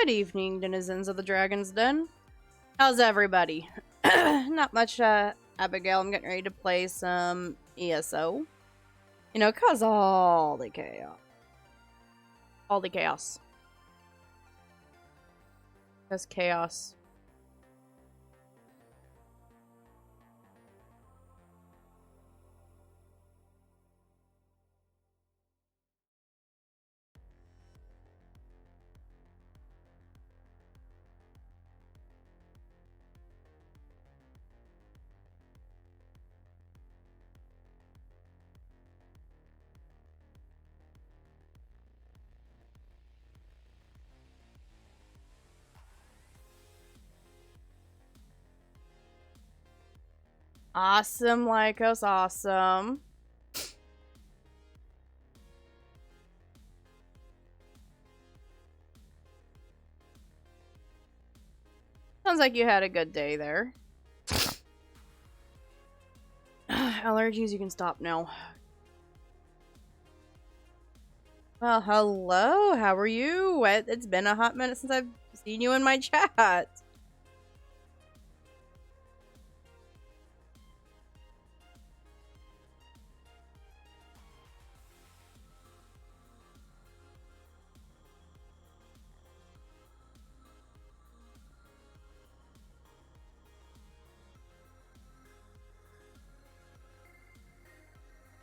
Good evening, denizens of the Dragon's Den. How's everybody? Not much, Abigail. I'm getting ready to play some ESO. You know, cause all the chaos. All the chaos. Cause chaos. Awesome, Lycos, awesome. Sounds like you had a good day there. Allergies, you can stop now. Well, hello, how are you? It's been a hot minute since I've seen you in my chat.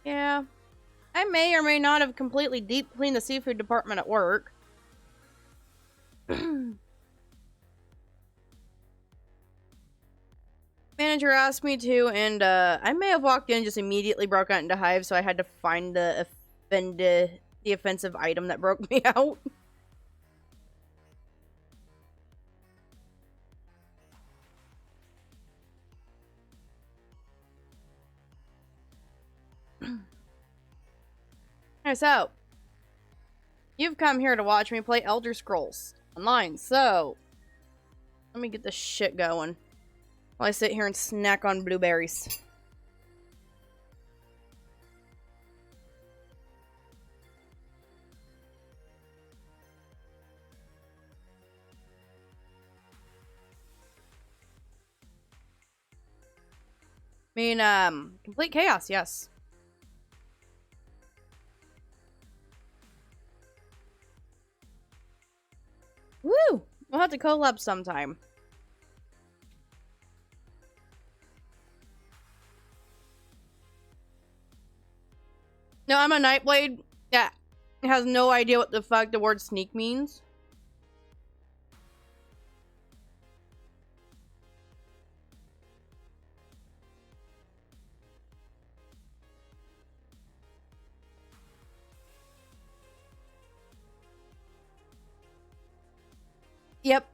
Yeah. I may or may not have completely deep cleaned the seafood department at work. Manager asked me to, and I may have walked in and just immediately broke out into hives, so I had to find the offensive item that broke me out. Alright, so you've come here to watch me play Elder Scrolls Online, so let me get this shit going while I sit here and snack on blueberries. I mean, complete chaos, yes. Woo! We'll have to collab sometime. No, I'm a Nightblade that has no idea what the fuck the word sneak means. Yep.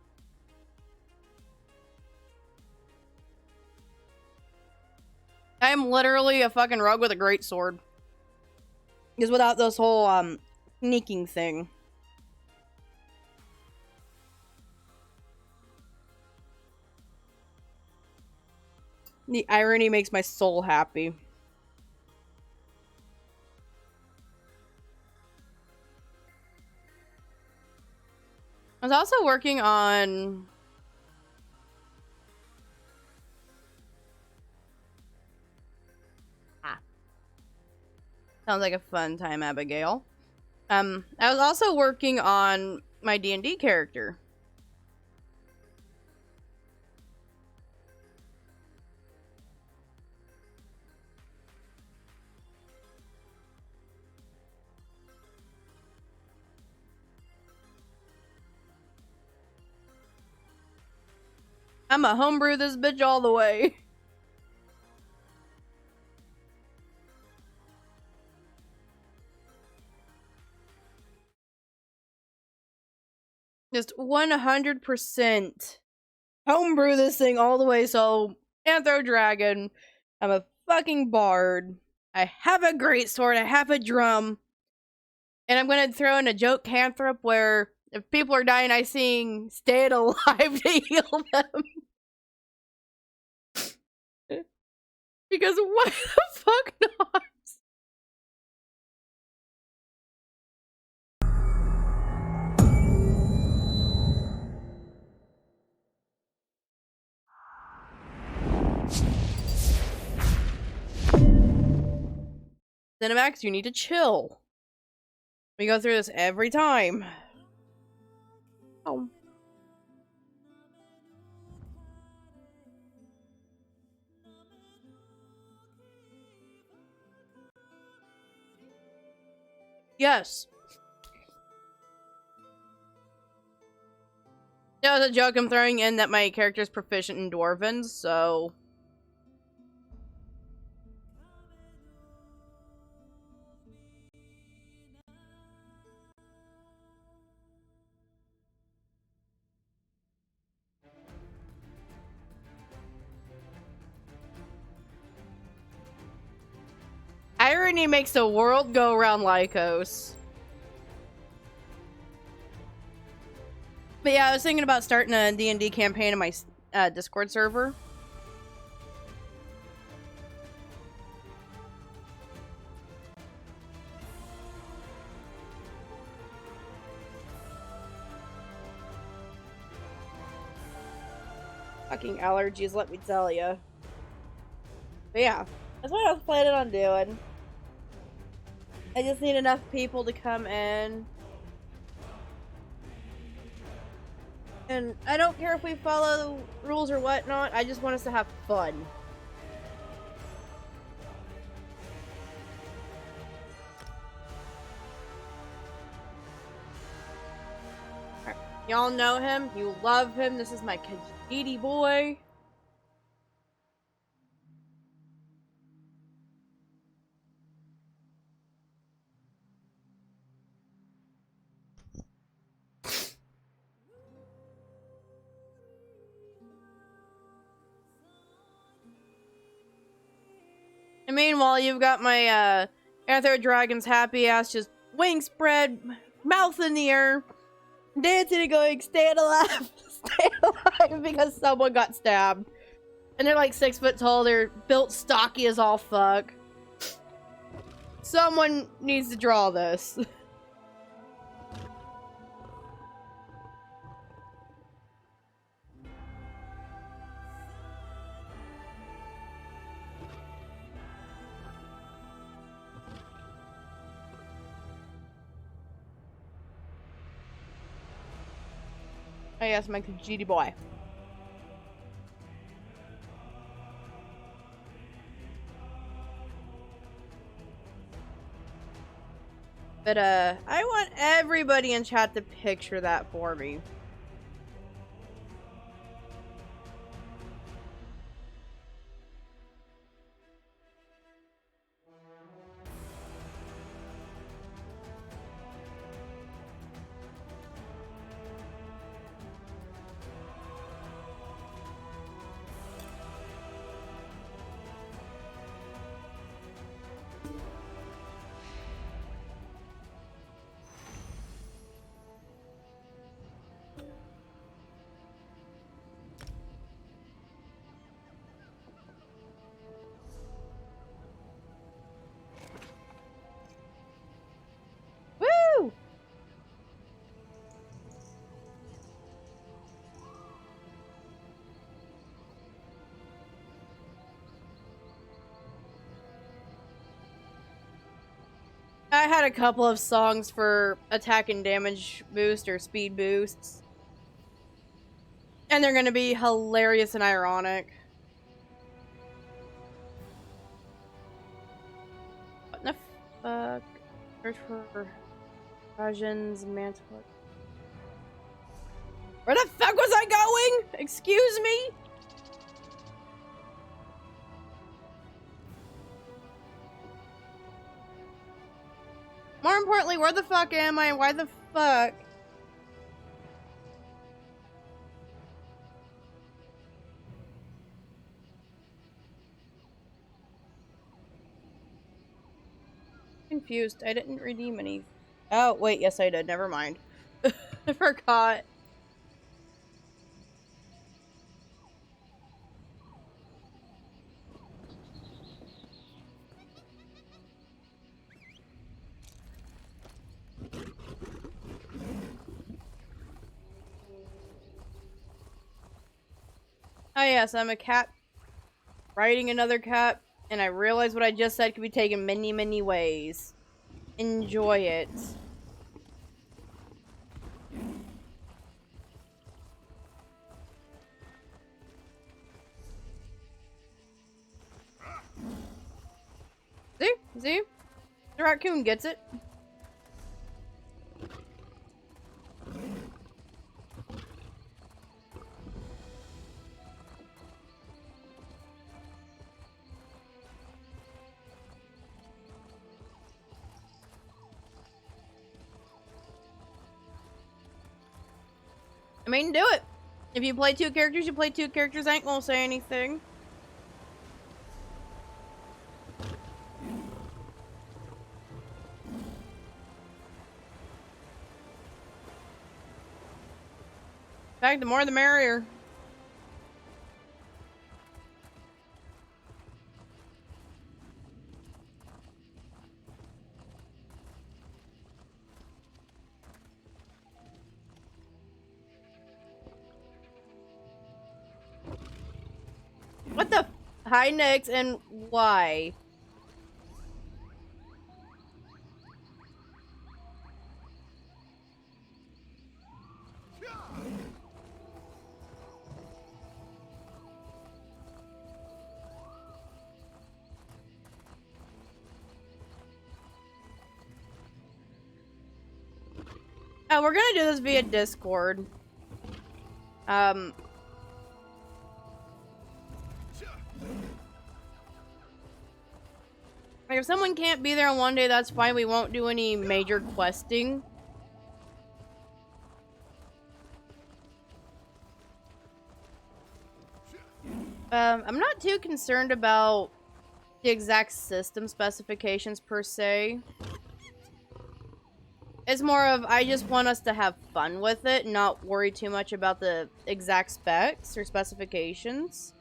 I'm literally a fucking rogue with a great sword. Because without this whole, sneaking thing. The irony makes my soul happy. I was also working on... Sounds like a fun time, Abigail. I was also working on my D&D character. I'ma homebrew this bitch all the way. Just 100% homebrew this thing all the way. So, Anthro Dragon, I'm a fucking bard. I have a great sword. I have a drum. And I'm gonna throw in a joke cantrip where if people are dying, I sing "Stay Alive" to heal them. Because why the fuck not? Cinemax, you need to chill. We go through this every time. Oh. Yes. That was a joke I'm throwing in that my character's proficient in Dwarvens, so... Irony makes the world go around Lycos. But yeah, I was thinking about starting a D&D campaign in my Discord server. Fucking allergies, let me tell you. But yeah, that's what I was planning on doing. I just need enough people to come in. And I don't care if we follow the rules or whatnot, I just want us to have fun. Right. Y'all know him, you love him, this is my Kajiti boy. And meanwhile, you've got my Anther Dragon's happy ass just wings spread, mouth in the air, dancing and going, staying alive, stay alive, because someone got stabbed. And they're like 6 foot tall, they're built stocky as all fuck. Someone needs to draw this. Oh yes, my Kajiti boy. But I want everybody in chat to picture that for me. Woo! I had a couple of songs for attack and damage boost or speed boosts. And they're gonna be hilarious and ironic. What the fuck? Search for Rajin's mantle. Where the fuck was I going? Excuse me? More importantly, where the fuck am I? Why the fuck? Confused. I didn't redeem any. Oh, wait. Yes, I did. Never mind. I forgot. Oh yes, I'm a cat riding another cat And I realize what I just said could be taken many, many ways. Enjoy it. See? See? The raccoon gets it. I mean, do it. If you play two characters, you play two characters. I ain't gonna say anything. In fact, the more the merrier. What the? Hi, Nix, and why? Oh, we're gonna do this via Discord. Like if someone can't be there on one day, that's fine. We won't do any major questing. I'm not too concerned about the exact system specifications per se. It's more of, I just want us to have fun with it, not worry too much about the exact specs or specifications.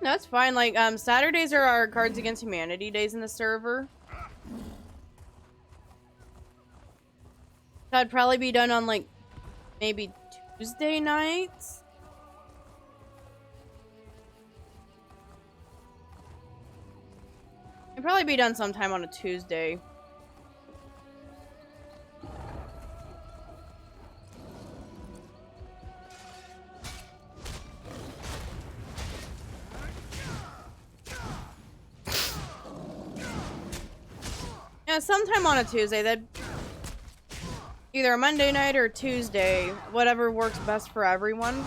That's fine. Like, Saturdays are our Cards Against Humanity days in the server. That'd probably be done on, like, maybe Tuesday nights? It'd probably be done sometime on a Tuesday. Yeah, sometime on a Tuesday. That either a Monday night or Tuesday, whatever works best for everyone.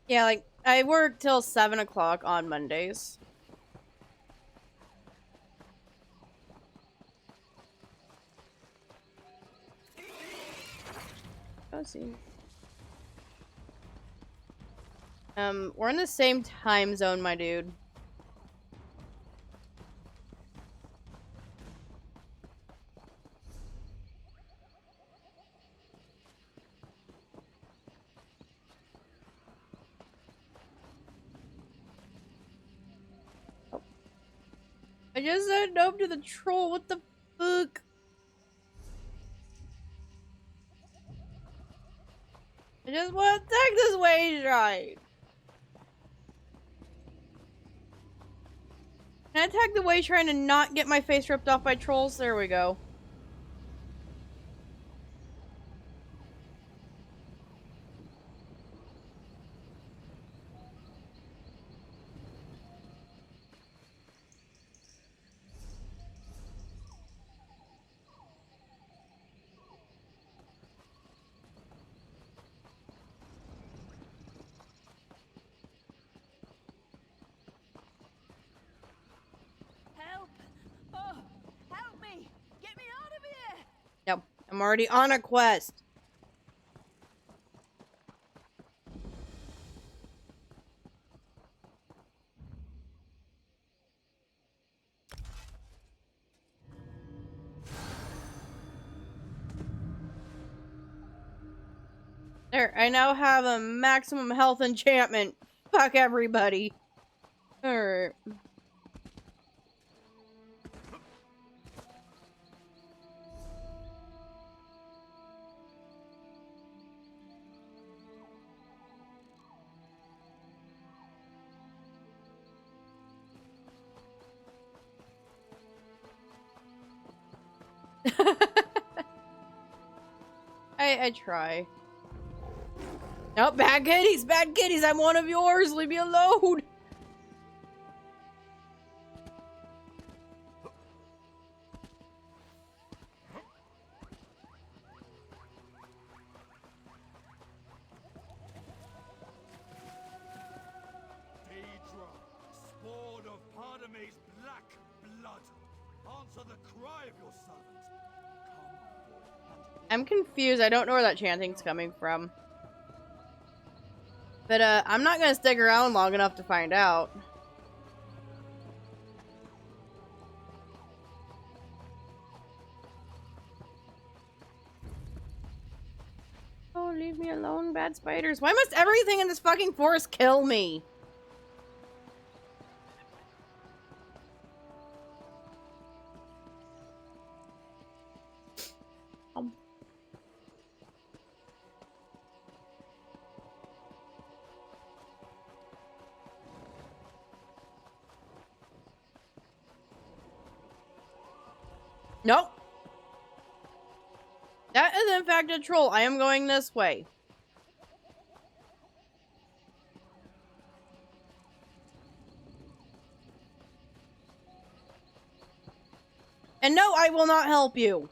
Yeah, like, I work till 7 o'clock on Mondays. Let's see. We're in the same time zone, my dude. I just said no to the troll. What the fuck? I just want to take this wage right. Can I attack the way trying to not get my face ripped off by trolls? There we go. I'm already on a quest. There, I now have a maximum health enchantment. Fuck everybody. Alright. I try. No, bad kitties, bad kitties, I'm one of yours, leave me alone! Daedra, spawn of Pardame's black blood, answer the cry of your servant. Come I'm confused, I don't know where that chanting's coming from. But, I'm not gonna stick around long enough to find out. Oh, leave me alone, bad spiders. Why must everything in this fucking forest kill me? Nope. That is in fact a troll. I am going this way. And no, I will not help you.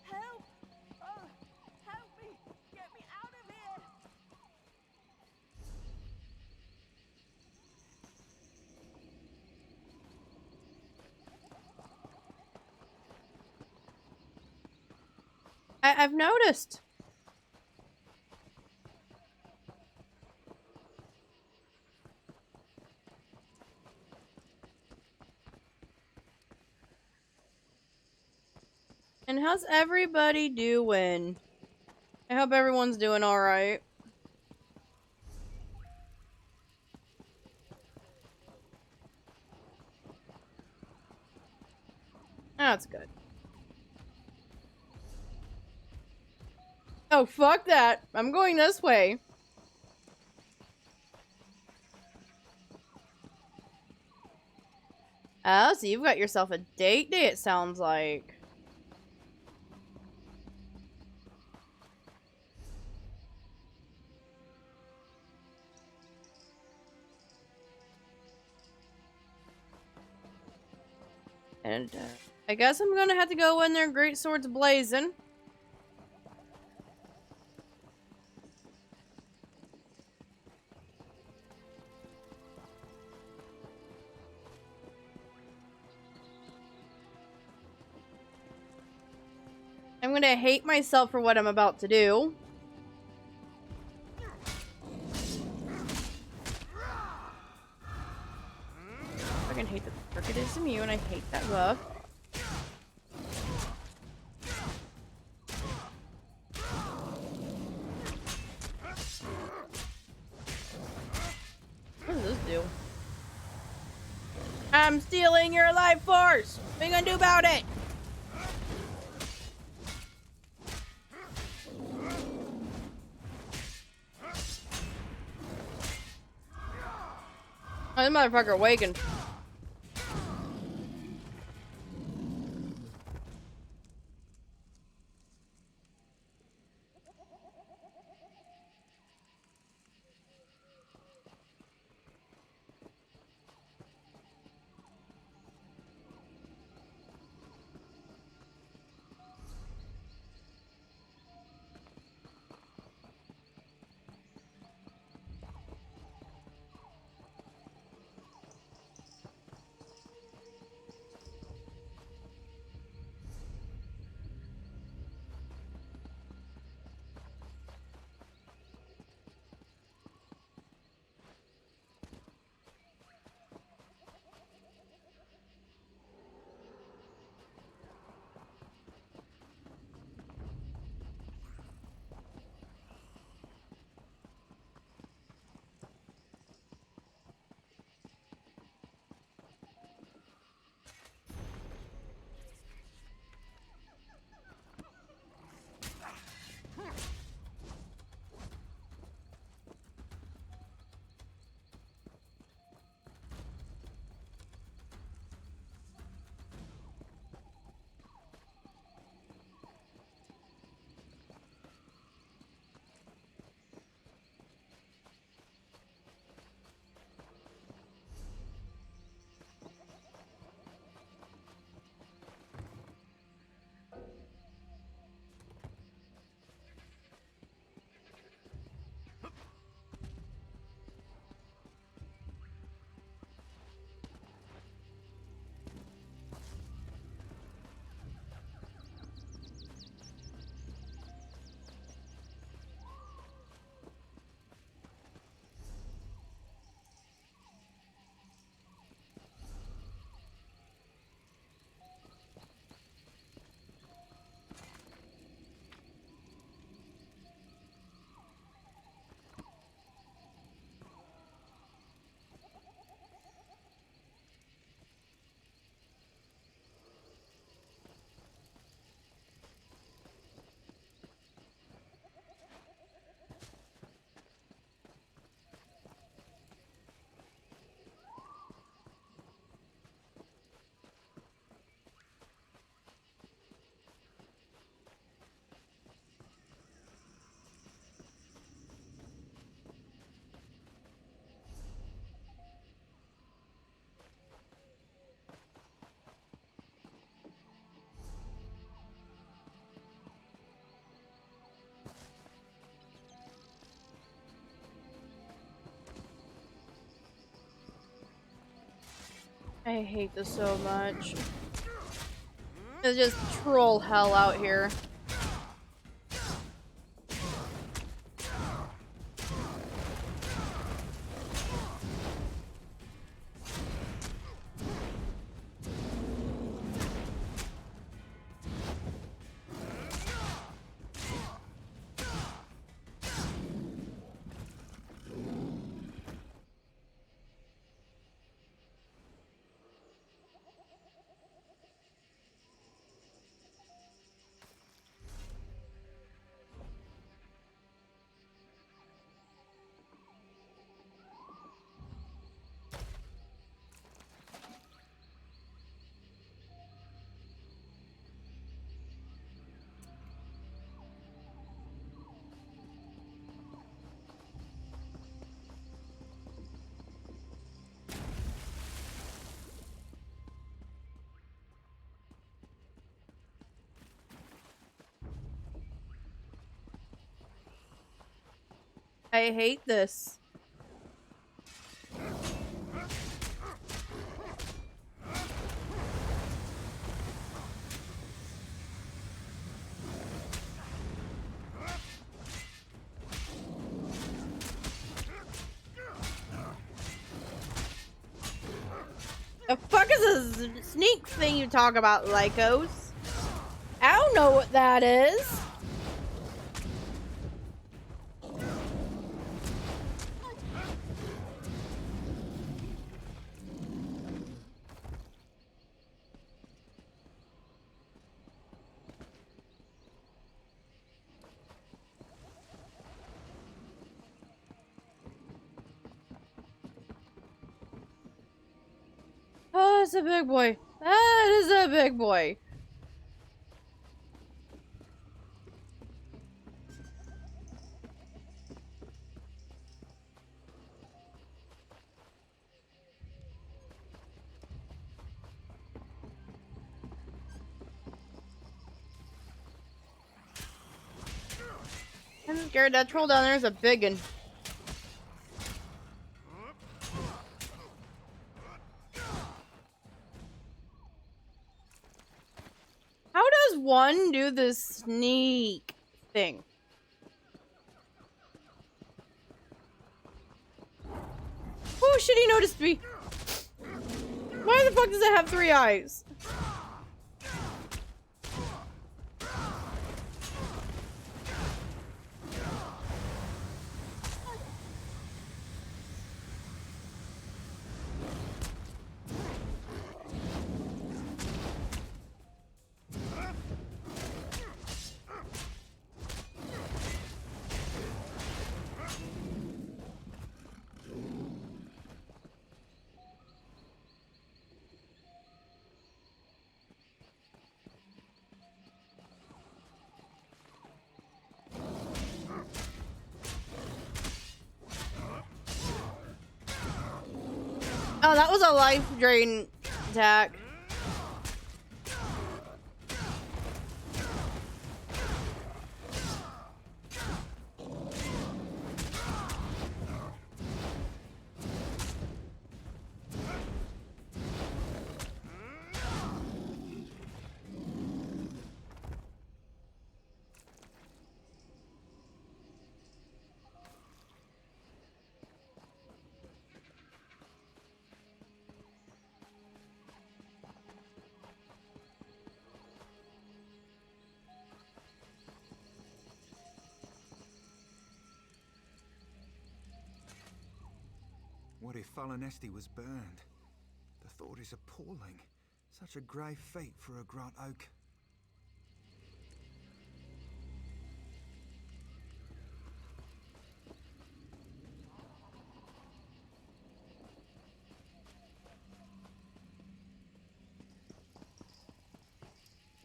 Help! Oh, help me! Get me out of here! I've noticed. And how's everybody doing? I hope everyone's doing alright. That's good. Oh, fuck that. I'm going this way. Oh, so you've got yourself a date day, it sounds like. And, I guess I'm gonna have to go in there great swords blazing. I'm gonna hate myself for what I'm about to do. I fucking hate that the cricket is immune. I hate that buff. What does this do? I'm stealing your life force! What are you gonna do about it? Oh, this motherfucker awakened. I hate this so much. It's just troll hell out here. I hate this. The fuck is this sneak thing you talk about, Lycos? I don't know what that is. Oh, it's a big boy. That is a big boy. I'm scared that troll down there is a big one. How does one do this sneak thing? Oh shit, he noticed me. Why the fuck does it have 3 eyes? Oh, that was a life drain attack. What if Falonesti was burned? The thought is appalling. Such a grave fate for a Grant Oak.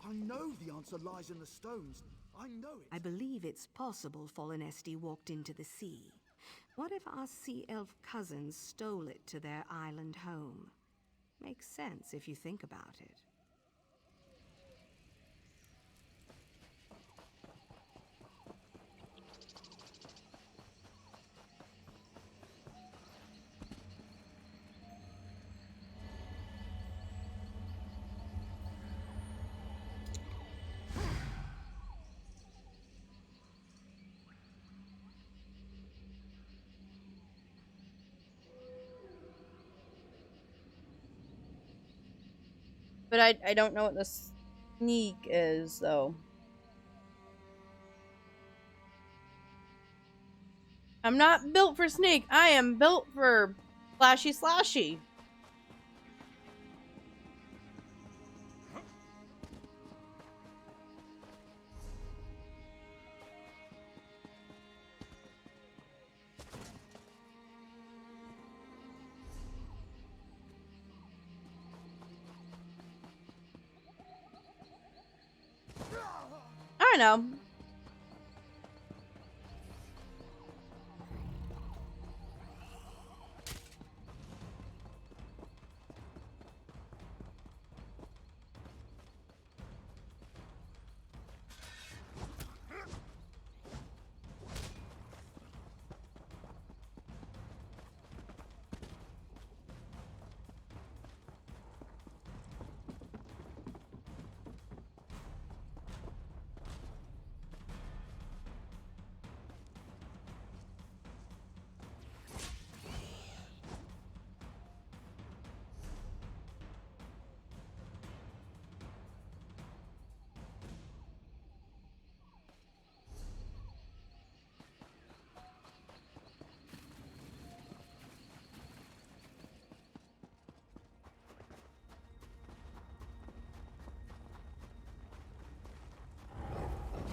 I know the answer lies in the stones. I know it. I believe it's possible Falonesti walked into the sea. What if our sea elf cousins stole it to their island home? Makes sense if you think about it. But I don't know what the sneak is, though. I'm not built for sneak. I am built for flashy slashy. I know.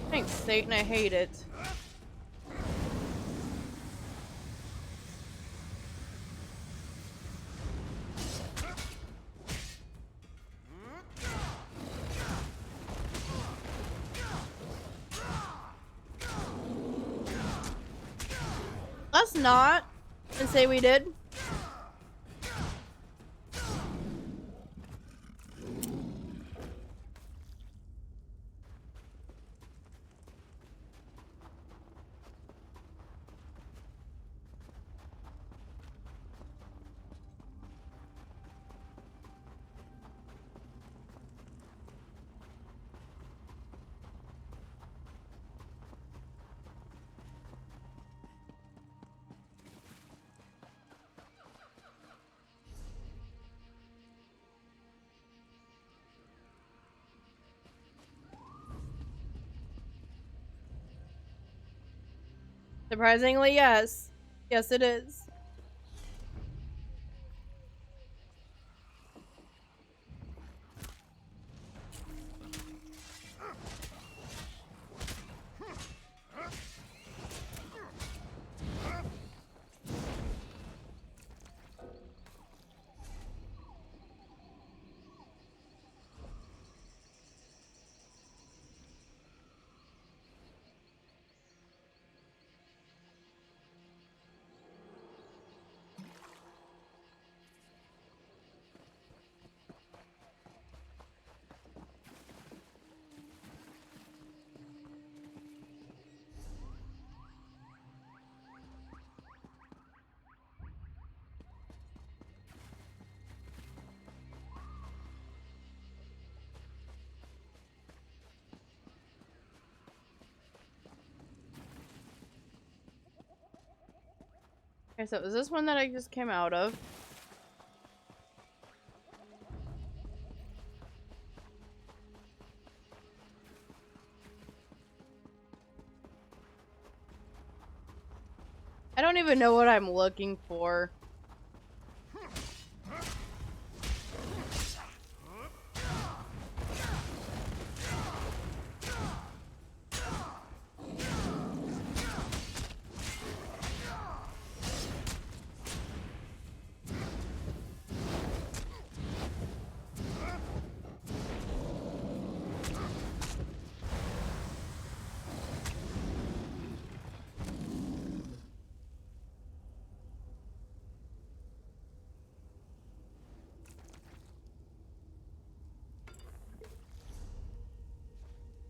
Thanks, Satan. I hate it. Let's not and say we did. Surprisingly, yes. Yes, it is. Okay, so is this one that I just came out of? I don't even know what I'm looking for.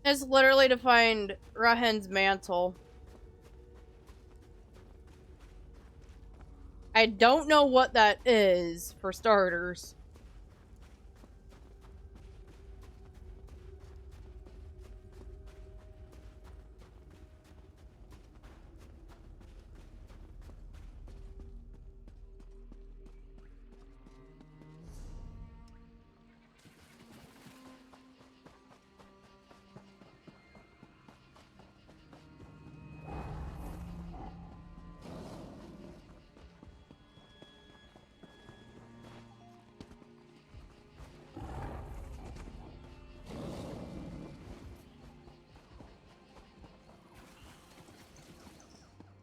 It's literally to find Rahen's mantle. I don't know what that is, for starters.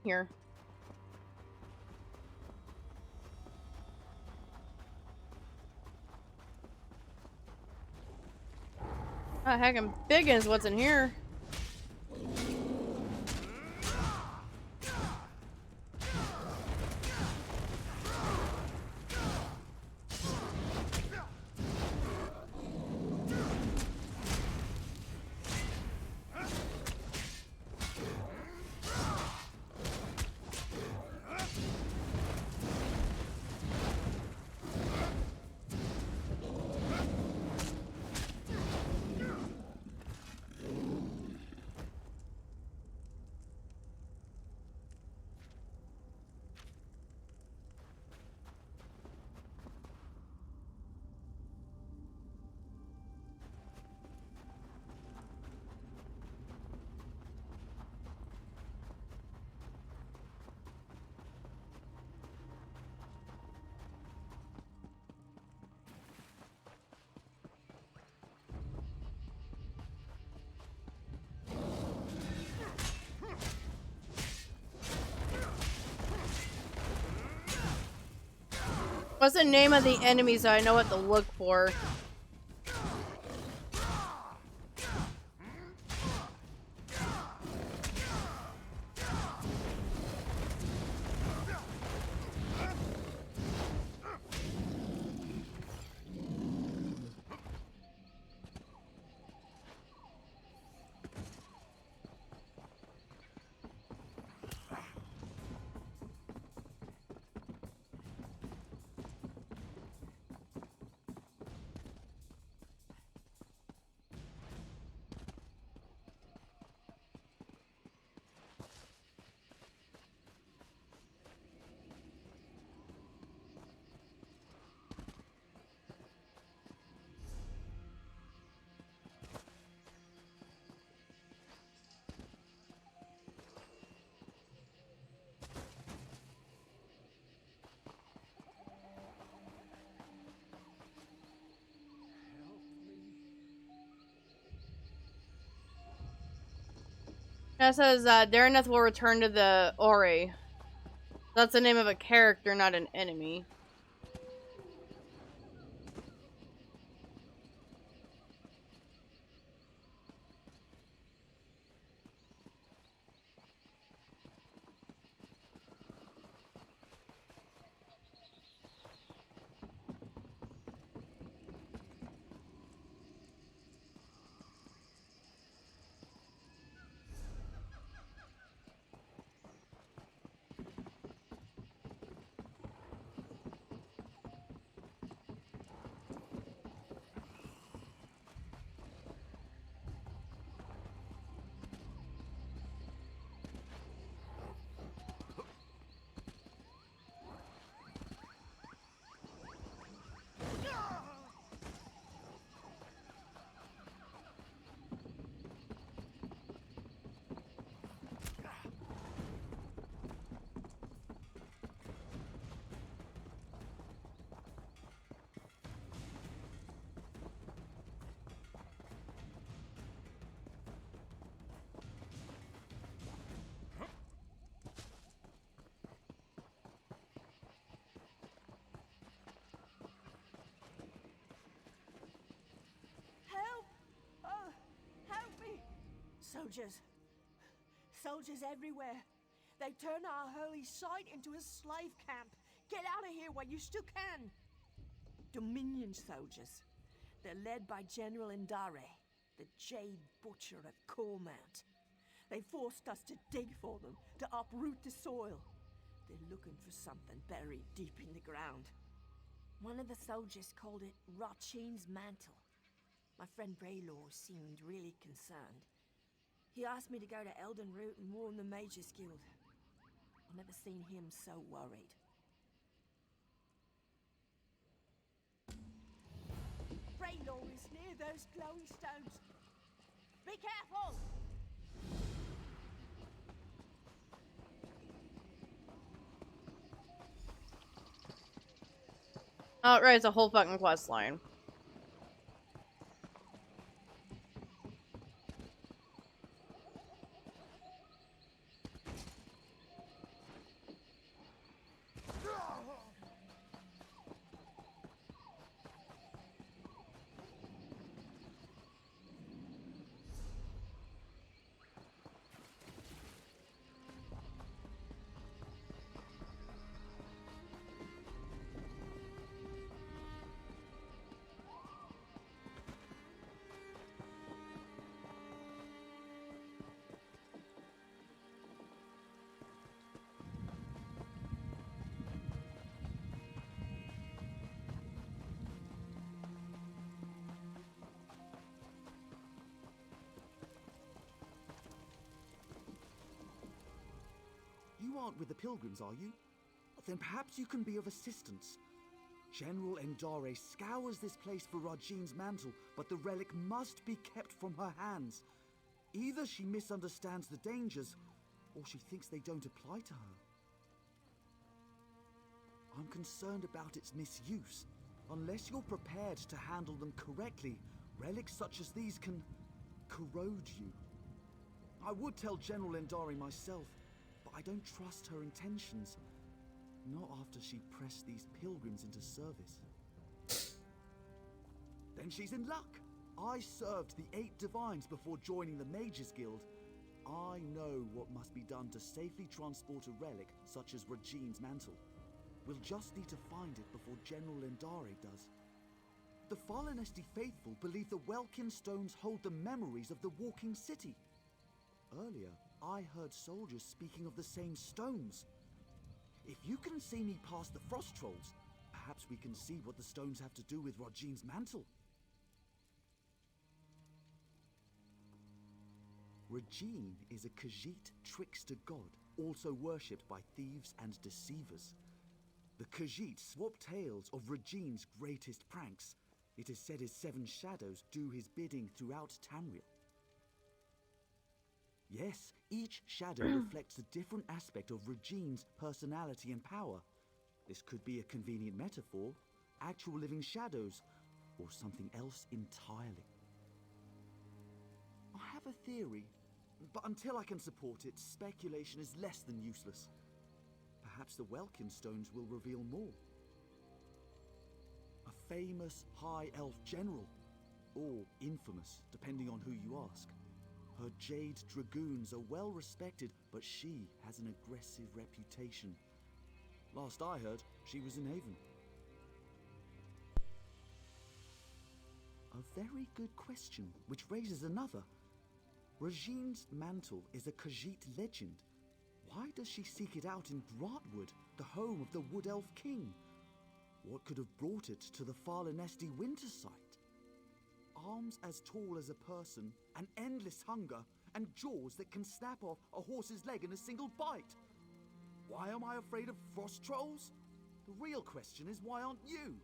here. Oh, heck, I'm big is what's in here. What's the name of the enemy so I know what to look for? That says Dareneth will return to the Ori. That's the name of a character, not an enemy. Help! Oh, help me! Soldiers. Soldiers everywhere. They've turned our holy site into a slave camp. Get out of here while you still can. Dominion soldiers. They're led by General Indare, the Jade Butcher of Cormount. They forced us to dig for them, to uproot the soil. They're looking for something buried deep in the ground. One of the soldiers called it Rachin's mantle. My friend Braylor seemed really concerned. He asked me to go to Elden Root and warn the Mages Guild. I've never seen him so worried. Braylor is near those glowing stones. Be careful! Oh, right, it's a whole fucking quest line. aren't with the pilgrims, are you? Then perhaps you can be of assistance. General Endare scours this place for Rajine's mantle, but the relic must be kept from her hands. Either she misunderstands the dangers, or she thinks they don't apply to her. I'm concerned about its misuse. Unless you're prepared to handle them correctly, relics such as these can corrode you. I would tell General Endari myself, but I don't trust her intentions. Not after she pressed these pilgrims into service. Then she's in luck. I served the 8 divines before joining the Mages Guild. I know what must be done to safely transport a relic such as Rajine's mantle. We'll just need to find it before General Endare does. The Falanesti faithful believe the Welkin stones hold the memories of the walking city. Earlier, I heard soldiers speaking of the same stones. If you can see me past the frost trolls, perhaps we can see what the stones have to do with Rajine's mantle. Rajine is a Khajiit trickster god, also worshipped by thieves and deceivers. The Khajiit swap tales of Rajine's greatest pranks. It is said his 7 shadows do his bidding throughout Tamriel. Yes, each shadow reflects a different aspect of Rajine's personality and power. This could be a convenient metaphor, actual living shadows, or something else entirely. I have a theory, but until I can support it, speculation is less than useless. Perhaps the Welkin stones will reveal more. A famous High Elf general, or infamous, depending on who you ask. Her Jade Dragoons are well respected, but she has an aggressive reputation. Last I heard, she was in Haven. A very good question, which raises another. Rajine's mantle is a Khajiit legend. Why does she seek it out in Brotwood, the home of the Wood Elf King? What could have brought it to the Falanesti winter site? Arms as tall as a person, an endless hunger, and jaws that can snap off a horse's leg in a single bite. Why am I afraid of frost trolls? The real question is, why aren't you?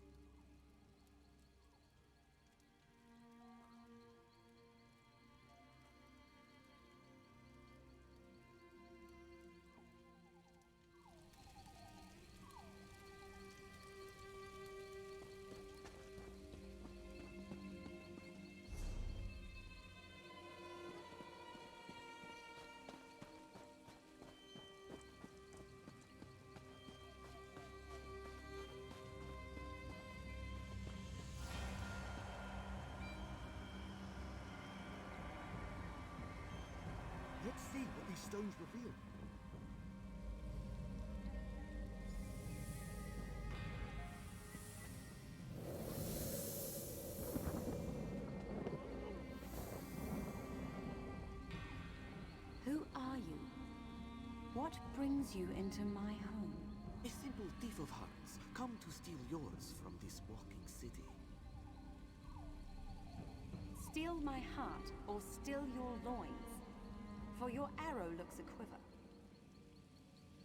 Let's see what these stones reveal. Who are you? What brings you into my home? A simple thief of hearts, come to steal yours from this walking city. Steal my heart or steal your loins? For your arrow looks a quiver.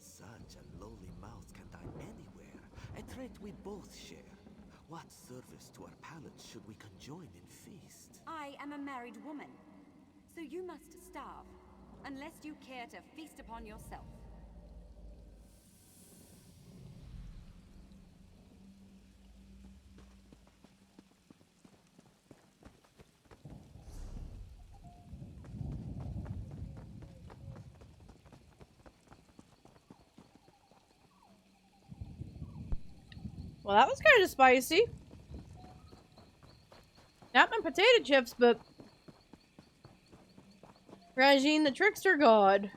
Such a lowly mouth can dine anywhere, a trait we both share. What service to our palates should we conjoin in feast? I am a married woman, so you must starve, unless you care to feast upon yourself. Well, that was kind of spicy. Not my potato chips, but Rajine the trickster god.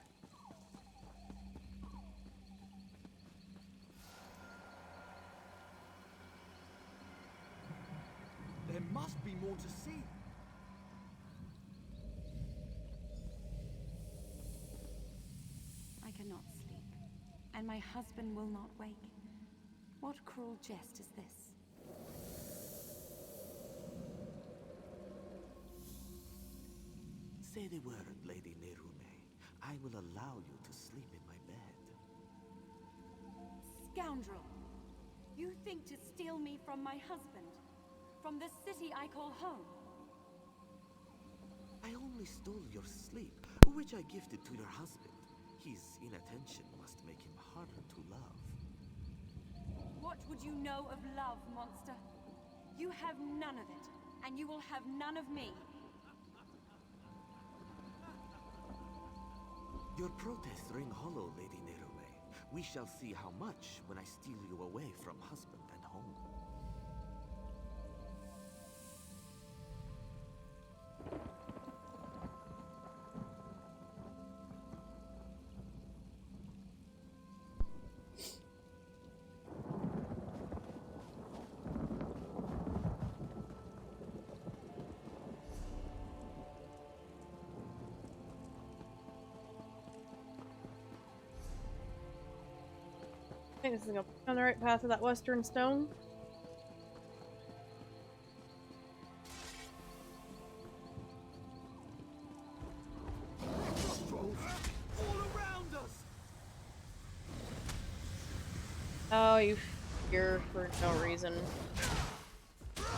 There must be more to see. I cannot sleep, and my husband will not wake. What cruel jest is this? Say the word, Lady Nerume. I will allow you to sleep in my bed. scoundrel! You think to steal me from my husband? From the city I call home? I only stole your sleep, which I gifted to your husband. His inattention must make him harder to love. What would you know of love, monster? You have none of it, and you will have none of me. Your protests ring hollow, Lady Nerume. We shall see how much when I steal you away from husband and home. I think this is on the right path of that western stone. All around us! Oh, you fear for no reason.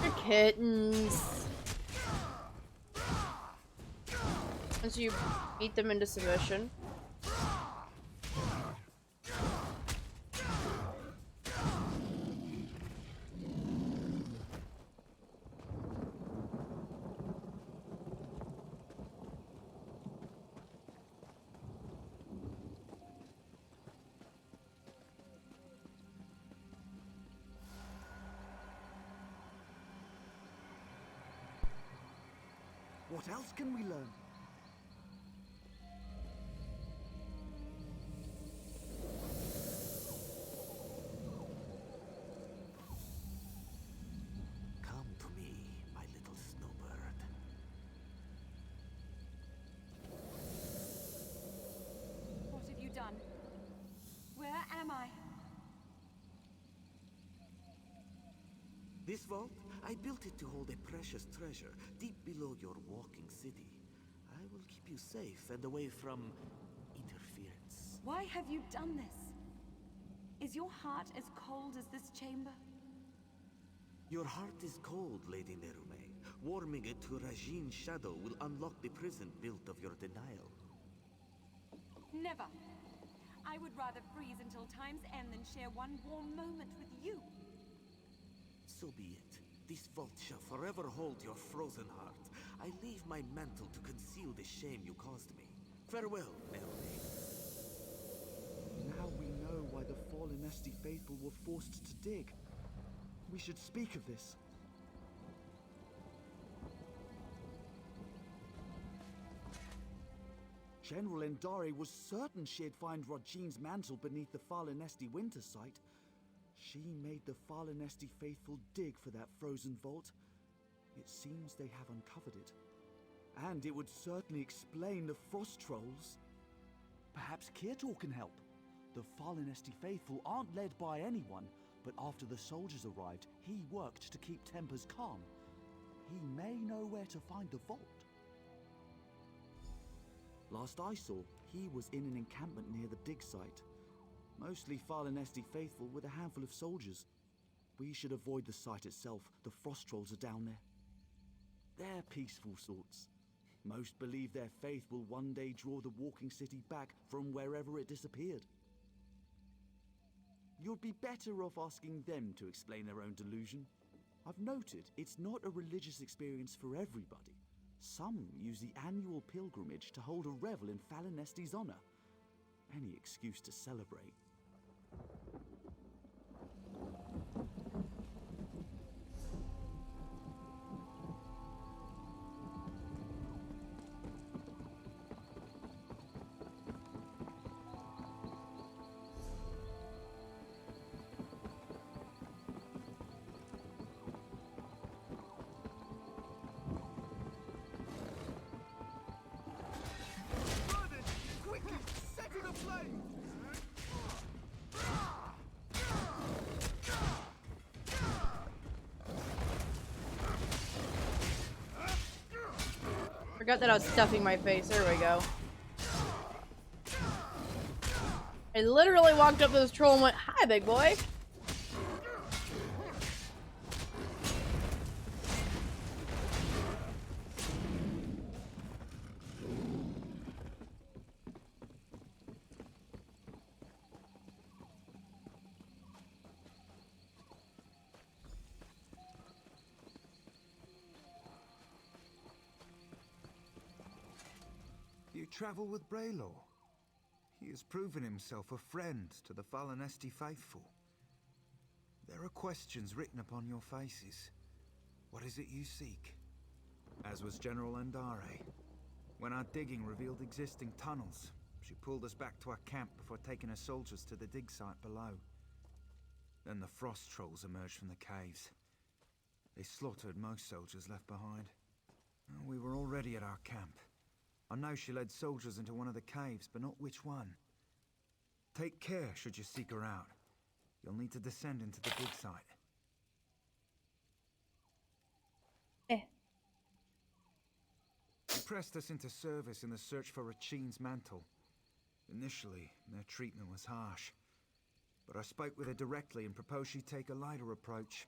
You're kittens. Once you beat them into submission. What else can we learn? Come to me, my little snowbird. What have you done? Where am I? This vault, I built it to hold a precious treasure deep below your walking city. I will keep you safe and away from interference. Why have you done this? Is your heart as cold as this chamber? Your heart is cold, Lady Nerume. Warming it to Rajine's shadow will unlock the prison built of your denial. Never. I would rather freeze until time's end than share one warm moment with you. So be it. This vault shall forever hold your frozen heart. I leave my mantle to conceal the shame you caused me. Farewell, Nerume. Now we know why the fallen Esti faithful were forced to dig. We should speak of this. General Endare was certain she'd find Rajine's mantle beneath the Falinesti winter site. She made the Falinesti faithful dig for that frozen vault. It seems they have uncovered it. And it would certainly explain the frost trolls. Perhaps Kirtor can help. The Falinesti faithful aren't led by anyone, but after the soldiers arrived, he worked to keep tempers calm. He may know where to find the vault. Last I saw, he was in an encampment near the dig site. Mostly Falinesti faithful with a handful of soldiers. We should avoid the site itself. The frost trolls are down there. They're peaceful sorts. Most believe their faith will one day draw the walking city back from wherever it disappeared. You'd be better off asking them to explain their own delusion. I've noted it's not a religious experience for everybody. Some use the annual pilgrimage to hold a revel in Falinesti's honor. Any excuse to celebrate. Forgot that I was stuffing my face. There we go. I literally walked up to this troll and went, "Hi, big boy." You travel with Braylor. He has proven himself a friend to the Falanesti faithful. There are questions written upon your faces. What is it you seek? As was General Andare. When our digging revealed existing tunnels, she pulled us back to our camp before taking her soldiers to the dig site below. Then the frost trolls emerged from the caves. They slaughtered most soldiers left behind. We were already at our camp. I know she led soldiers into one of the caves, but not which one. Take care should you seek her out. You'll need to descend into the dig site. They pressed us into service in the search for Rachine's mantle. Initially, their treatment was harsh. But I spoke with her directly and proposed she take a lighter approach.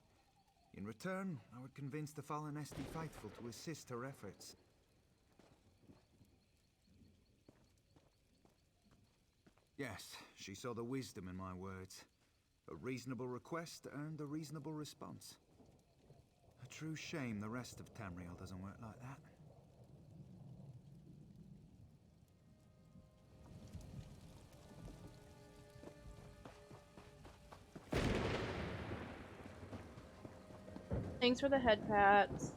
In return, I would convince the Falanesti faithful to assist her efforts. Yes, she saw the wisdom in my words. A reasonable request earned a reasonable response. A true shame the rest of Tamriel doesn't work like that. Thanks for the head pats.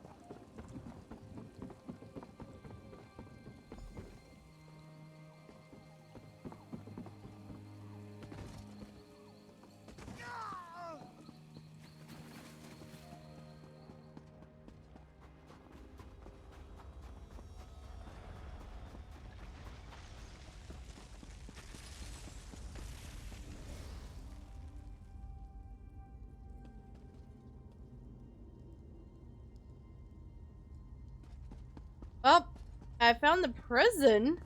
Oh, I found the prison.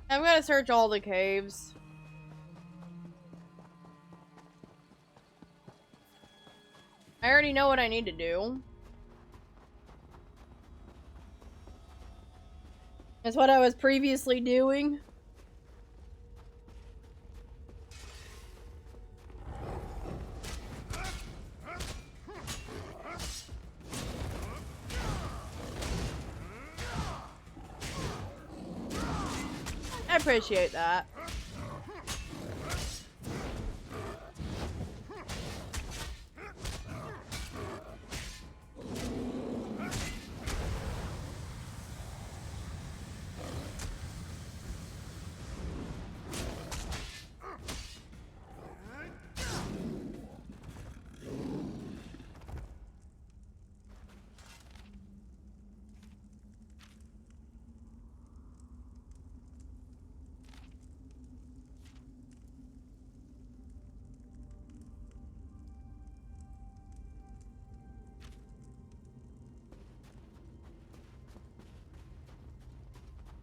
I'm gonna search all the caves. I already know what I need to do. That's what I was previously doing. I appreciate that.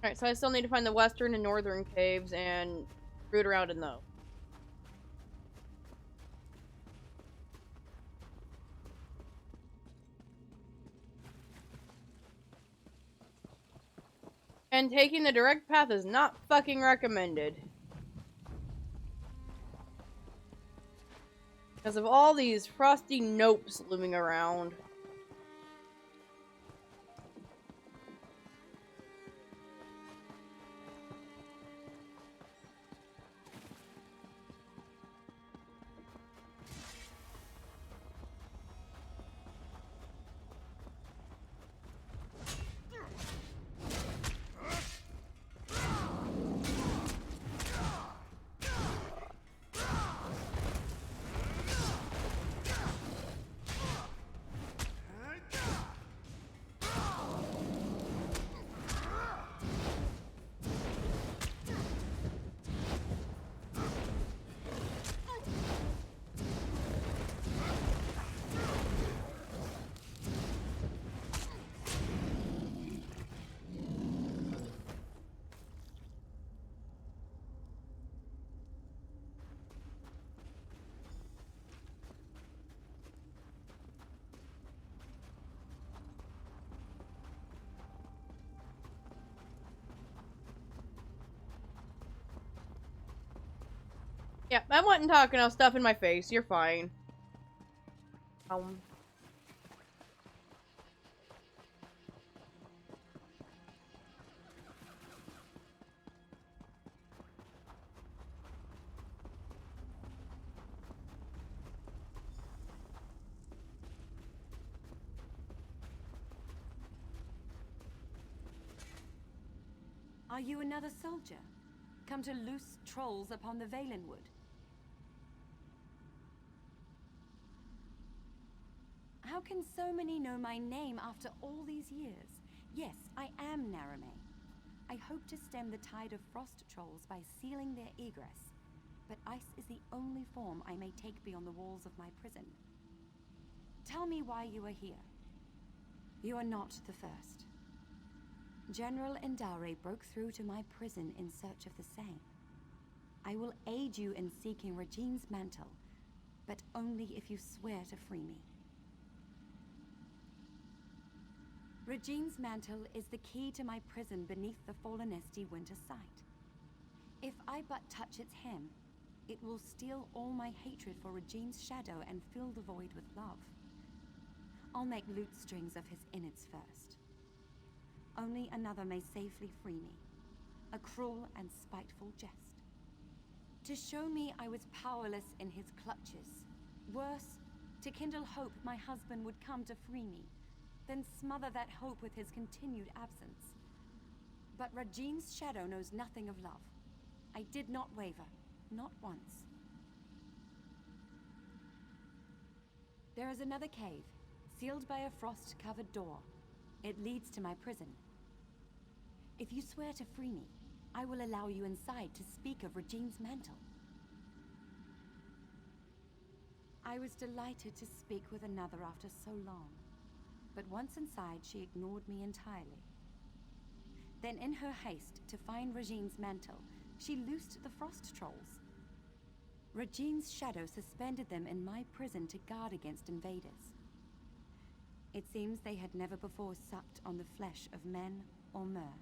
Alright, so I still need to find the western and northern caves and root around in those. And taking the direct path is not fucking recommended. Because of all these frosty nopes looming around. Yeah, I wasn't talking. I was stuffing my face. You're fine. Are you another soldier? Come to loose trolls upon the Valenwood? How can so many know my name after all these years? Yes, I am Narame. I hope to stem the tide of frost trolls by sealing their egress, but ice is the only form I may take beyond the walls of my prison. Tell me why you are here. You are not the first. General Endare broke through to my prison in search of the same. I will aid you in seeking Regine's mantle, but only if you swear to free me. Regine's mantle is the key to my prison beneath the Fallen Esti winter site. If I but touch its hem, it will steal all my hatred for Regine's shadow and fill the void with love. I'll make lute strings of his innards first. Only another may safely free me. A cruel and spiteful jest. To show me I was powerless in his clutches. Worse, to kindle hope my husband would come to free me, then smother that hope with his continued absence. But Regine's shadow knows nothing of love. I did not waver, not once. There is another cave, sealed by a frost-covered door. It leads to my prison. If you swear to free me, I will allow you inside to speak of Regine's mantle. I was delighted to speak with another after so long, but once inside she ignored me entirely. Then in her haste to find Regine's mantle, she loosed the frost trolls. Regine's shadow suspended them in my prison to guard against invaders. It seems they had never before supped on the flesh of men or mer.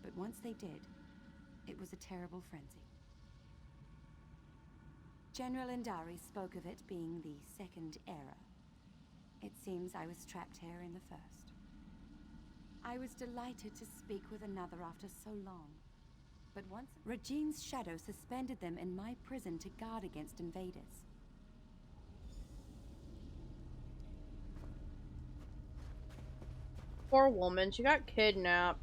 But once they did, it was a terrible frenzy. General Endari spoke of it being the second era. It seems I was trapped here in the first. I was delighted to speak with another after so long. But once Regine's shadow suspended them in my prison to guard against invaders. Poor woman, she got kidnapped.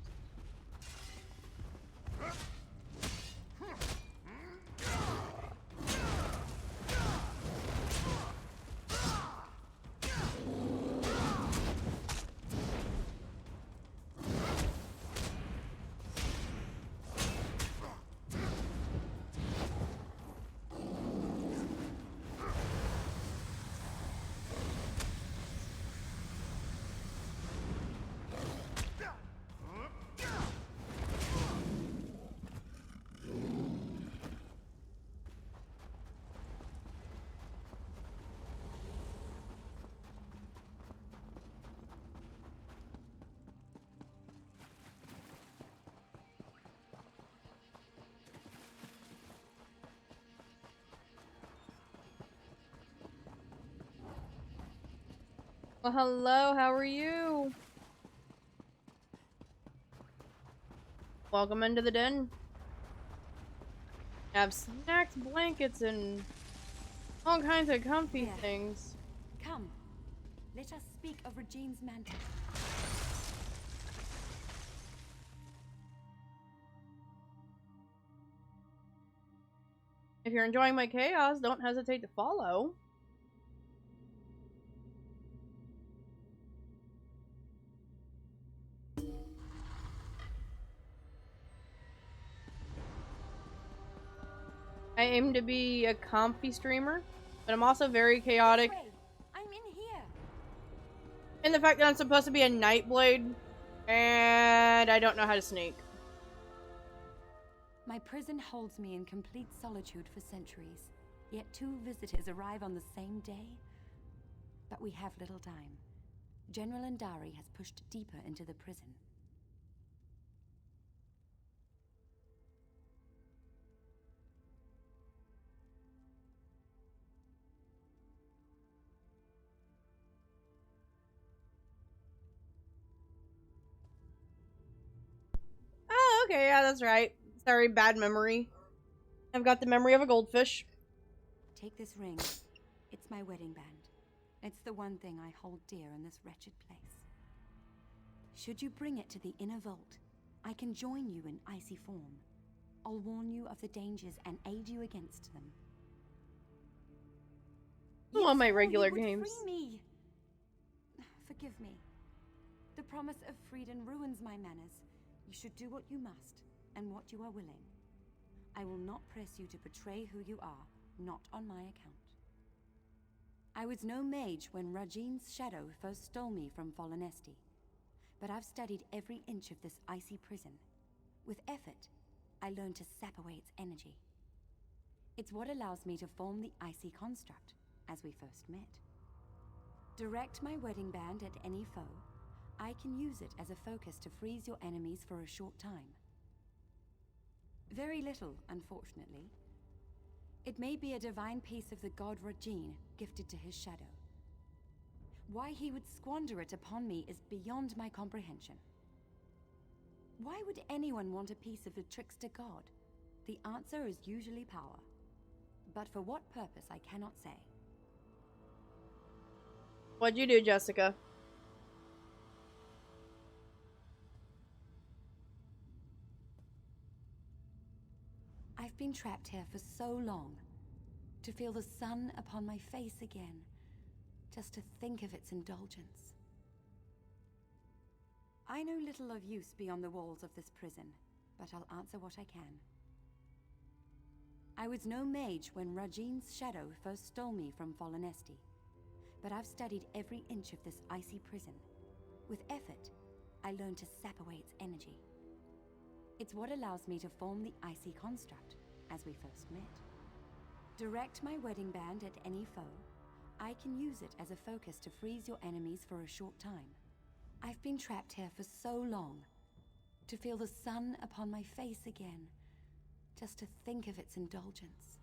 Well, hello, how are you? Welcome into the den. I have snacks, blankets, and all kinds of comfy things. Come, let us speak of Regine's mantle. If you're enjoying my chaos, don't hesitate to follow. I aim to be a comfy streamer, but I'm also very chaotic. I'm in here. And the fact that I'm supposed to be a Nightblade, and I don't know how to sneak. My prison holds me in complete solitude for centuries, yet 2 visitors arrive on the same day. But we have little time. General Endari has pushed deeper into the prison. Okay, yeah, that's right. Sorry, bad memory. I've got the memory of a goldfish. Take this ring. It's my wedding band. It's the one thing I hold dear in this wretched place. Should you bring it to the inner vault, I can join you in icy form. I'll warn you of the dangers and aid you against them. I want my You swore regular you would games. Free me. Forgive me. The promise of freedom ruins my manners. You should do what you must, and what you are willing. I will not press you to betray who you are, not on my account. I was no mage when Rajine's shadow first stole me from Fallenesti, but I've studied every inch of this icy prison. With effort, I learned to sap away its energy. It's what allows me to form the icy construct, as we first met. Direct my wedding band at any foe. I can use it as a focus to freeze your enemies for a short time. Very little, unfortunately. It may be a divine piece of the god Rajine, gifted to his shadow. Why he would squander it upon me is beyond my comprehension. Why would anyone want a piece of the trickster god? The answer is usually power. But for what purpose, I cannot say. What'd you do, Jessica? I've been trapped here for so long. To feel the sun upon my face again. Just to think of its indulgence. I know little of use beyond the walls of this prison, but I'll answer what I can. I was no mage when Rajine's shadow first stole me from Fallenesti, but I've studied every inch of this icy prison. With effort, I learned to sap away its energy. It's what allows me to form the icy construct, as we first met. Direct my wedding band at any foe. I can use it as a focus to freeze your enemies for a short time. I've been trapped here for so long. To feel the sun upon my face again. Just to think of its indulgence.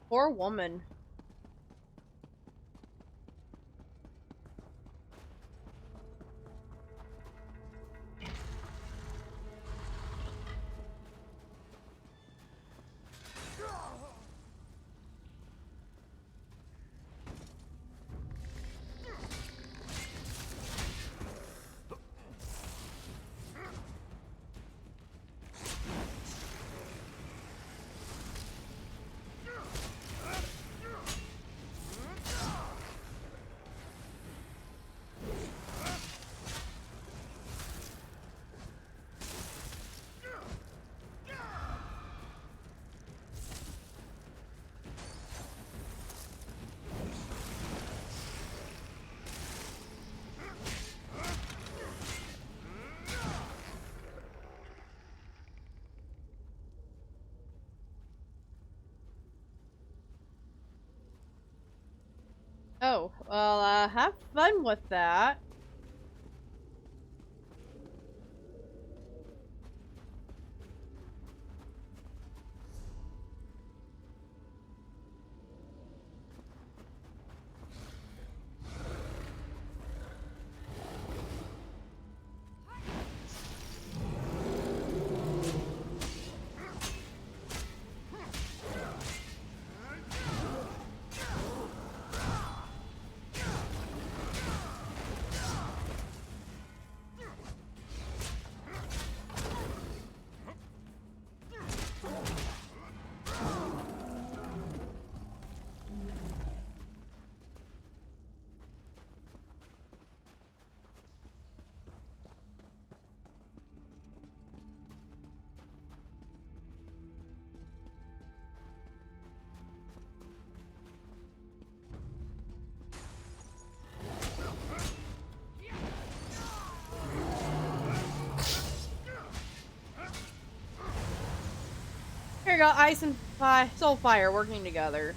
Poor woman. Oh, well, have fun with that. Here you go, ice and soul fire working together.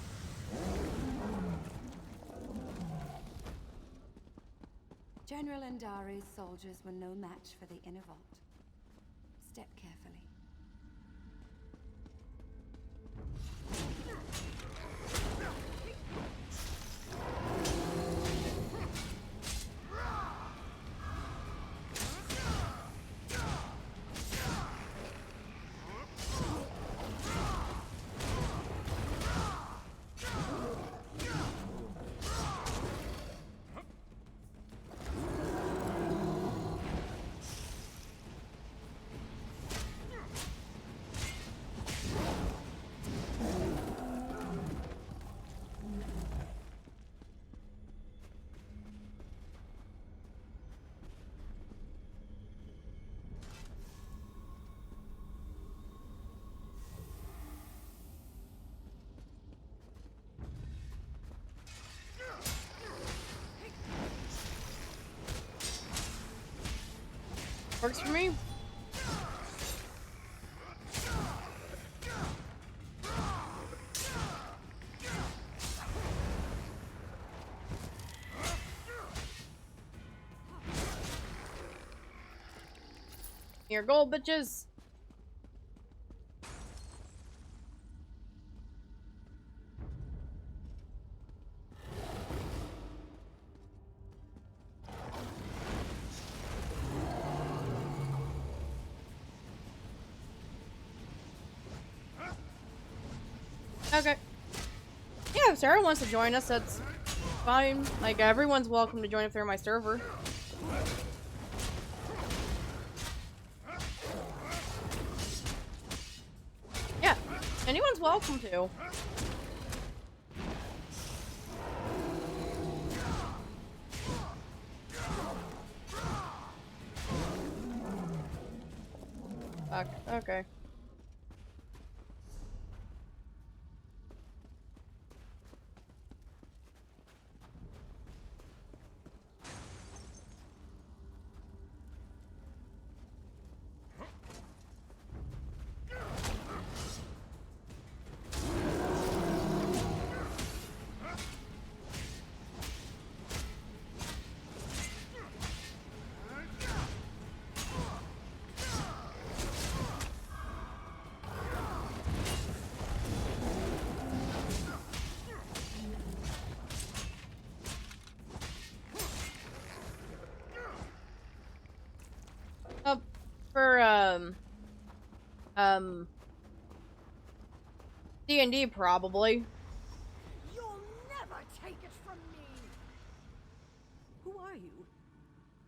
General Andari's soldiers were no match for the inner vault. Step carefully. Works for me. Your goal, bitches. Okay. Yeah, if Sarah wants to join us, that's fine. Like, everyone's welcome to join if they're my server. Yeah, anyone's welcome to. Fuck, okay. For D&D probably. You'll never take it from me! Who are you?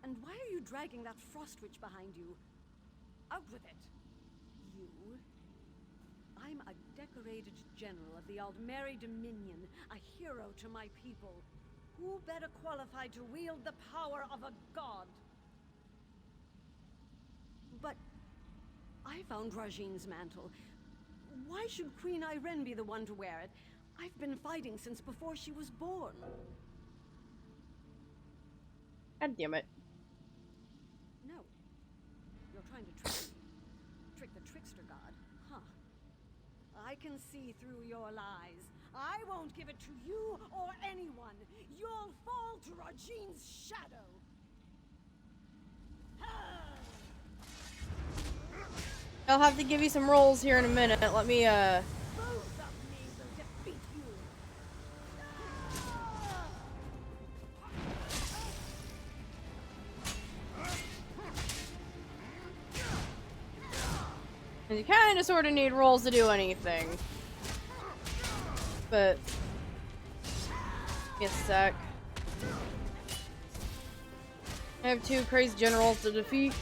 And why are you dragging that frost witch behind you? Out with it! You? I'm a decorated general of the Aldmeri Dominion, a hero to my people. Who better qualified to wield the power of a god? But I found Rajine's mantle. Why should Queen Irene be the one to wear it? I've been fighting since before she was born. God damn it. No. You're trying to trick me. Trick the trickster god, huh? I can see through your lies. I won't give it to you or anyone. You'll fall to Rajine's shadow. I'll have to give you some rolls here in a minute. Let me, Both of me will defeat you. You kind of sort of need rolls to do anything. But... Give me a sec. I have 2 crazy generals to defeat.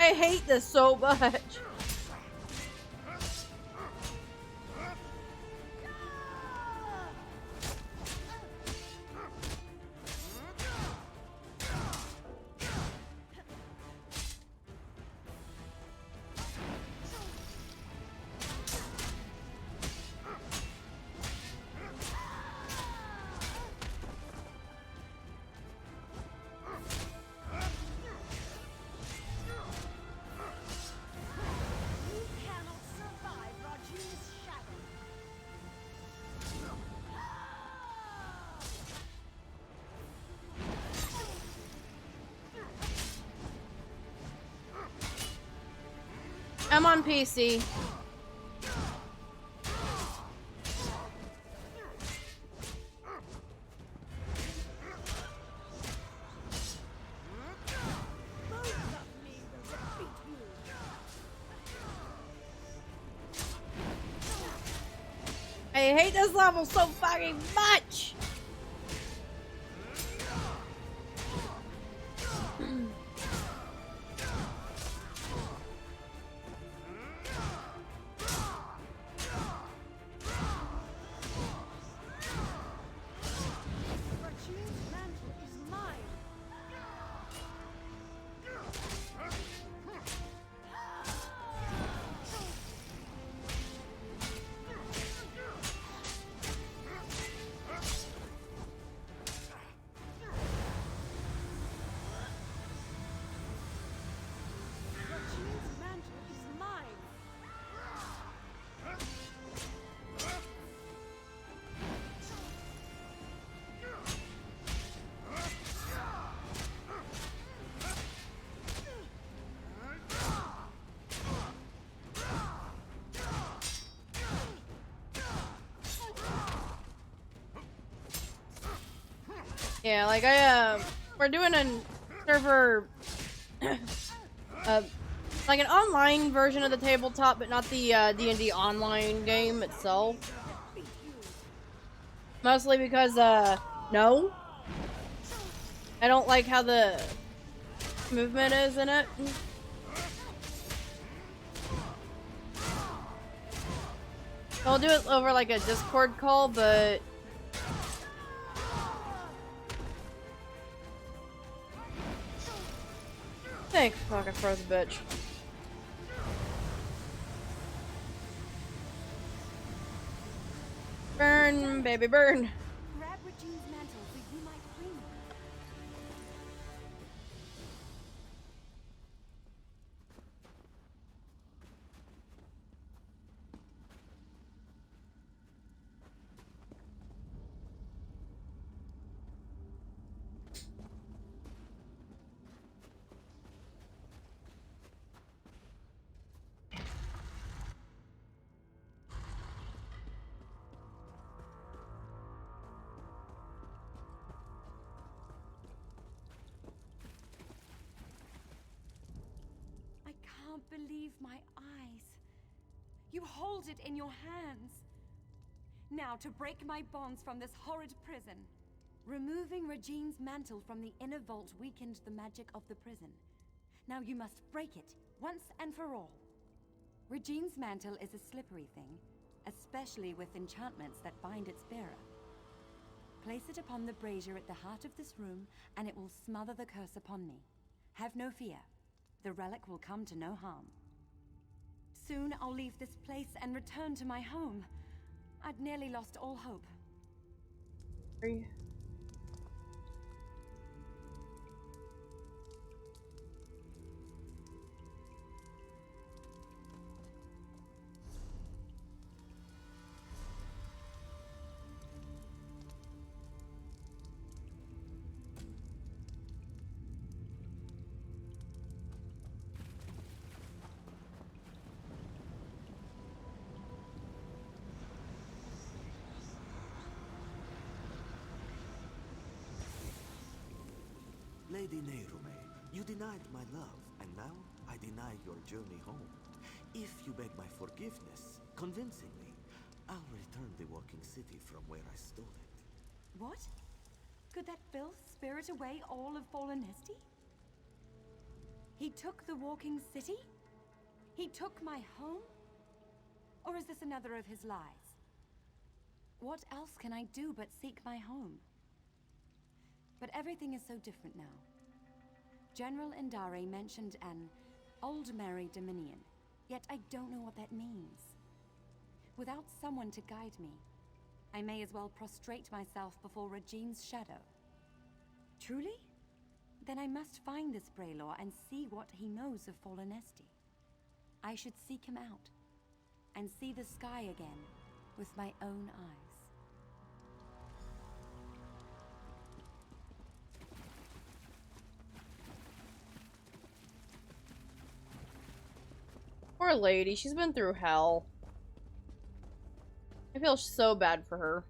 I hate this so much. I'm on PC. I hate this level so fucking much! Rajine's mantle is mine. Rajine's mantle is mine. Yeah, like we're doing a server, like an online version of the tabletop, but not the D&D online game itself. Mostly because, no. I don't like how the movement is in it. I'll do it over like a Discord call, but thanks, fuck, I froze a bitch. Burn, baby, burn. Grab Regine's mantle so you might free me. I can't believe my eyes. You hold it in your hands. Now to break my bonds from this horrid prison. Removing Regine's mantle from the inner vault weakened the magic of the prison. Now you must break it, once and for all. Regine's mantle is a slippery thing, especially with enchantments that bind its bearer. Place it upon the brazier at the heart of this room, and it will smother the curse upon me. Have no fear. The relic will come to no harm. Soon I'll leave this place and return to my home. I'd nearly lost all hope. Lady Nehrume, you denied my love, and now I deny your journey home. If you beg my forgiveness, convincingly, I'll return the walking city from where I stole it. What? Could that filth spirit away all of Fallenesti? He took the walking city? He took my home? Or is this another of his lies? What else can I do but seek my home? But everything is so different now. General Indare mentioned an Old Merry Dominion, yet I don't know what that means. Without someone to guide me, I may as well prostrate myself before Regine's shadow. Truly? Then I must find this Braylor and see what he knows of Fallenesti. I should seek him out, and see the sky again with my own eyes. Poor lady, she's been through hell. I feel so bad for her.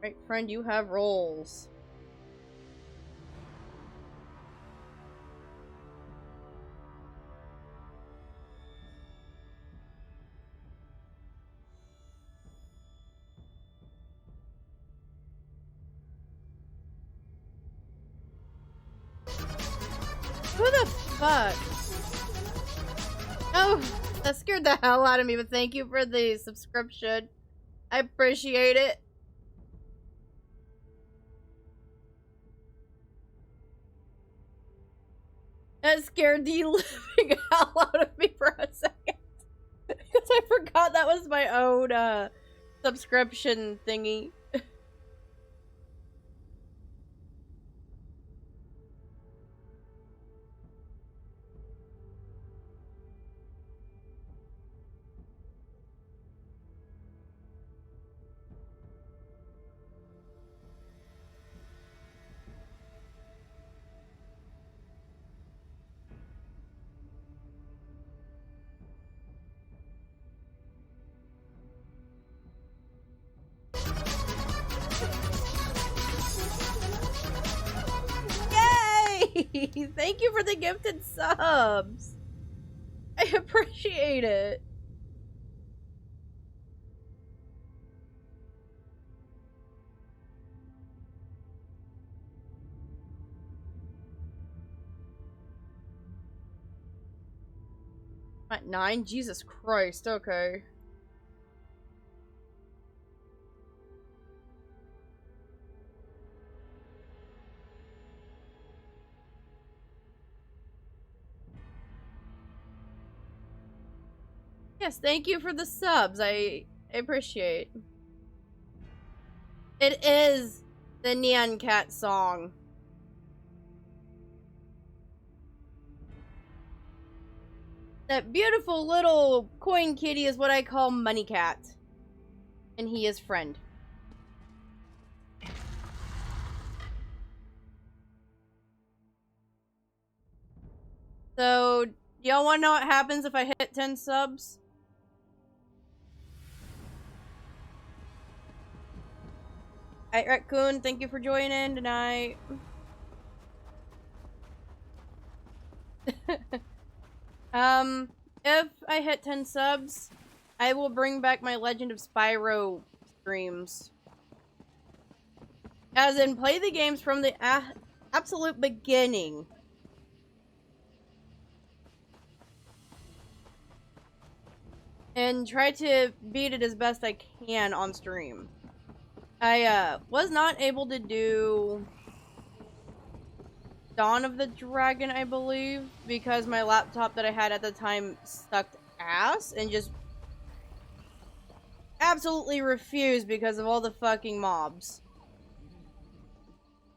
Right, friend, you have rolls. Who the fuck? Oh, that scared the hell out of me, but thank you for the subscription. I appreciate it. That scared the living hell out of me for a second. Because I forgot that was my own, subscription thingy. Yay! Thank you for the gifted subs. I appreciate it. At 9? Jesus Christ, okay. Yes, thank you for the subs. I appreciate. It is the Nyan Cat song. That beautiful little coin kitty is what I call Money Cat. And he is friend. So, y'all want to know what happens if I hit 10 subs? Alright, Raccoon, thank you for joining tonight. If I hit 10 subs, I will bring back my Legend of Spyro streams. As in, play the games from the absolute beginning. And try to beat it as best I can on stream. I, was not able to do Dawn of the Dragon, I believe, because my laptop that I had at the time sucked ass and just absolutely refused because of all the fucking mobs.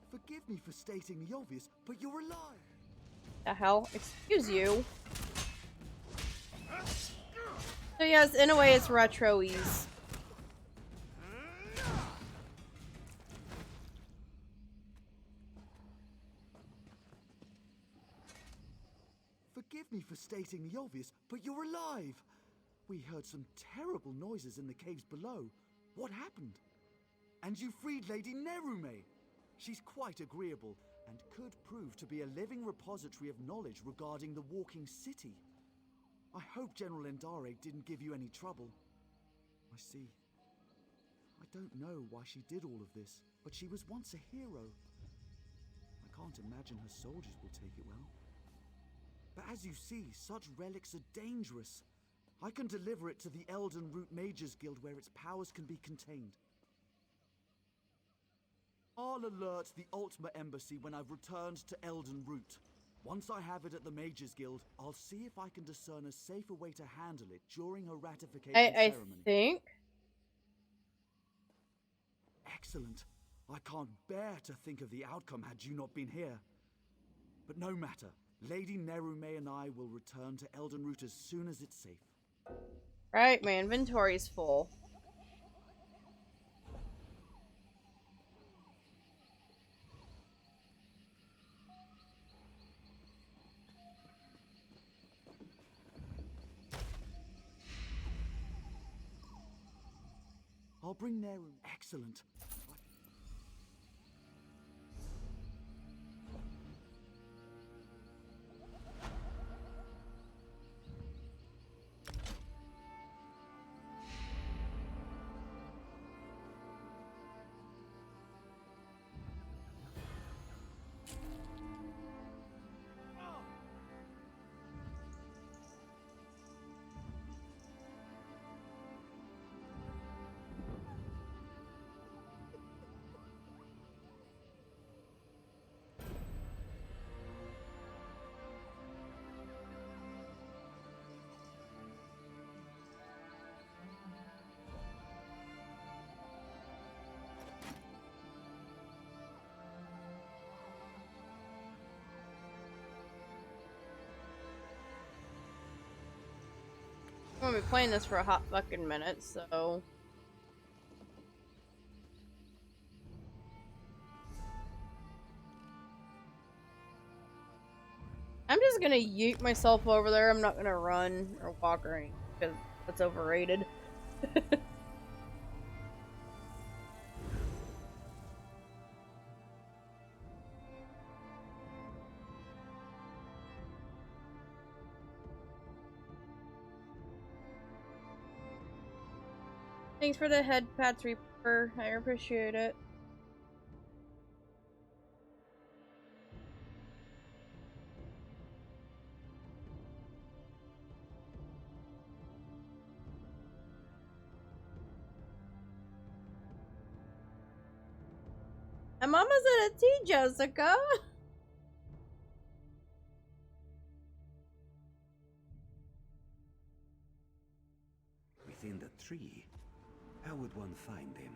Forgive me for stating the obvious, but you're alive. The hell? Excuse you. So yes, in a way it's retro-ese. Forgive me for stating the obvious, but you're alive. We heard some terrible noises in the caves below. What happened? And you freed Lady Nerume. She's quite agreeable and could prove to be a living repository of knowledge regarding the walking city. I hope General Endare didn't give you any trouble. I see. I don't know why she did all of this, but she was once a hero. I can't imagine her soldiers will take it well. But as you see, such relics are dangerous. I can deliver it to the Elden Root Mages Guild where its powers can be contained. I'll alert the Ultima Embassy when I've returned to Elden Root. Once I have it at the Mages Guild, I'll see if I can discern a safer way to handle it during a ratification ceremony. I think. Excellent. I can't bear to think of the outcome had you not been here. But no matter. Lady Nerume and I will return to Eldenroot as soon as it's safe. Right, my inventory's full. I'll bring Nerume. Excellent. I'm gonna be playing this for a hot fucking minute, so... I'm just gonna yeet myself over there. I'm not gonna run or walk or anything, because that's overrated. Thanks for the head pats, Reaper. I appreciate it. I'm almost at a tea, Jessica. Within the tree? How would one find him?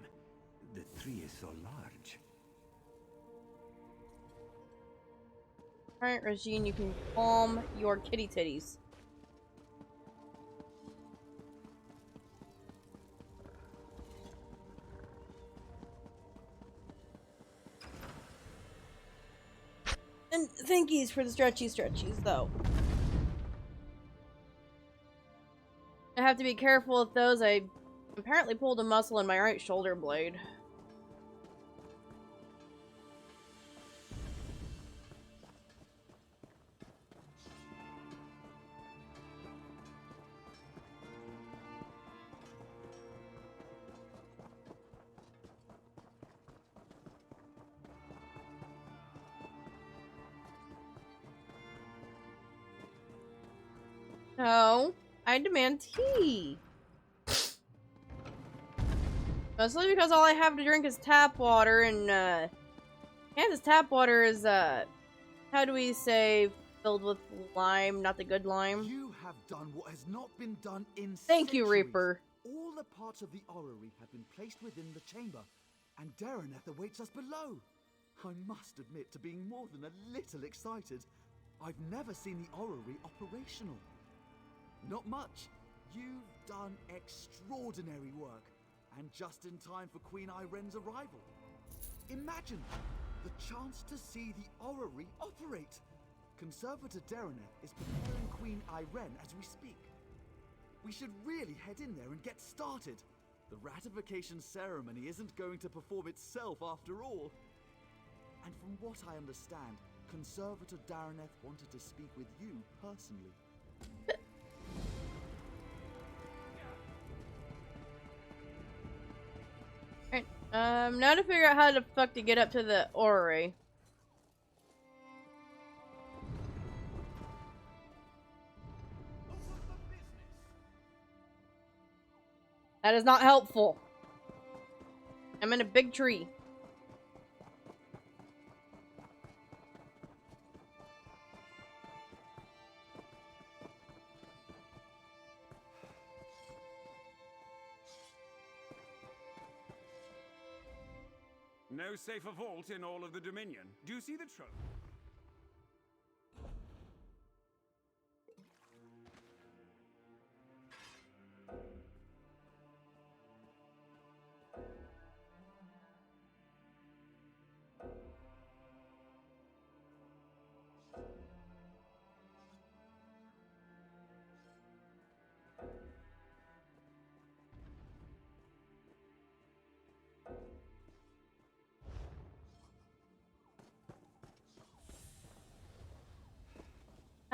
The tree is so large. Alright, Regine, you can calm your kitty titties. And thankies for the stretchies, though. I have to be careful with those. I apparently pulled a muscle in my right shoulder blade. No, I demand tea. Mostly because all I have to drink is tap water, and Kansas tap water is how do we say, filled with lime, not the good lime. You have done what has not been done in Thank you, centuries. Reaper. All the parts of the orrery have been placed within the chamber, and Dereneth awaits us below. I must admit to being more than a little excited. I've never seen the orrery operational. Not much. You've done extraordinary work, and just in time for Queen Iren's arrival. Imagine the chance to see the orrery operate. Conservator Dereneth is preparing Queen Iren as we speak. We should really head in there and get started. The ratification ceremony isn't going to perform itself after all. And from what I understand, Conservator Dereneth wanted to speak with you personally. Alright, now to figure out how the fuck to get up to the orrery. That is not helpful. I'm in a big tree. No safer vault in all of the Dominion. Do you see the trophy?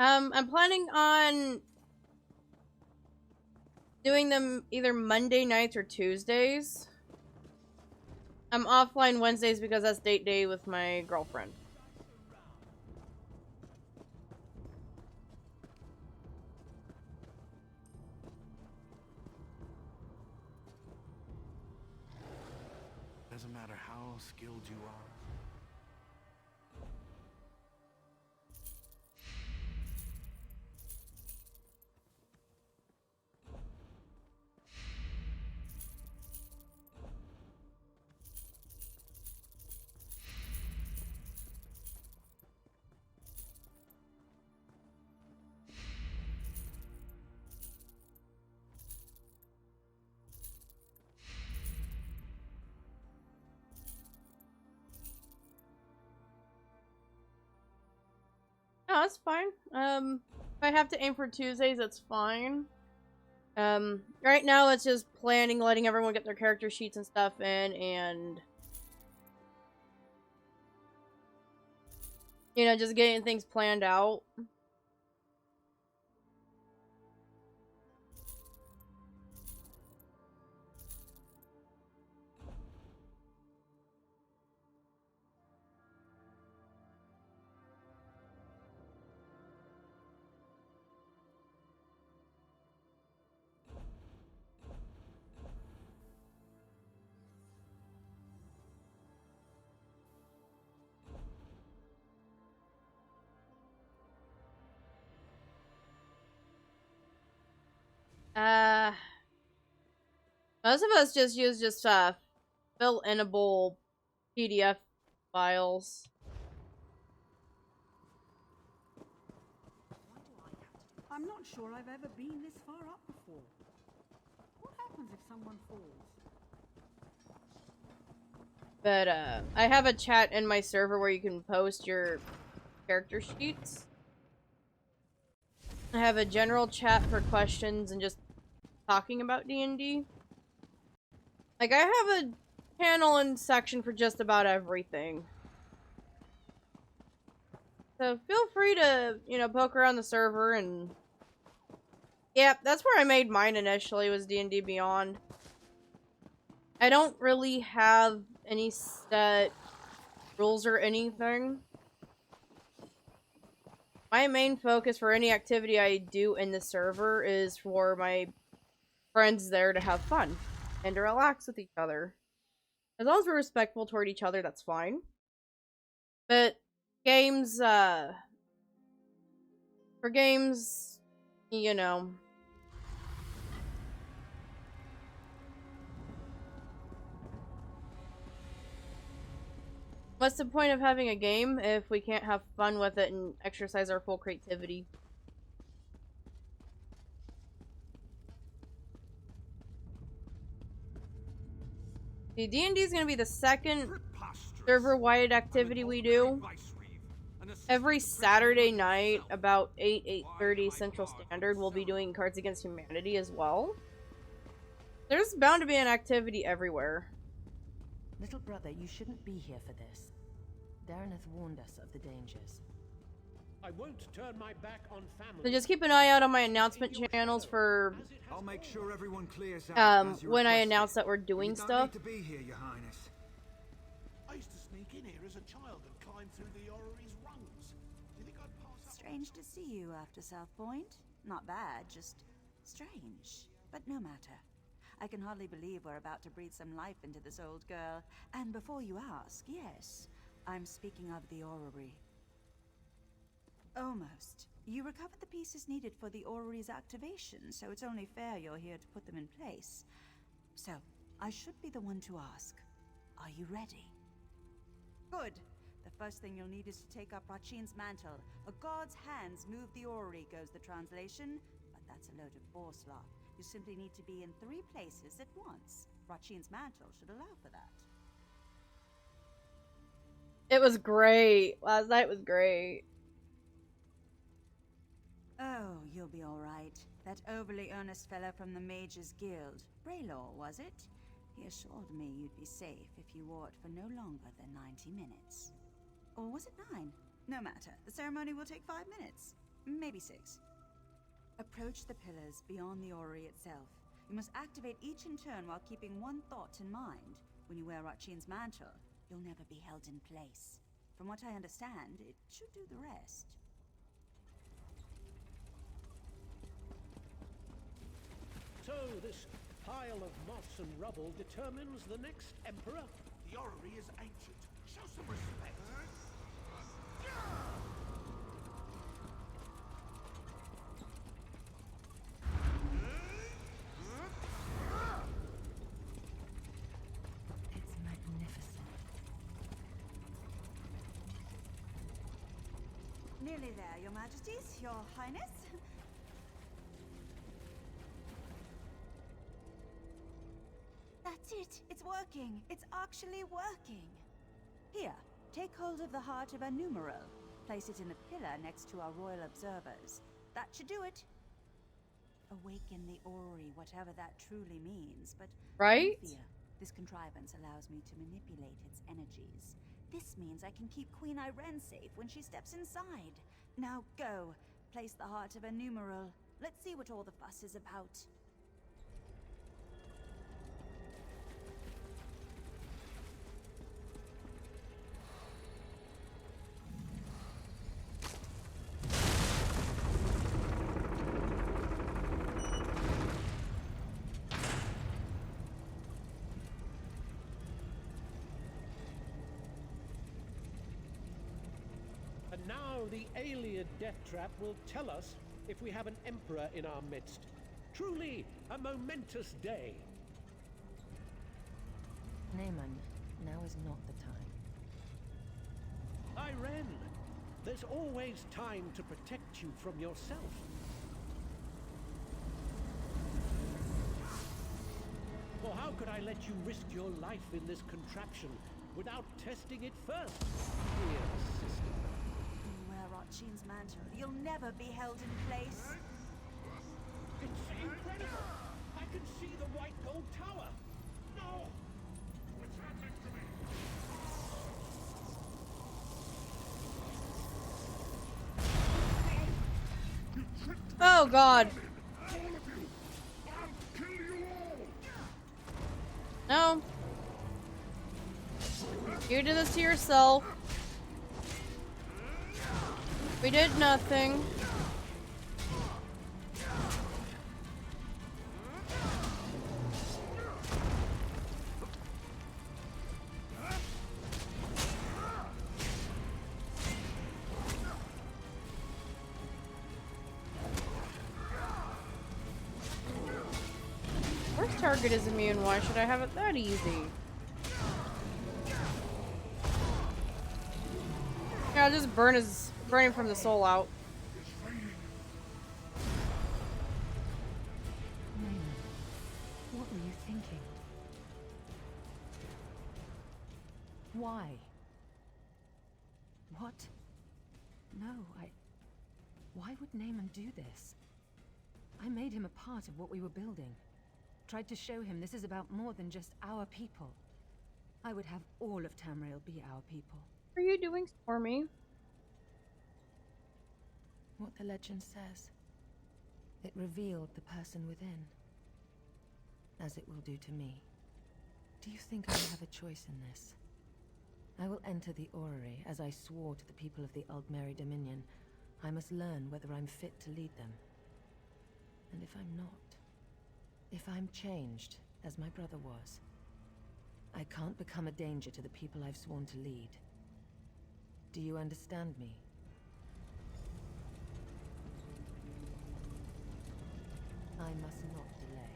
I'm planning on doing them either Monday nights or Tuesdays. I'm offline Wednesdays because that's date day with my girlfriend. Doesn't matter how skilled you are. No, that's fine. If I have to aim for Tuesdays, that's fine. Right now it's just planning, letting everyone get their character sheets and stuff in, and you know, just getting things planned out. Uh, Most of us just use fill-inable PDF files. I'm not sure I've ever been this far up before. What happens if someone falls? But I have a chat in my server where you can post your character sheets. I have a general chat for questions and just talking about D&D. Like, I have a channel and section for just about everything. So feel free to, you know, poke around the server and... Yep, that's where I made mine initially, was D&D Beyond. I don't really have any set rules or anything. My main focus for any activity I do in the server is for my friends there to have fun and to relax with each other. As long as we're respectful toward each other, that's fine. But games, for games, you know. What's the point of having a game if we can't have fun with it and exercise our full creativity? See, D&D is going to be the second server-wide activity we do. Every Saturday night, about 8:30 Central Standard, we'll be doing Cards Against Humanity as well. There's bound to be an activity everywhere. Little brother, you shouldn't be here for this. Darren has warned us of the dangers. I won't turn my back on family. So just keep an eye out on my announcement channels for I'll make sure everyone clears out when I announce that we're doing stuff. You don't need to be here, Your Highness. I used to sneak in here as a child and climb through the orrery's rungs. Do you think I'd pass up? Strange to see you after South Point. Not bad, just strange. But no matter. I can hardly believe we're about to breathe some life into this old girl. And before you ask, yes, I'm speaking of the orrery. Almost. You recovered the pieces needed for the orrery's activation, so it's only fair you're here to put them in place. So, I should be the one to ask. Are you ready? Good. The first thing you'll need is to take up Rachin's mantle. A god's hands move the orrery, goes the translation. But that's a load of boar slop. You simply need to be in 3 places at once. Rachin's mantle should allow for that. It was great. Last night was great. Oh, you'll be all right. That overly earnest fellow from the Mages Guild, Braylor, was it? He assured me you'd be safe if you wore it for no longer than 90 minutes. Or was it 9? No matter. The ceremony will take 5 minutes. maybe 6. Approach the pillars beyond the orrery itself. You must activate each in turn while keeping one thought in mind. When you wear Ratchin's mantle, you'll never be held in place. From what I understand, it should do the rest. So this pile of moss and rubble determines the next emperor? The orrery is ancient. Show some respect. It's magnificent. Nearly there, Your Majesties, Your Highness. That's it! It's working! It's actually working! Here, take hold of the heart of a numeral. Place it in the pillar next to our royal observers. That should do it. Awaken the orrery, whatever that truly means, but Right? no fear. This contrivance allows me to manipulate its energies. This means I can keep Queen Irene safe when she steps inside. Now go. Place the heart of a numeral. Let's see what all the fuss is about. And now the Aelia death trap will tell us if we have an emperor in our midst. Truly a momentous day. Naaman, now is not the time. Irene, there's always time to protect you from yourself. For how could I let you risk your life in this contraption without testing it first, dear sister? You wear Ratchin's mantle. You'll never be held in place. It's incredible! I can see the white gold tower! No! What's happening to me? Oh god. No. You did this to yourself. We did nothing. First target is immune. Why should I have it that easy? Yeah, I'll just burn him from the soul out. Naaman, what were you thinking? Why? What? No, Why would Naaman do this? I made him a part of what we were building. Tried to show him this is about more than just our people. I would have all of Tamriel be our people. What are you doing for me? What the legend says. It revealed the person within. As it will do to me. Do you think I have a choice in this? I will enter the orrery as I swore to the people of the Aldmeri Dominion. I must learn whether I'm fit to lead them. And if I'm not, if I'm changed, as my brother was, I can't become a danger to the people I've sworn to lead. Do you understand me? I must not delay.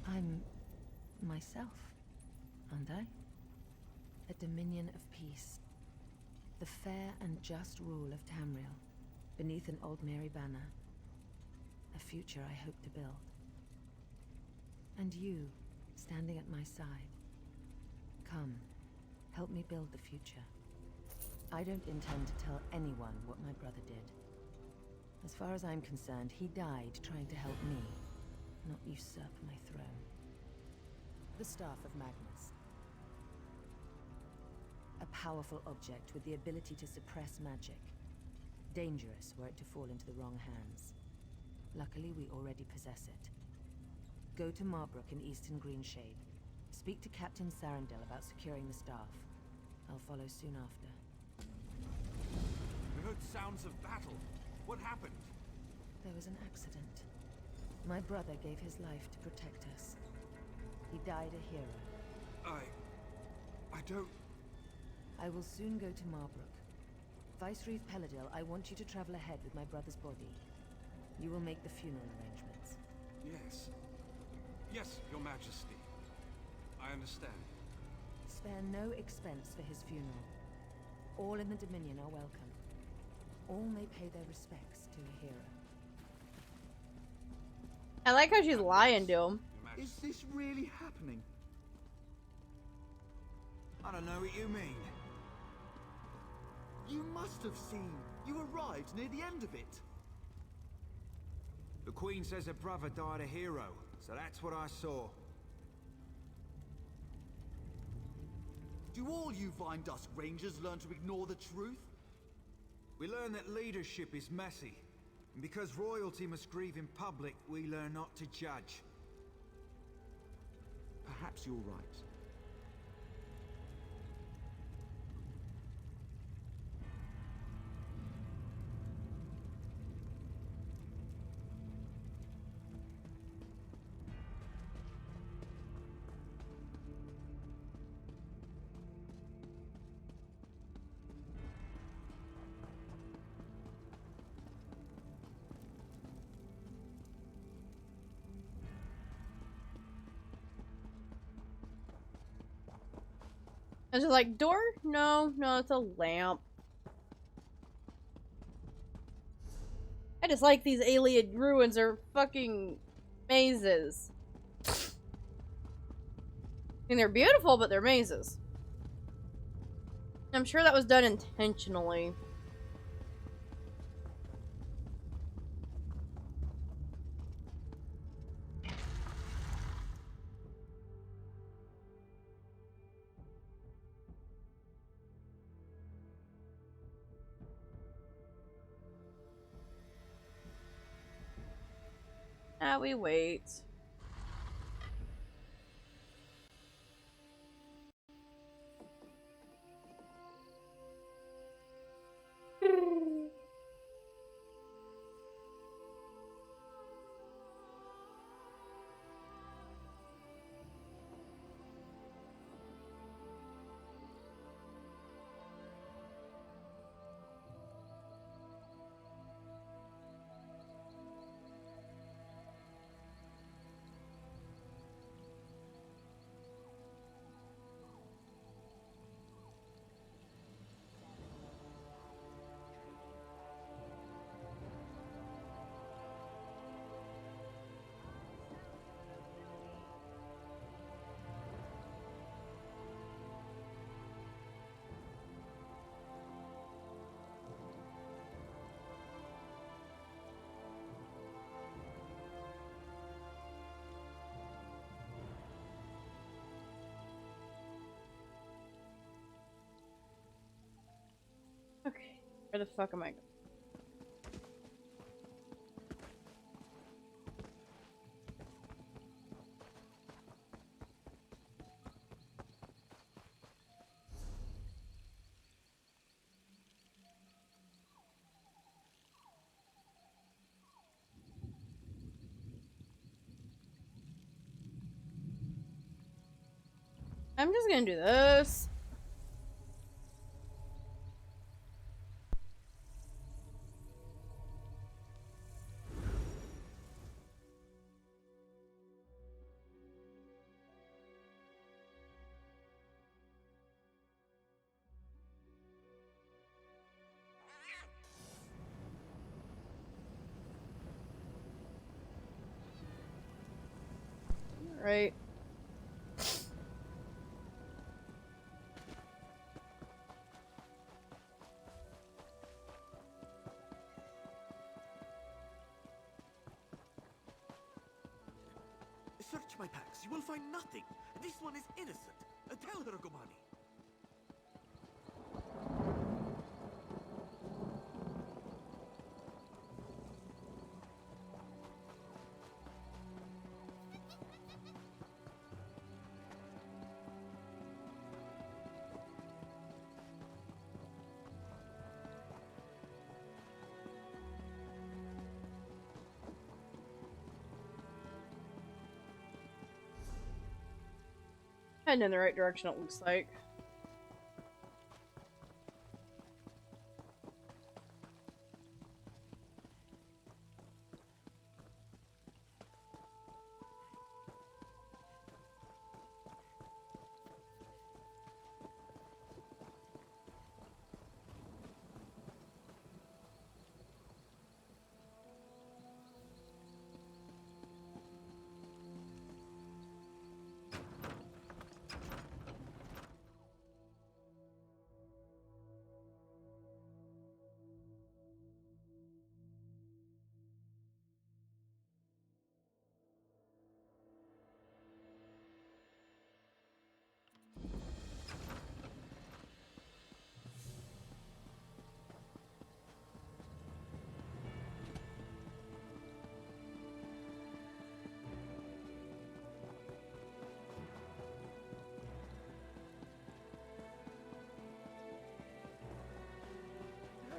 I'm myself, aren't I? A dominion of peace. The fair and just rule of Tamriel, beneath an Aldmeri banner. A future I hope to build. And you, standing at my side. Come, help me build the future. I don't intend to tell anyone what my brother did. As far as I'm concerned, he died trying to help me, not usurp my throne. The Staff of Magnus. A powerful object with the ability to suppress magic. Dangerous were it to fall into the wrong hands. Luckily, we already possess it. Go to Marbrook in Eastern Greenshade. Speak to Captain Sarandel about securing the staff. I'll follow soon after. We heard sounds of battle. What happened? There was an accident. My brother gave his life to protect us. He died a hero. I don't... I will soon go to Marbrook. Vicereeve Peladil, I want you to travel ahead with my brother's body. You will make the funeral arrangements. Yes. Yes, Your Majesty. I understand. Spare no expense for his funeral. All in the Dominion are welcome. All may pay their respects to a hero. I like how she's lying to him. Is this really happening? I don't know what you mean. You must have seen. You arrived near the end of it. The Queen says her brother died a hero, so that's what I saw. Do all you Vine Dusk Rangers learn to ignore the truth? We learn that leadership is messy, and because royalty must grieve in public, we learn not to judge. Perhaps you're right. I was just like, door? No, it's a lamp. I just like these alien ruins are fucking mazes. I mean, they're beautiful, but they're mazes. I'm sure that was done intentionally. Ah, we wait. Okay, where the fuck am I going? I'm just gonna do this. Right. Search my packs. You will find nothing. This one is innocent. Tell her, Gomani. Heading in the right direction, it looks like.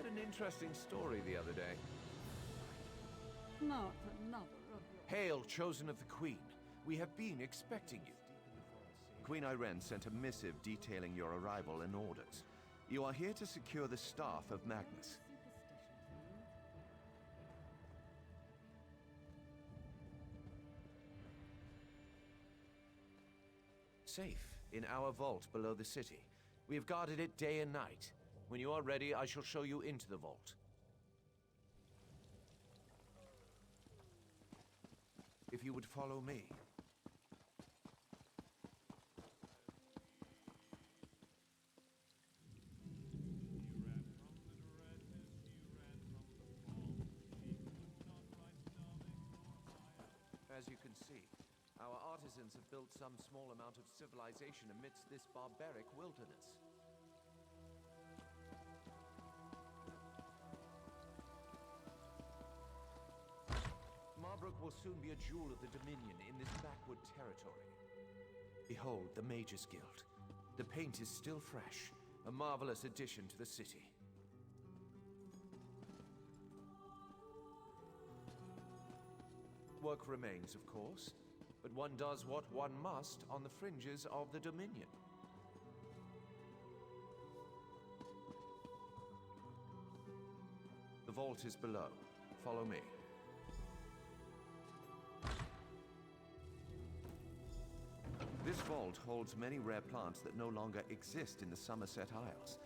An interesting story the other day. Not another of your... Hail, chosen of the Queen. We have been expecting you. Queen Irene sent a missive detailing your arrival and orders. You are here to secure the staff of Magnus. Safe in our vault below the city. We have guarded it day and night. When you are ready, I shall show you into the vault. If you would follow me. As you can see, our artisans have built some small amount of civilization amidst this barbaric wilderness. Marbrook will soon be a jewel of the Dominion in this backward territory. Behold the Mages Guild. The paint is still fresh, a marvelous addition to the city. Work remains, of course, but one does what one must on the fringes of the Dominion. The vault is below. Follow me. This vault holds many rare plants that no longer exist in the Somerset Isles.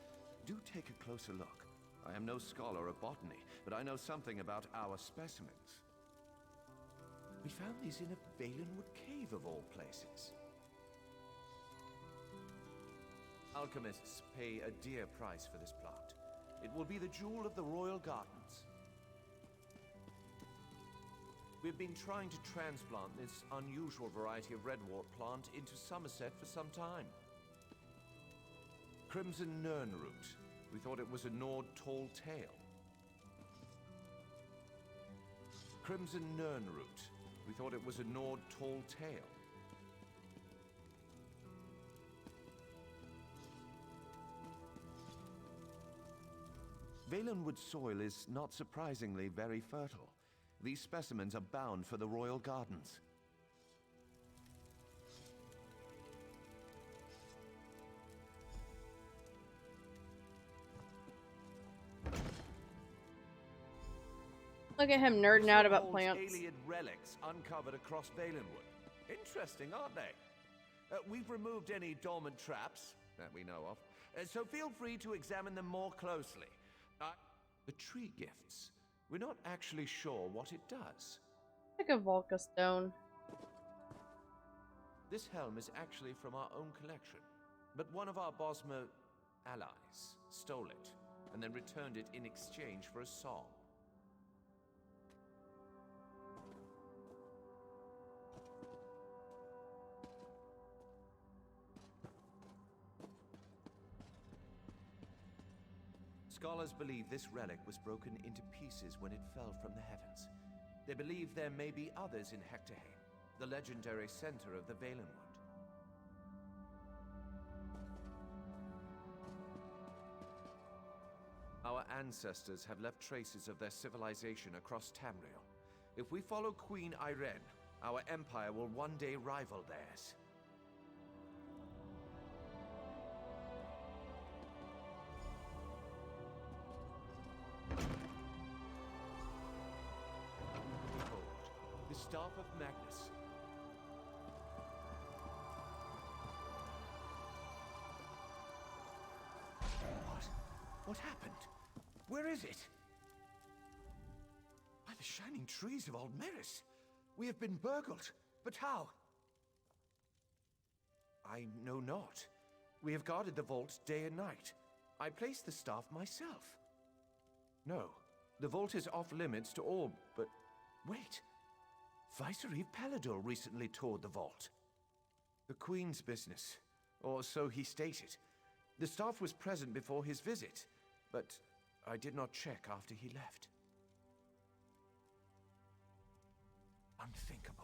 Do take a closer look. I am no scholar of botany, but I know something about our specimens. We found these in a Valenwood cave of all places. Alchemists pay a dear price for this plant. It will be the jewel of the royal gardens. We've been trying to transplant this unusual variety of redwort plant into Somerset for some time. Crimson Nernroot. We thought it was a Nord tall tale. Crimson Nernroot. We thought it was a Nord tall tale. Valenwood soil is not surprisingly very fertile. These specimens are bound for the royal gardens. Look at him nerding out about plants. Alien relics uncovered across Valenwood. Interesting, aren't they? We've removed any dormant traps that we know of, so feel free to examine them more closely. The tree gifts. We're not actually sure what it does. Like a Volca stone. This helm is actually from our own collection, but one of our Bosmer allies stole it and then returned it in exchange for a song. Scholars believe this relic was broken into pieces when it fell from the heavens. They believe there may be others in Hectorheim, the legendary center of the Valenwood. Our ancestors have left traces of their civilization across Tamriel. If we follow Queen Irene, our empire will one day rival theirs. Behold, the Staff of Magnus. What happened? Where is it? By the shining trees of Aldmeris! We have been burgled, but how? I know not. We have guarded the vault day and night. I placed the staff myself. No, the vault is off limits to all, but wait. Vicereeve Pelador recently toured the vault. The Queen's business, or so he stated. The staff was present before his visit, but I did not check after he left. Unthinkable.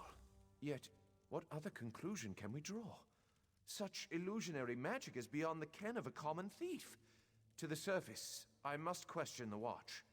Yet, what other conclusion can we draw? Such illusionary magic is beyond the ken of a common thief. To the surface, I must question the watch.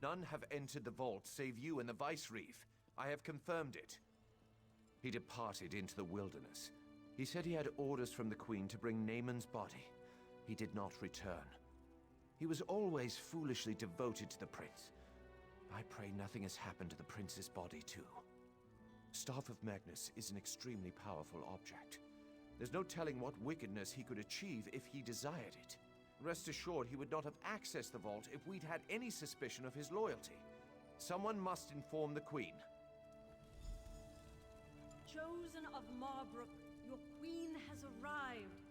None have entered the vault save you and the Vicereeve. I have confirmed it. He departed into the wilderness. He said he had orders from the Queen to bring Naaman's body. He did not return. He was always foolishly devoted to the prince. I pray nothing has happened to the prince's body, too. Staff of Magnus is an extremely powerful object. There's no telling what wickedness he could achieve if he desired it. Rest assured, he would not have accessed the vault if we'd had any suspicion of his loyalty. Someone must inform the Queen. Chosen of Marbrook, your queen has arrived.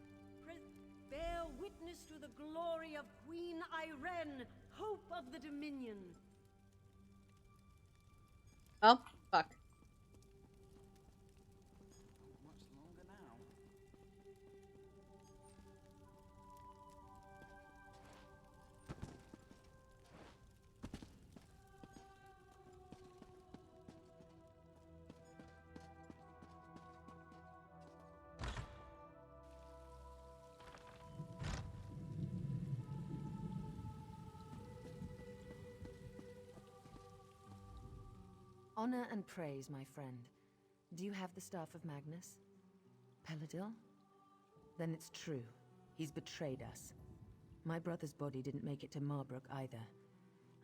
Bear witness to the glory of Queen Irene, hope of the Dominion. Oh, fuck. Much longer now. Honor and praise, my friend. Do you have the Staff of Magnus? Peladil? Then it's true. He's betrayed us. My brother's body didn't make it to Marbrook either.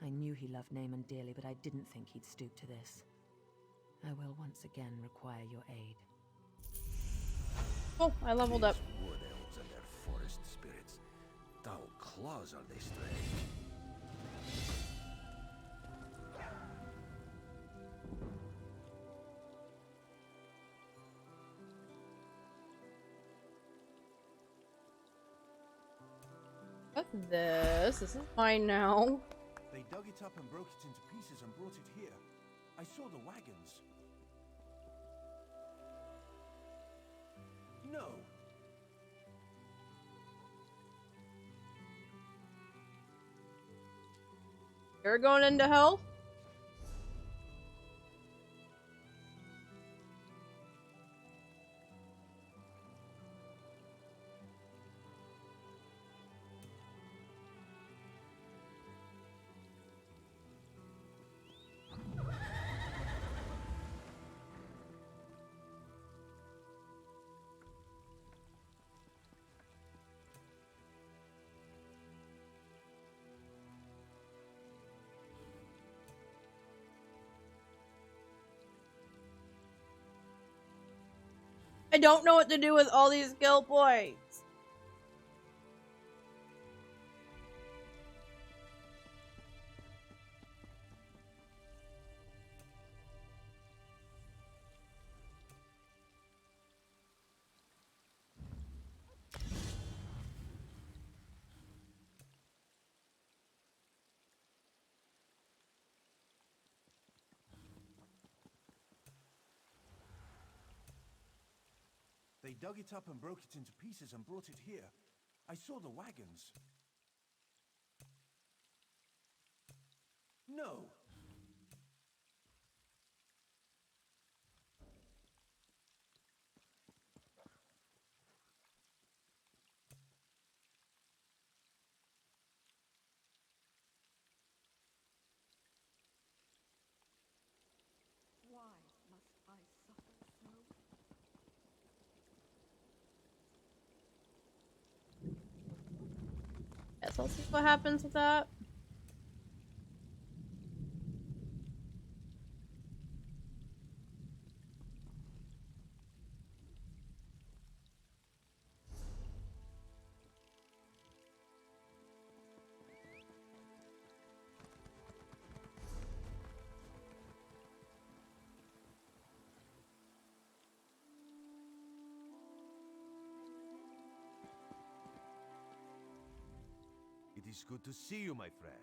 I knew he loved Naaman dearly, but I didn't think he'd stoop to this. I will once again require your aid. Oh, I leveled up. These wood elves and their forest spirits. Thou claws are they strange. What's this? This is mine now. They dug it up and broke it into pieces and brought it here. I saw the wagons. No! You're going into hell? I don't know what to do with all these skill points. dug it up and broke it into pieces and brought it here. I saw the wagons. No! Why must I suffer so? Guess I'll see what happens with that. It is good to see you, my friend.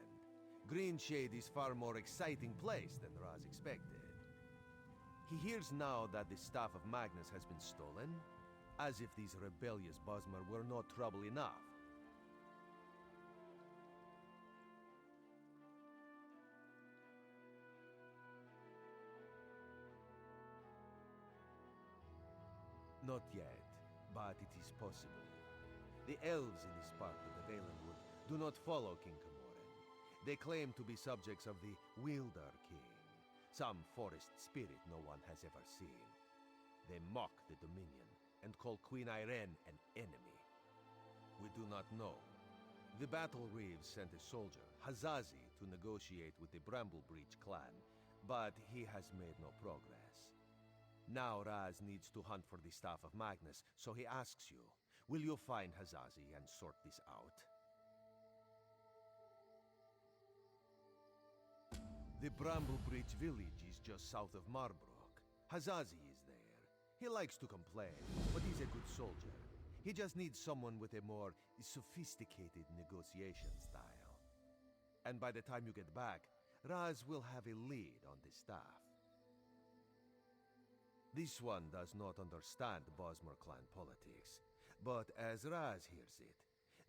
Greenshade is far more exciting place than Raz expected. He hears now that the Staff of Magnus has been stolen, as if these rebellious Bosmer were not trouble enough. Not yet, but it is possible. The elves in this part of the Valenwood do not follow King Camoran. They claim to be subjects of the Wilder King, some forest spirit no one has ever seen. They mock the Dominion and call Queen Irene an enemy. We do not know. The Battle Reeves sent a soldier, Hazazi, to negotiate with the Bramblebreach clan, but he has made no progress. Now Raz needs to hunt for the Staff of Magnus, so he asks you, will you find Hazazi and sort this out? The Bramblebreach village is just south of Marbrook. Hazazi is there. He likes to complain, but he's a good soldier. He just needs someone with a more sophisticated negotiation style. And by the time you get back, Raz will have a lead on the staff. This one does not understand Bosmer clan politics, but as Raz hears it,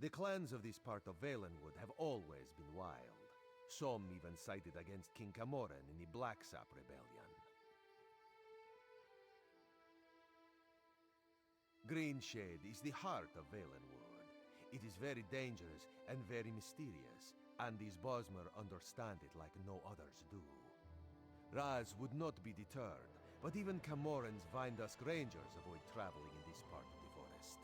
the clans of this part of Valenwood have always been wild. Some even sided against King Camoran in the Blacksap Rebellion. Greenshade is the heart of Valenwood. It is very dangerous and very mysterious, and these Bosmer understand it like no others do. Raz would not be deterred, but even Camoran's Vindusk Rangers avoid traveling in this part of the forest.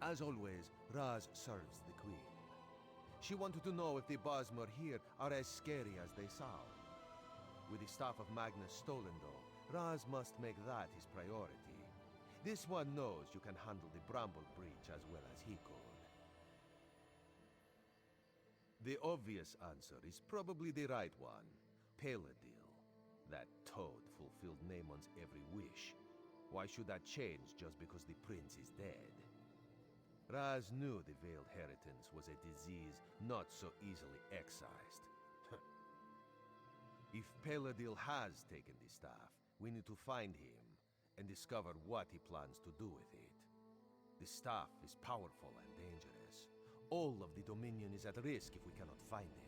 As always, Raz serves the Queen. She wanted to know if the Bosmer here are as scary as they sound. With the Staff of Magnus stolen, though, Raz must make that his priority. This one knows you can handle the Bramble Breach as well as he could. The obvious answer is probably the right one. Paladil. That toad fulfilled Naamon's every wish. Why should that change just because the prince is dead? Raz knew the Veiled Heritance was a disease not so easily excised. If Paladil has taken the staff, we need to find him and discover what he plans to do with it. The staff is powerful and dangerous. All of the Dominion is at risk if we cannot find it.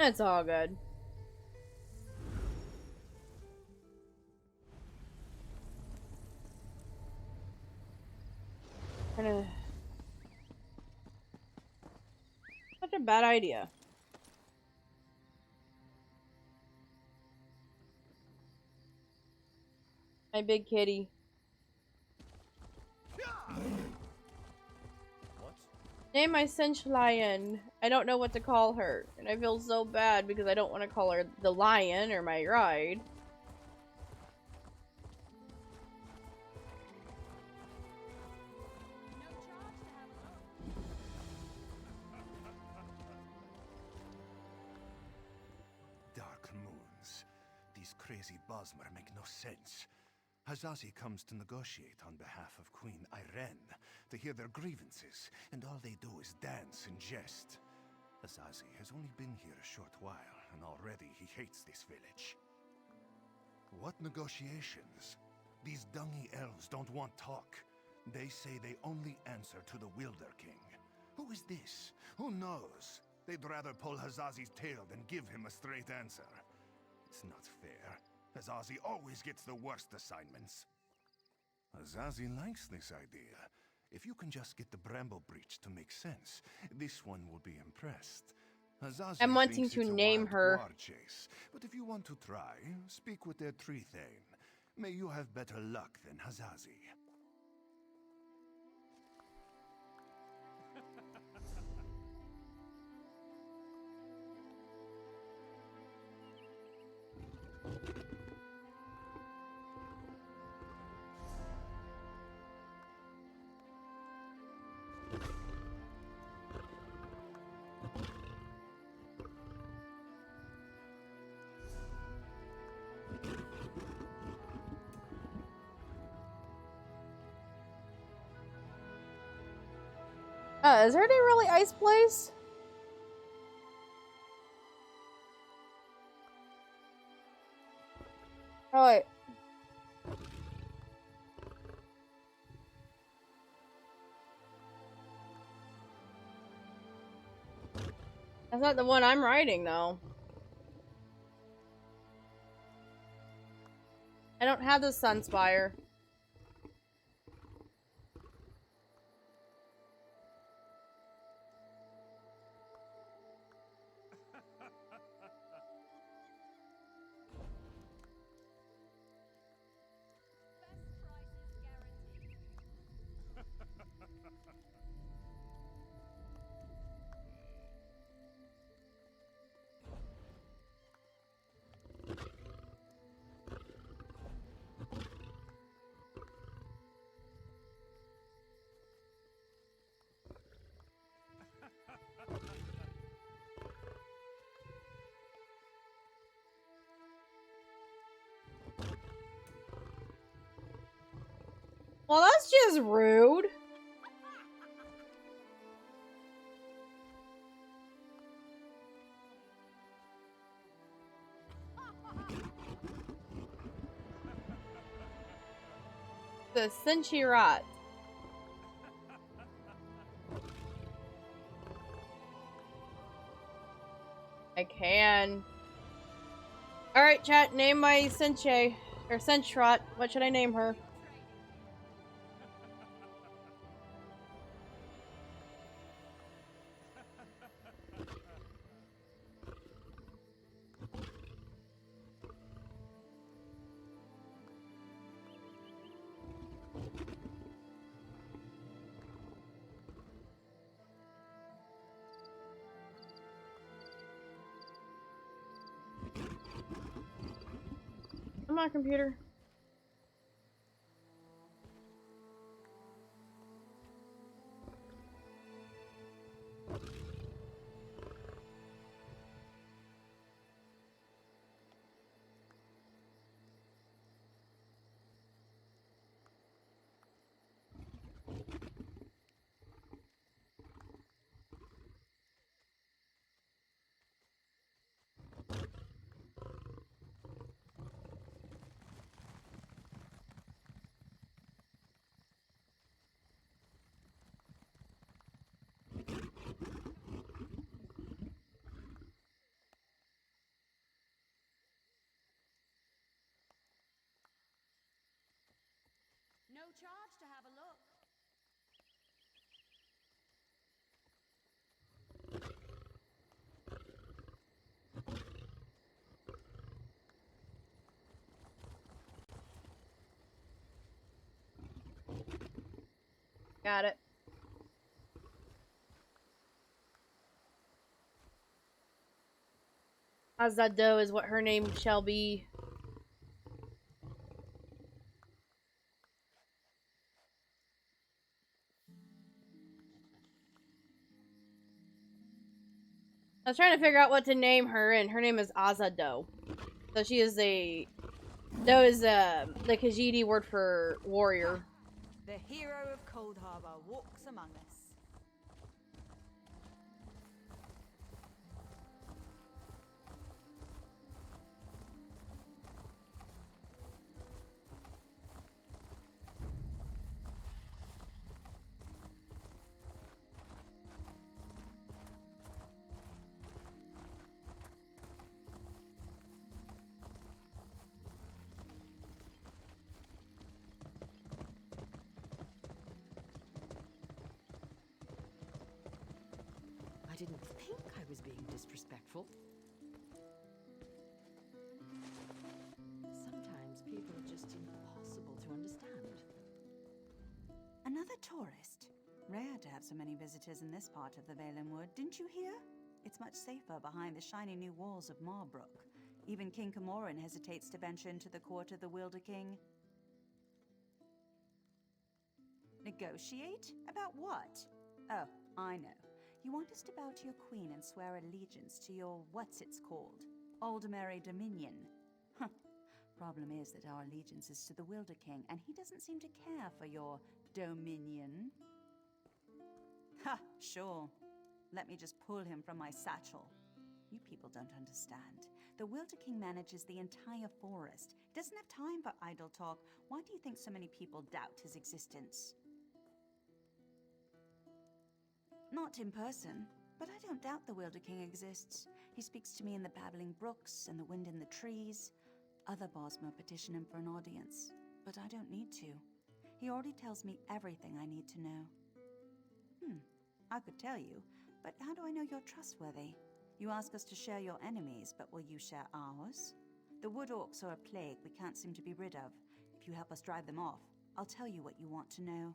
It's all good. Such a bad idea. My big kitty. What? Name my cinch lion. I don't know what to call her. And I feel so bad because I don't want to call her the lion or my ride. crazy Bosmer make no sense. Hazazi comes to negotiate on behalf of Queen Irene to hear their grievances, and all they do is dance and jest. Hazazi has only been here a short while, and already he hates this village. What negotiations? These dungy elves don't want talk. They say they only answer to the Wilder King. Who is this? Who knows? They'd rather pull Hazazi's tail than give him a straight answer. It's not fair. Hazazi always gets the worst assignments. Hazazi likes this idea. If you can just get the Bramble Breach to make sense, this one will be impressed. Hazazi I'm wanting thinks to it's a name wild her. guard chase, but if you want to try, speak with their tree thane. May you have better luck than Hazazi. Is there any really ice place? Oh wait. That's not the one I'm riding though. I don't have the Sunspire. Well, that's just rude. The Sinchirat. I can. Alright, chat, name my Sinche. Or Sinchrat. What should I name her? Come on, computer. No charge to have a look. Got it. Azado is what her name shall be. I was trying to figure out what to name her, and her name is Azado. So she is a That was the Khajiit word for warrior. The hero of Cold Harbor walks among us. I didn't think I was being disrespectful. Sometimes people are just impossible to understand. Another tourist. Rare to have so many visitors in this part of the Valen Wood, didn't you hear? It's much safer behind the shiny new walls of Marbrook. Even King Camoran hesitates to venture into the court of the Wilder King. Negotiate? About what? Oh, I know. You want us to bow to your queen and swear allegiance to your what's-it's-called? Aldermary Dominion. Huh. Problem is that our allegiance is to the Wilder King, and he doesn't seem to care for your dominion. Ha, sure. Let me just pull him from my satchel. You people don't understand. The Wilder King manages the entire forest. He doesn't have time for idle talk. Why do you think so many people doubt his existence? Not in person, but I don't doubt the Wilder King exists. He speaks to me in the babbling brooks and the wind in the trees. Other Bosmer petition him for an audience, but I don't need to. He already tells me everything I need to know. I could tell you, but how do I know you're trustworthy? You ask us to share your enemies, but will you share ours? The wood orcs are a plague we can't seem to be rid of. If you help us drive them off, I'll tell you what you want to know.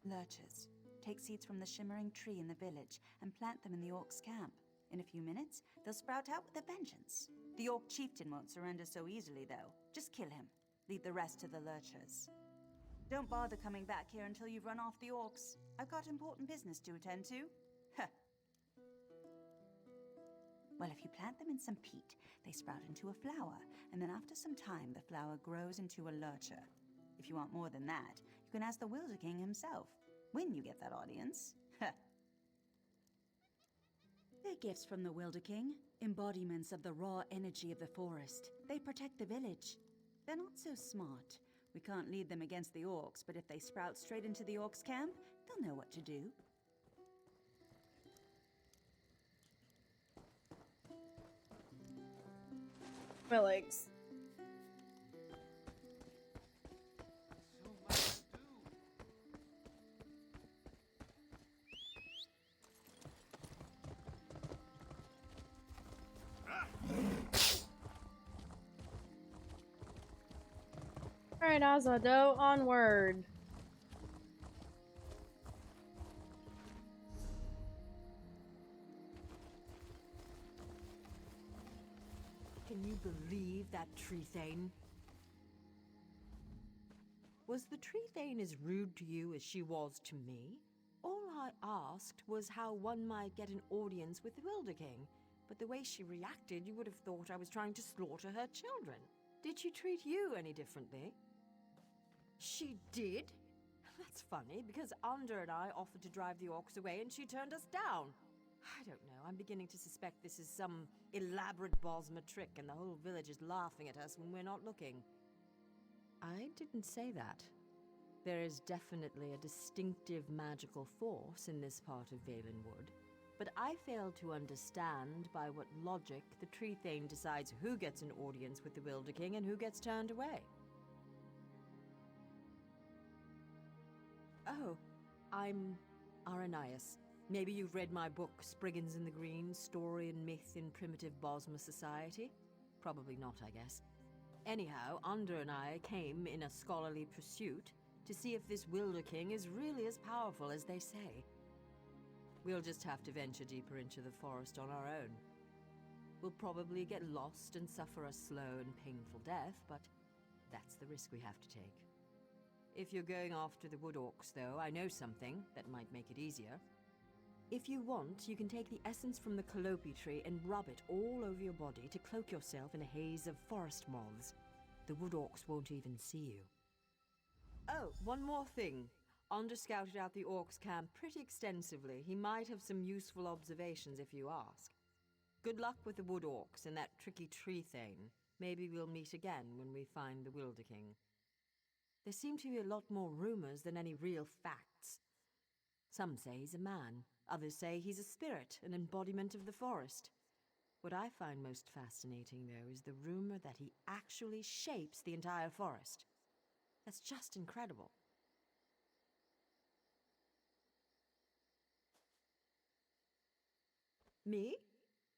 Lurchers. Take seeds from the shimmering tree in the village and plant them in the orcs' camp. In a few minutes, they'll sprout out with a vengeance. The orc chieftain won't surrender so easily, though. Just kill him. Leave the rest to the lurchers. Don't bother coming back here until you've run off the orcs. I've got important business to attend to. Huh. Well, if you plant them in some peat, they sprout into a flower, and then after some time, the flower grows into a lurcher. If you want more than that, you can ask the Wilder King himself. When you get that audience. They're gifts from the Wilder King, embodiments of the raw energy of the forest. They protect the village. They're not so smart. We can't lead them against the orcs, but if they sprout straight into the orcs' camp, they'll know what to do. My legs. Alright, Azado, onward. Can you believe that tree thane? Was the tree thane as rude to you as she was to me? All I asked was how one might get an audience with the Wilder King, but the way she reacted, you would have thought I was trying to slaughter her children. Did she treat you any differently? She did? That's funny, because Under and I offered to drive the orcs away and she turned us down. I don't know, I'm beginning to suspect this is some elaborate Bosmer trick and the whole village is laughing at us when we're not looking. I didn't say that. There is definitely a distinctive magical force in this part of Valenwood, but I fail to understand by what logic the Tree Thane decides who gets an audience with the Wilder King and who gets turned away. Oh, I'm Aranias. Maybe you've read my book, Spriggans in the Green, Story and Myth in Primitive Bosmer Society? Probably not, I guess. Anyhow, Under and I came in a scholarly pursuit to see if this Wilder King is really as powerful as they say. We'll just have to venture deeper into the forest on our own. We'll probably get lost and suffer a slow and painful death, but that's the risk we have to take. If you're going after the wood orcs, though, I know something that might make it easier. If you want, you can take the essence from the calope tree and rub it all over your body to cloak yourself in a haze of forest moths. The wood orcs won't even see you. Oh, one more thing. Onder scouted out the orcs' camp pretty extensively. He might have some useful observations if you ask. Good luck with the wood orcs and that tricky tree thing. Maybe we'll meet again when we find the Wilder King. There seem to be a lot more rumors than any real facts. Some say he's a man. Others say he's a spirit, an embodiment of the forest. What I find most fascinating, though, is the rumor that he actually shapes the entire forest. That's just incredible. Me?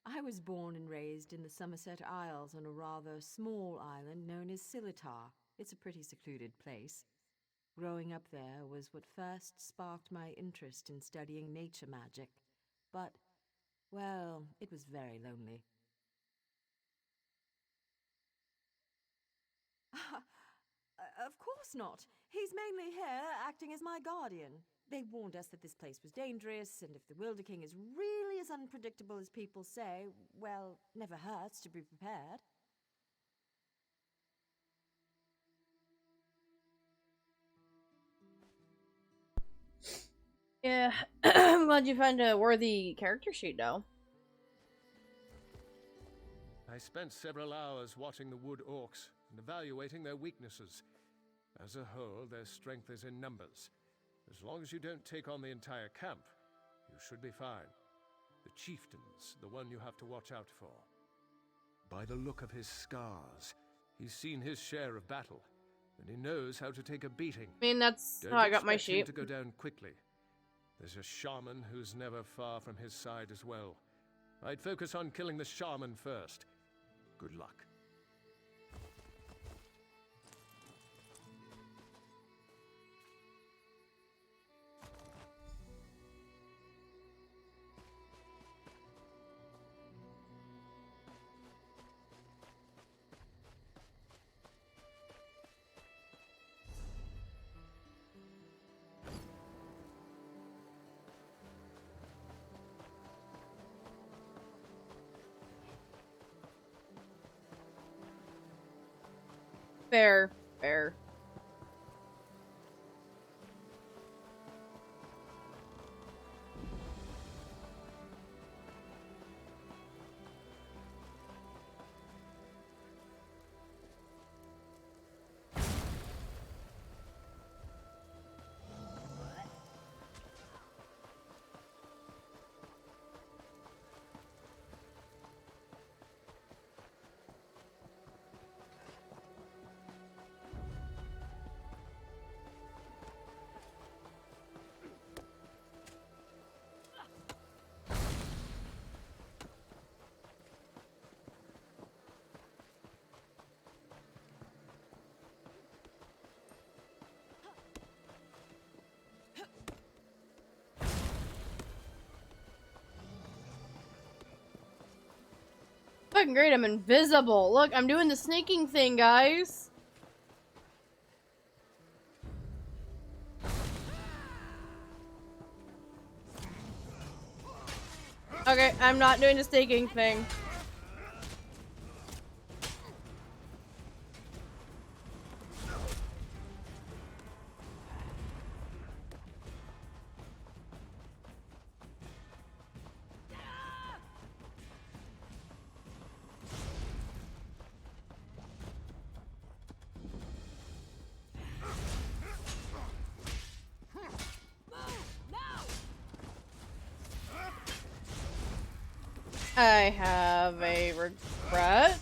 I was born and raised in the Somerset Isles on a rather small island known as Silitar. It's a pretty secluded place. Growing up there was what first sparked my interest in studying nature magic. But, well, it was very lonely. Of course not. He's mainly here, acting as my guardian. They warned us that this place was dangerous, and if the Wilder King is really as unpredictable as people say, well, never hurts to be prepared. Yeah, I'm glad you found a worthy character sheet, though. I spent several hours watching the wood orcs and evaluating their weaknesses. As a whole, their strength is in numbers. As long as you don't take on the entire camp, you should be fine. The chieftain's the one you have to watch out for. By the look of his scars, he's seen his share of battle, and he knows how to take a beating. I mean, that's Don't how I got my expect him sheep. to go down quickly. There's a shaman who's never far from his side as well. I'd focus on killing the shaman first. Good luck. Fair, fair. Fucking great, I'm invisible. Look, I'm doing the sneaking thing, guys. Okay, I'm not doing the sneaking thing. I have a regret.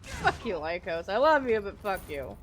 Fuck you, Lycos. I love you, but fuck you.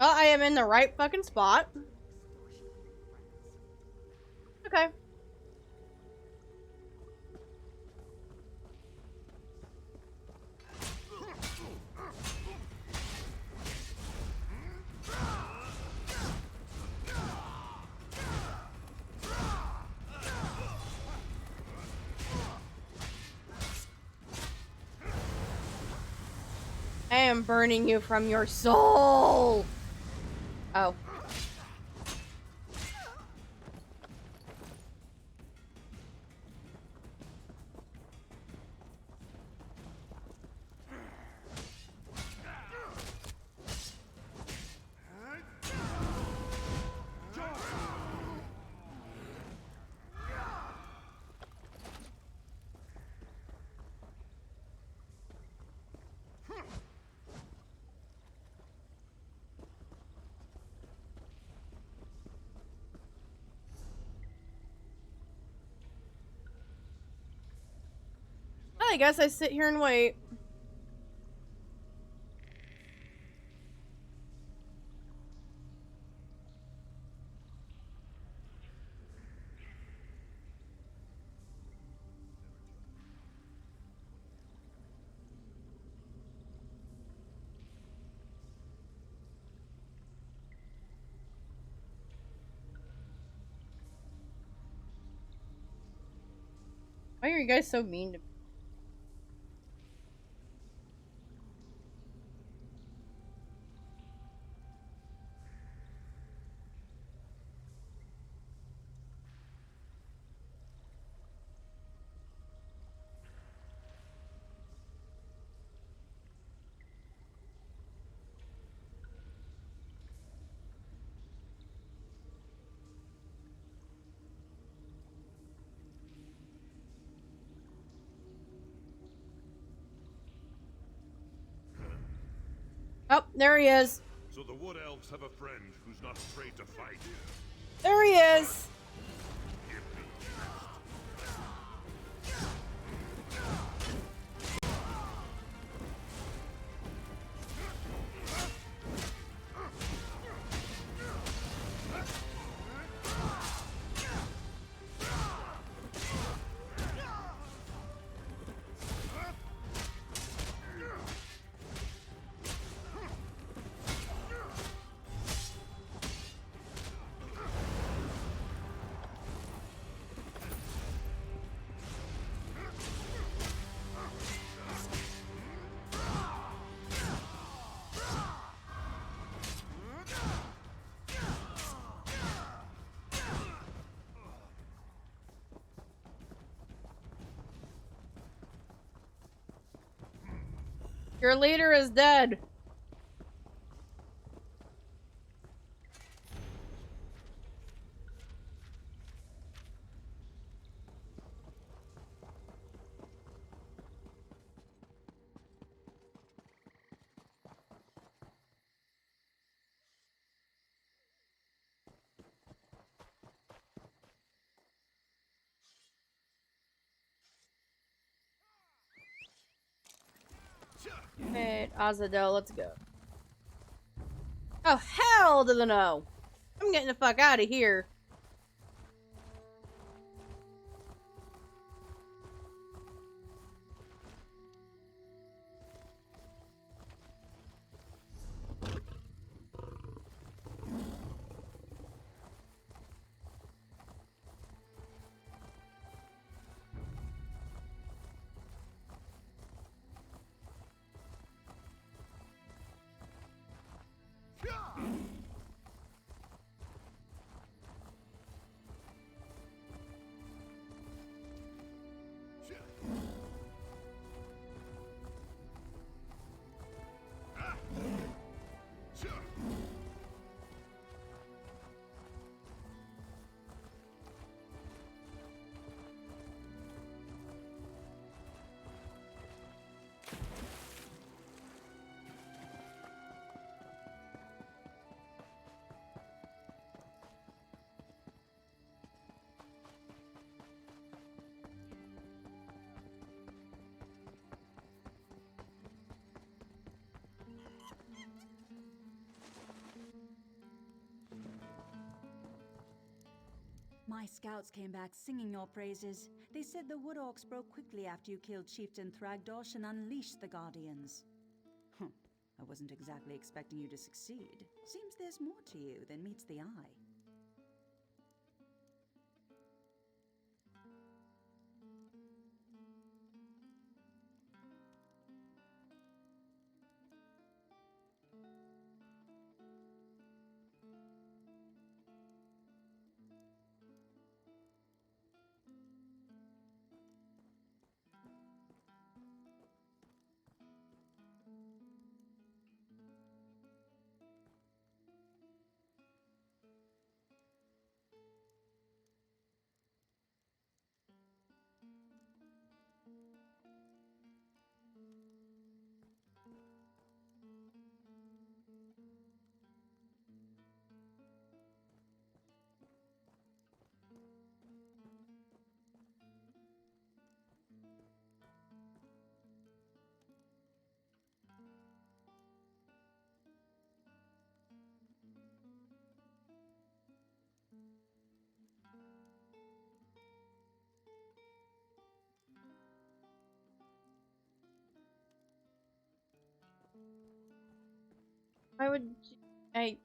Oh, I am in the right fucking spot. Okay. I am burning you from your soul. Oh. I guess I sit here and wait. Why are you guys so mean to me? Oh, there he is. So the Wood Elves have a friend who's not afraid to fight. There he is. Your leader is dead. Hey, Azadel, let's go. Oh, hell to the no. I'm getting the fuck out of here. My scouts came back singing your praises. They said the Wood Orcs broke quickly after you killed Chieftain Thragdosh and unleashed the Guardians. I wasn't exactly expecting you to succeed. Seems there's more to you than meets the eye. Why would I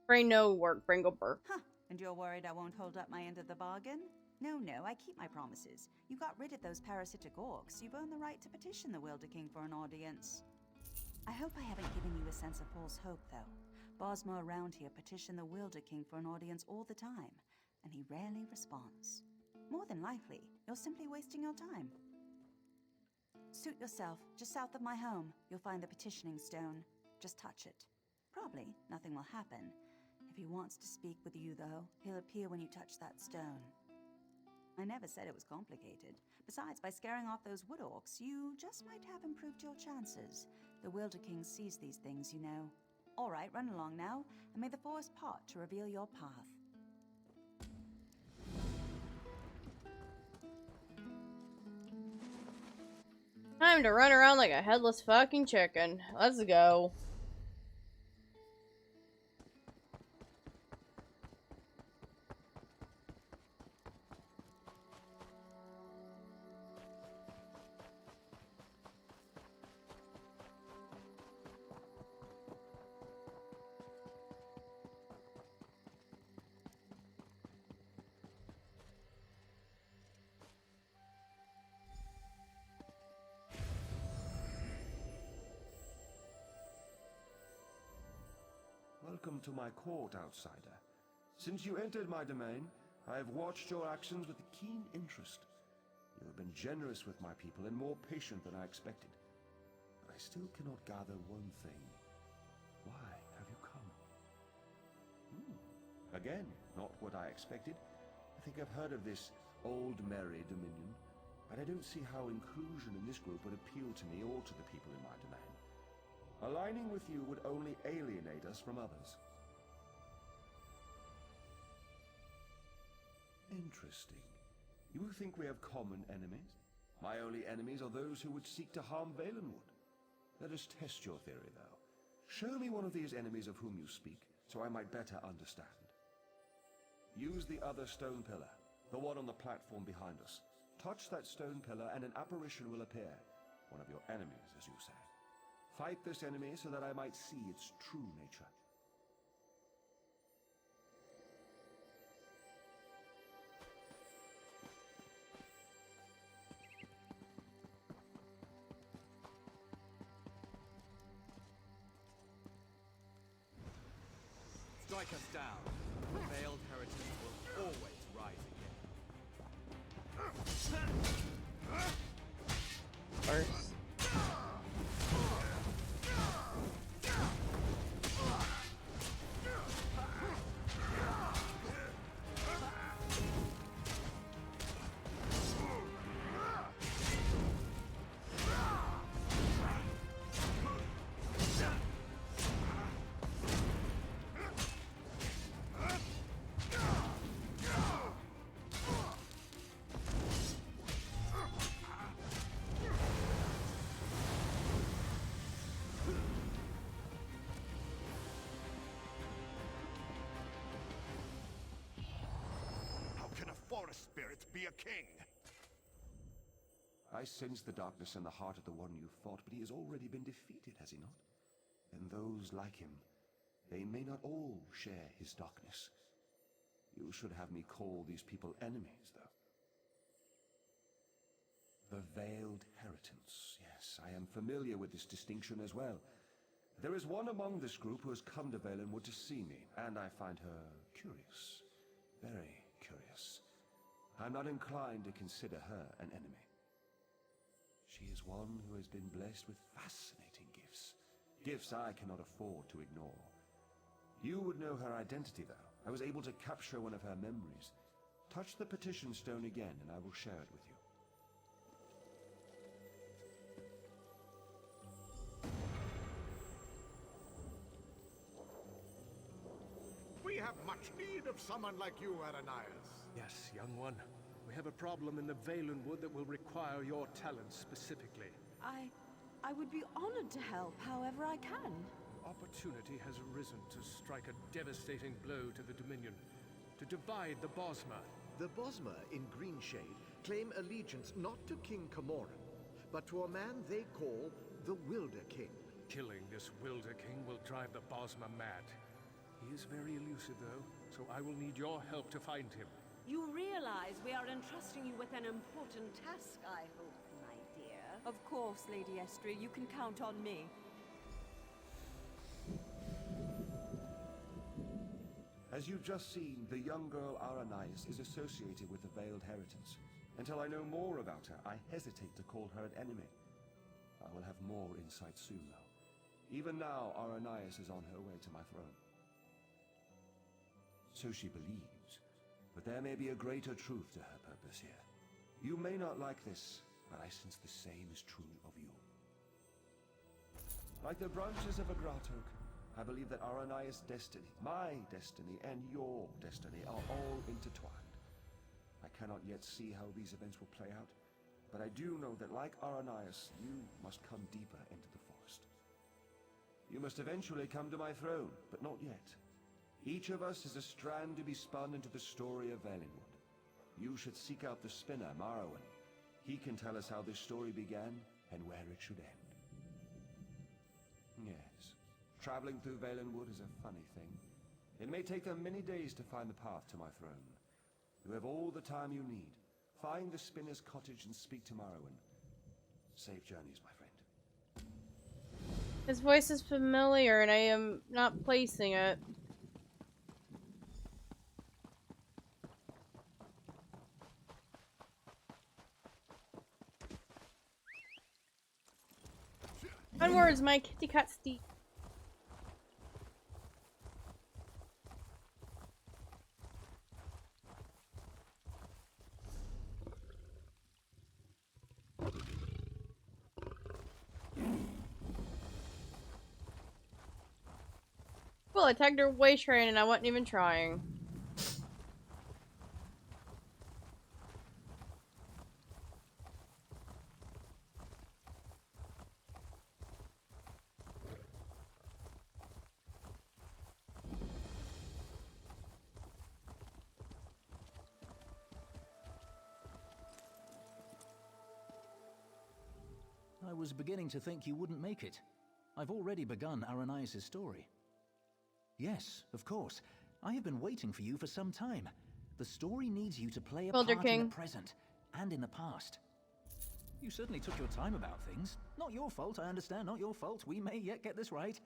pray no work, Bringleburr? Huh, and you're worried I won't hold up my end of the bargain? No, I keep my promises. You got rid of those parasitic orcs. You've earned the right to petition the Wilder King for an audience. I hope I haven't given you a sense of false hope, though. Bosma around here petition the Wilder King for an audience all the time, and he rarely responds. More than likely, you're simply wasting your time. Suit yourself. Just south of my home, you'll find the petitioning stone. Just touch it. Probably nothing will happen. If he wants to speak with you, though, he'll appear when you touch that stone. I never said it was complicated. Besides, by scaring off those wood orcs, you just might have improved your chances. The Wilder King sees these things, you know. All right, run along now, and may the forest part to reveal your path. Time to run around like a headless fucking chicken. Let's go. Welcome to my court, outsider. Since you entered my domain, I have watched your actions with keen interest. You have been generous with my people and more patient than I expected. But I still cannot gather one thing. Why have you come? Again, not what I expected. I think I've heard of this old merry dominion, but I don't see how inclusion in this group would appeal to me or to the people in my domain. Aligning with you would only alienate us from others. Interesting. You think we have common enemies? My only enemies are those who would seek to harm Valenwood. Let us test your theory, though. Show me one of these enemies of whom you speak, so I might better understand. Use the other stone pillar, the one on the platform behind us. Touch that stone pillar and an apparition will appear. One of your enemies, as you say. Fight this enemy so that I might see its true nature. Strike us down. The veiled heritage will always rise again. First. a spirit be a king? I sense the darkness in the heart of the one you fought, but he has already been defeated, has he not? And those like him, they may not all share his darkness. You should have me call these people enemies, though. The Veiled Heritance. Yes, I am familiar with this distinction as well. There is one among this group who has come to Valenwood to see me, and I find her curious. Very curious. I'm not inclined to consider her an enemy. She is one who has been blessed with fascinating gifts. Gifts I cannot afford to ignore. You would know her identity, though. I was able to capture one of her memories. Touch the petition stone again, and I will share it with you. We have much need of someone like you, Aranias. Yes, young one. We have a problem in the Valenwood that will require your talents specifically. I would be honored to help however I can. Opportunity has arisen to strike a devastating blow to the Dominion, to divide the Bosma. The Bosma in Greenshade claim allegiance not to King Camoran, but to a man they call the Wilder King. Killing this Wilder King will drive the Bosma mad. He is very elusive, though, so I will need your help to find him. You realize we are entrusting you with an important task, I hope, my dear. Of course, Lady Estria, you can count on me. As you've just seen, the young girl Aranias is associated with the Veiled Heritance. Until I know more about her, I hesitate to call her an enemy. I will have more insight soon, though. Even now, Aranias is on her way to my throne. So she believes, but there may be a greater truth to her purpose here. You may not like this, but I sense the same is true of you. Like the branches of a grottoak, I believe that Aranias' destiny, my destiny, and your destiny are all intertwined. I cannot yet see how these events will play out, but I do know that like Aranias, you must come deeper into the forest. You must eventually come to my throne, but not yet. Each of us is a strand to be spun into the story of Valenwood. You should seek out the spinner, Marrowan. He can tell us how this story began and where it should end. Yes, traveling through Valenwood is a funny thing. It may take them many days to find the path to my throne. You have all the time you need. Find the spinner's cottage and speak to Marrowan. Safe journeys, my friend. His voice is familiar, and I am not placing it. Onwards, my kitty cat Steve. Well, I tagged her way train and I wasn't even trying. I was beginning to think you wouldn't make it. I've already begun Aranias' story. Yes, of course. I have been waiting for you for some time. The story needs you to play a part in the present and in the past. You certainly took your time about things. Not your fault, I understand, not your fault. We may yet get this right.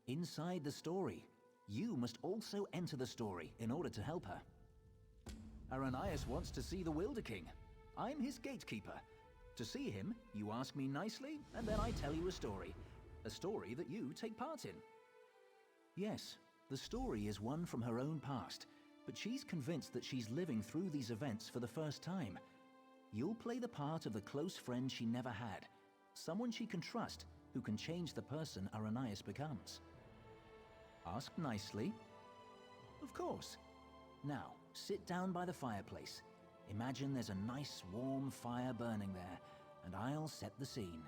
Inside the story, you must also enter the story in order to help her. Aranias wants to see the Wilder King. I'm his gatekeeper. To see him, you ask me nicely, and then I tell you a story. A story that you take part in. Yes, the story is one from her own past, but she's convinced that she's living through these events for the first time. You'll play the part of the close friend she never had, someone she can trust who can change the person Aranias becomes. Ask nicely. Of course. Now, sit down by the fireplace. Imagine there's a nice warm fire burning there, and I'll set the scene.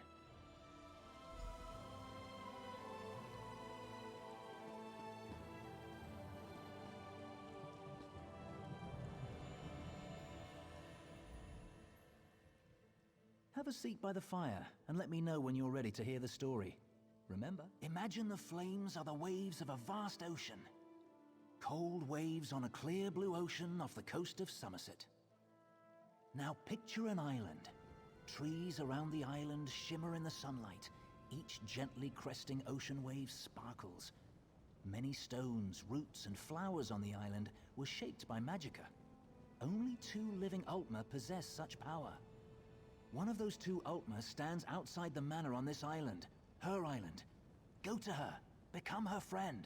Have a seat by the fire and let me know when you're ready to hear the story. Remember, imagine the flames are the waves of a vast ocean. Cold waves on a clear blue ocean off the coast of Somerset. Now picture an island. Trees around the island shimmer in the sunlight. Each gently cresting ocean wave sparkles. Many stones, roots, and flowers on the island were shaped by Magicka. Only 2 living Altmer possess such power. One of those 2 Altmer stands outside the manor on this island. Her island. Go to her. Become her friend.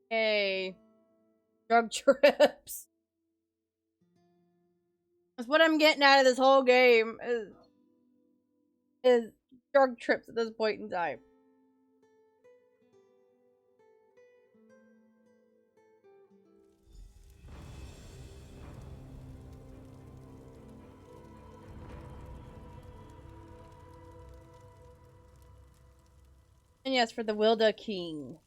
Hey. Drug trips. That's what I'm getting out of this whole game. Is drug trips at this point in time. And yes, for the Wilda King.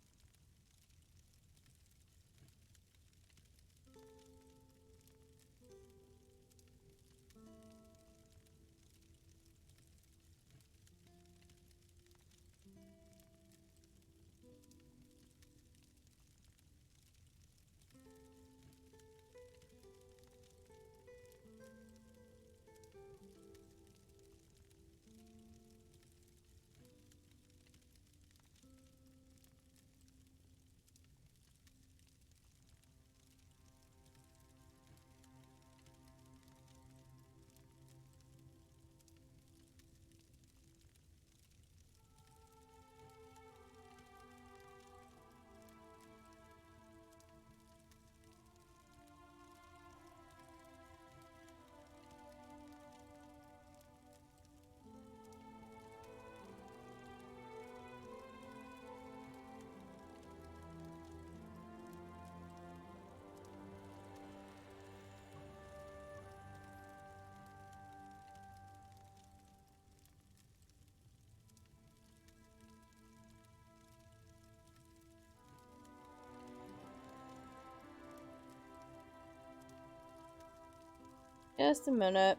Just a minute.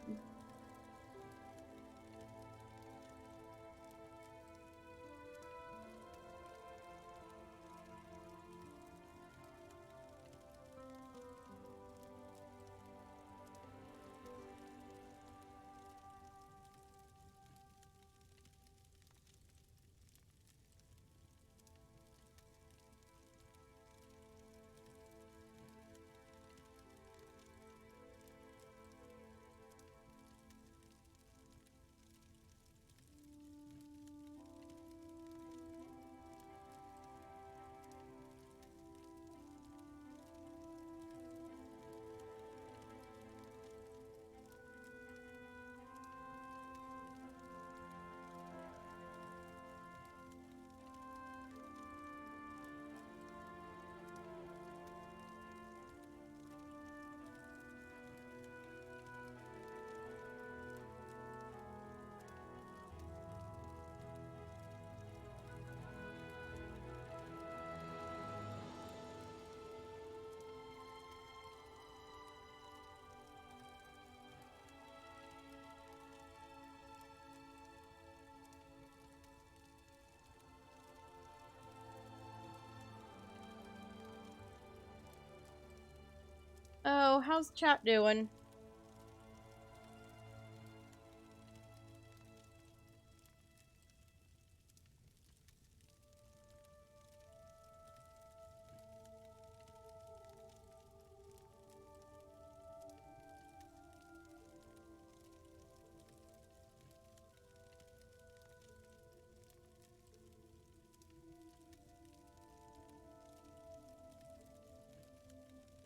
Oh, how's chat doing?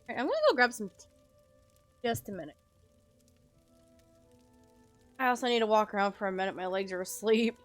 Alright, I'm gonna go grab some tea. Just a minute. I also need to walk around for a minute. My legs are asleep.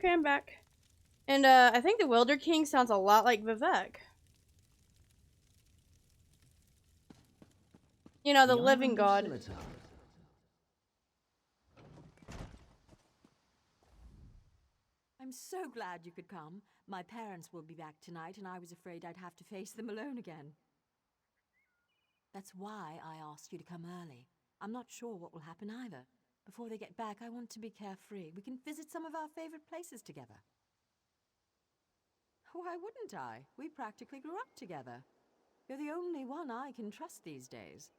Okay, I'm back. And I think the Wilder King sounds a lot like Vivek. You know, the living god. I'm so glad you could come. My parents will be back tonight, and I was afraid I'd have to face them alone again. That's why I asked you to come early. I'm not sure what will happen either. Before they get back, I want to be carefree. We can visit some of our favorite places together. Why wouldn't I? We practically grew up together. You're the only one I can trust these days.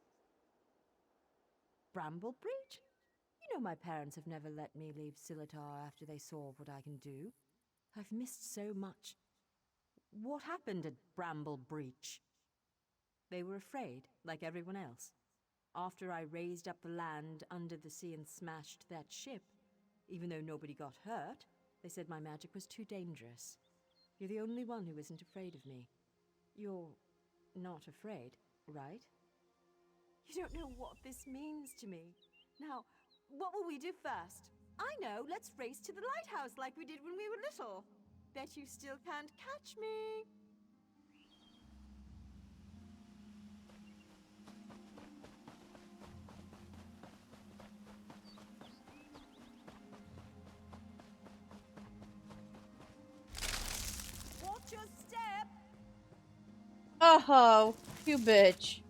Bramblebreach? You know my parents have never let me leave Silitar after they saw what I can do. I've missed so much. What happened at Bramblebreach? They were afraid, like everyone else. After I raised up the land under the sea and smashed that ship, even though nobody got hurt, they said my magic was too dangerous. You're the only one who isn't afraid of me. You're not afraid, right? You don't know what this means to me. Now, what will we do first? I know, let's race to the lighthouse like we did when we were little. Bet you still can't catch me. Watch your step. Oh, you bitch.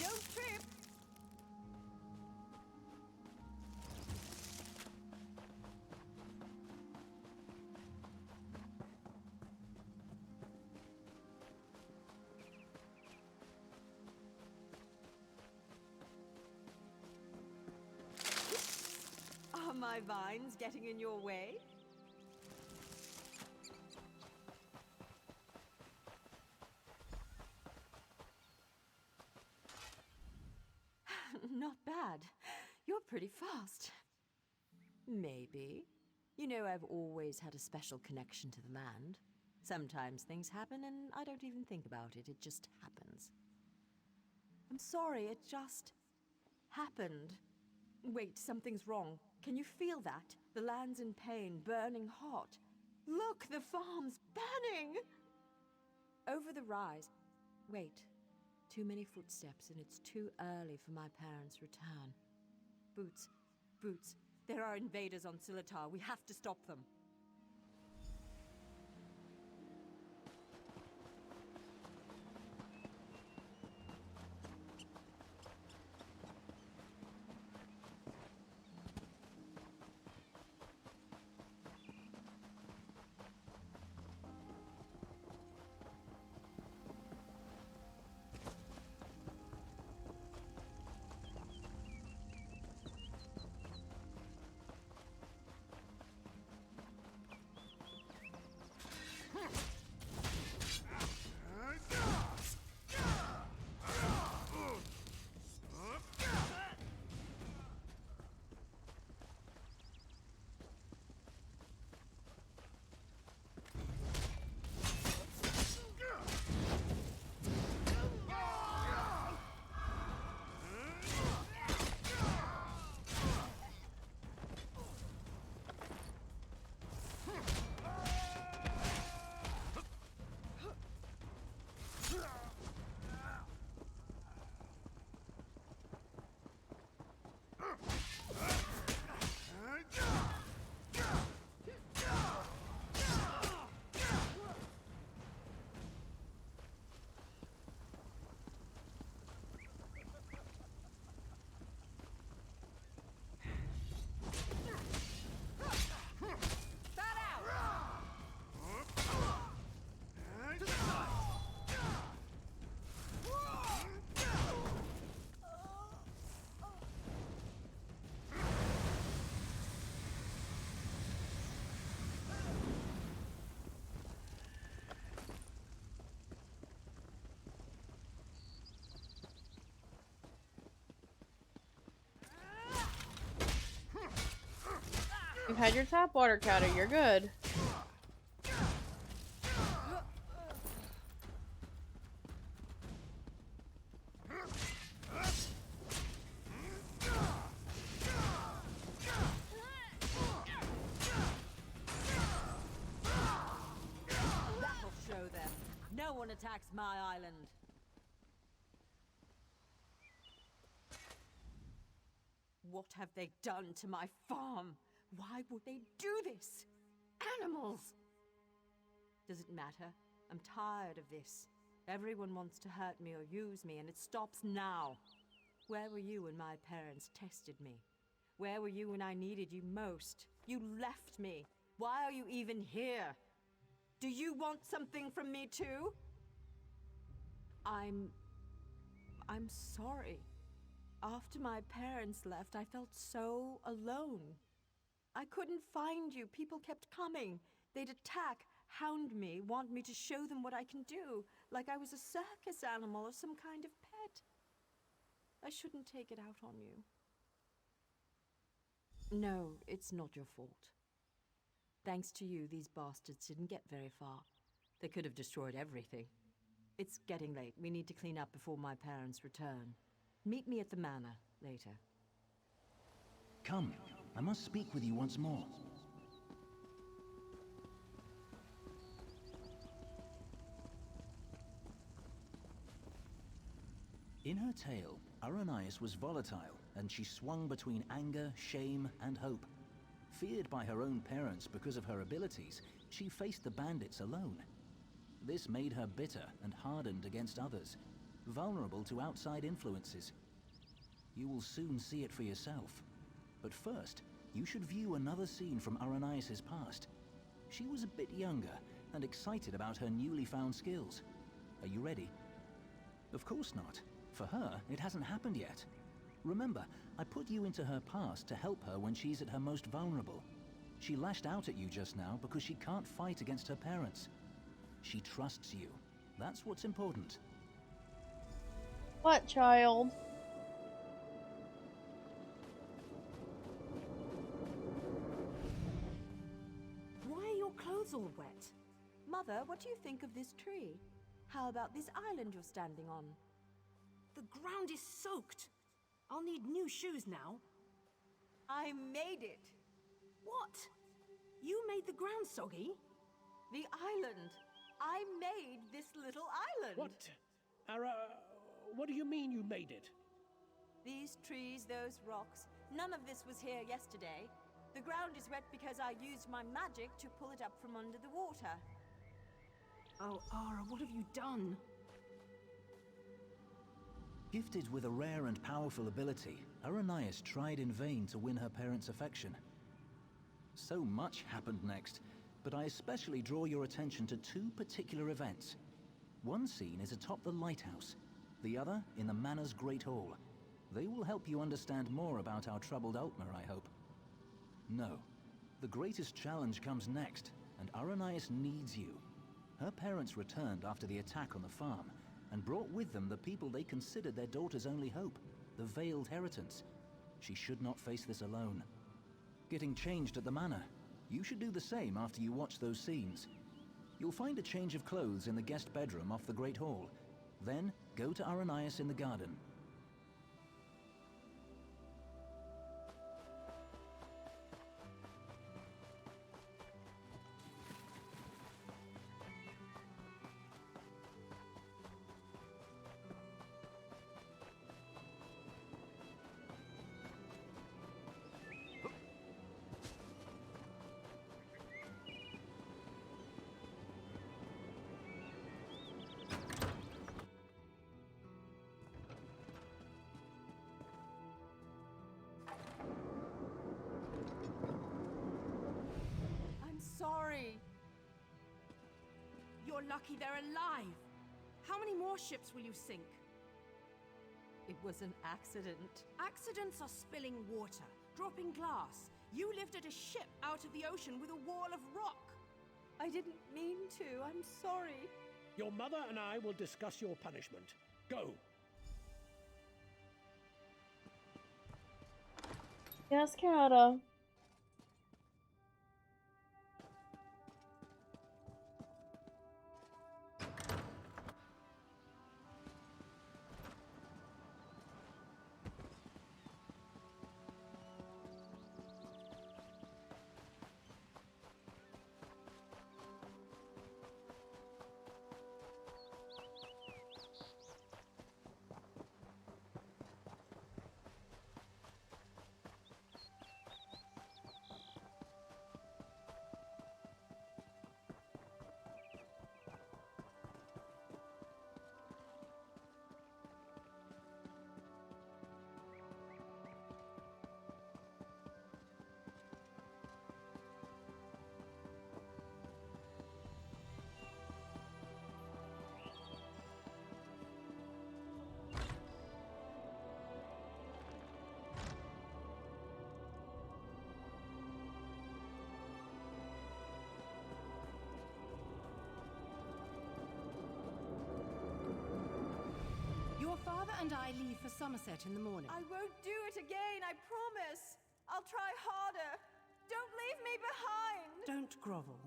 Don't trip. Are my vines getting in your way? Not bad. You're pretty fast. Maybe. You know, I've always had a special connection to the land. Sometimes things happen and I don't even think about it. It just happens. I'm sorry, it just happened. Wait, something's wrong. Can you feel that? The land's in pain, burning hot. Look, the farm's burning! Over the rise. Wait. Too many footsteps, and it's too early for my parents' return. Boots. Boots. There are invaders on Silitar. We have to stop them. You've had your tap water counter, you're good. attacks my island. What have they done to my farm? Why would they do this? Animals! Does it matter? I'm tired of this. Everyone wants to hurt me or use me, and it stops now. Where were you when my parents tested me? Where were you when I needed you most? You left me. Why are you even here? Do you want something from me too? I'm sorry. After my parents left, I felt so alone. I couldn't find you. People kept coming. They'd attack, hound me, want me to show them what I can do, like I was a circus animal or some kind of pet. I shouldn't take it out on you. No, it's not your fault. Thanks to you, these bastards didn't get very far. They could have destroyed everything. It's getting late. We need to clean up before my parents return. Meet me at the manor later. Come, I must speak with you once more. In her tale, Aranias was volatile, and she swung between anger, shame, and hope. Feared by her own parents because of her abilities, she faced the bandits alone. This made her bitter and hardened against others, vulnerable to outside influences. You will soon see it for yourself. But first, you should view another scene from Aranias' past. She was a bit younger and excited about her newly found skills. Are you ready? Of course not. For her, it hasn't happened yet. Remember, I put you into her past to help her when she's at her most vulnerable. She lashed out at you just now because she can't fight against her parents. She trusts you. That's what's important. What, child? Why are your clothes all wet? Mother, what do you think of this tree? How about this island you're standing on? The ground is soaked. I'll need new shoes now. I made it. What? You made the ground soggy? The island. I made this little island. What? What do you mean you made it? These trees, those rocks, none of this was here yesterday. The ground is wet because I used my magic to pull it up from under the water. Oh, Ara, what have you done? Gifted with a rare and powerful ability, Aranias tried in vain to win her parents' affection. So much happened next, but I especially draw your attention to two particular events. One scene is atop the lighthouse, the other in the manor's great hall. They will help you understand more about our troubled Altmer, I hope. No, the greatest challenge comes next, and Aranias needs you. Her parents returned after the attack on the farm, and brought with them the people they considered their daughter's only hope, the Veiled Heritance. She should not face this alone. Getting changed at the manor. You should do the same after you watch those scenes. You'll find a change of clothes in the guest bedroom off the Great Hall. Then, go to Aranias in the garden. Sorry. You're lucky they're alive. How many more ships will you sink? It was an accident. Accidents are spilling water, dropping glass. You lifted a ship out of the ocean with a wall of rock. I didn't mean to. I'm sorry. Your mother and I will discuss your punishment. Go. Yes, Canada. Your father and I leave for Somerset in the morning. I won't do it again, I promise. I'll try harder. Don't leave me behind. Don't grovel.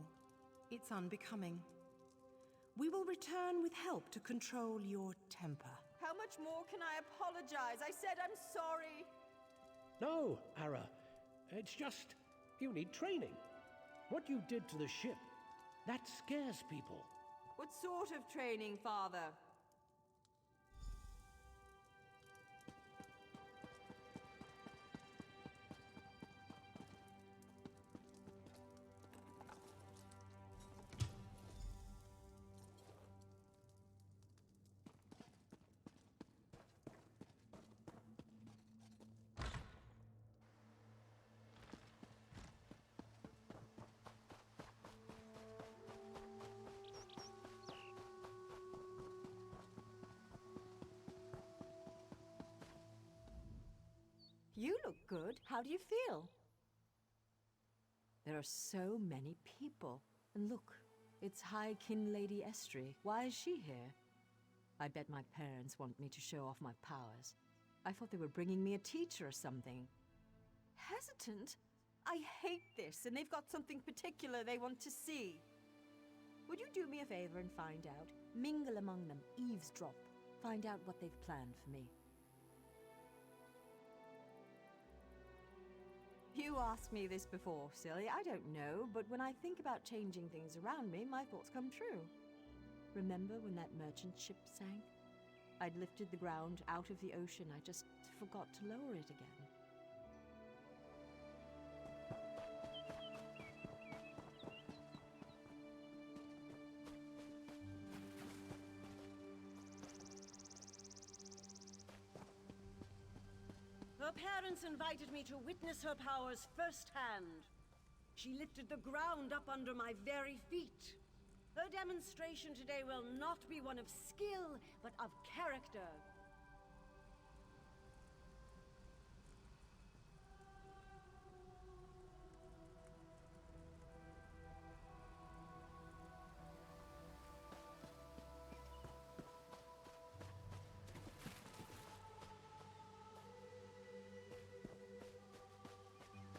It's unbecoming. We will return with help to control your temper. How much more can I apologize? I said I'm sorry. No, Ara. It's just, you need training. What you did to the ship, that scares people. What sort of training, Father? You look good. How do you feel? There are so many people. And look, it's High Kin Lady Estrie. Why is she here? I bet my parents want me to show off my powers. I thought they were bringing me a teacher or something. Hesitant? I hate this, and they've got something particular they want to see. Would you do me a favor and find out? Mingle among them, eavesdrop. Find out what they've planned for me. You asked me this before, silly. I don't know, but when I think about changing things around me, my thoughts come true. Remember when that merchant ship sank? I'd lifted the ground out of the ocean. I just forgot to lower it again. Her parents invited me to witness her powers firsthand. She lifted the ground up under my very feet. Her demonstration today will not be one of skill, but of character.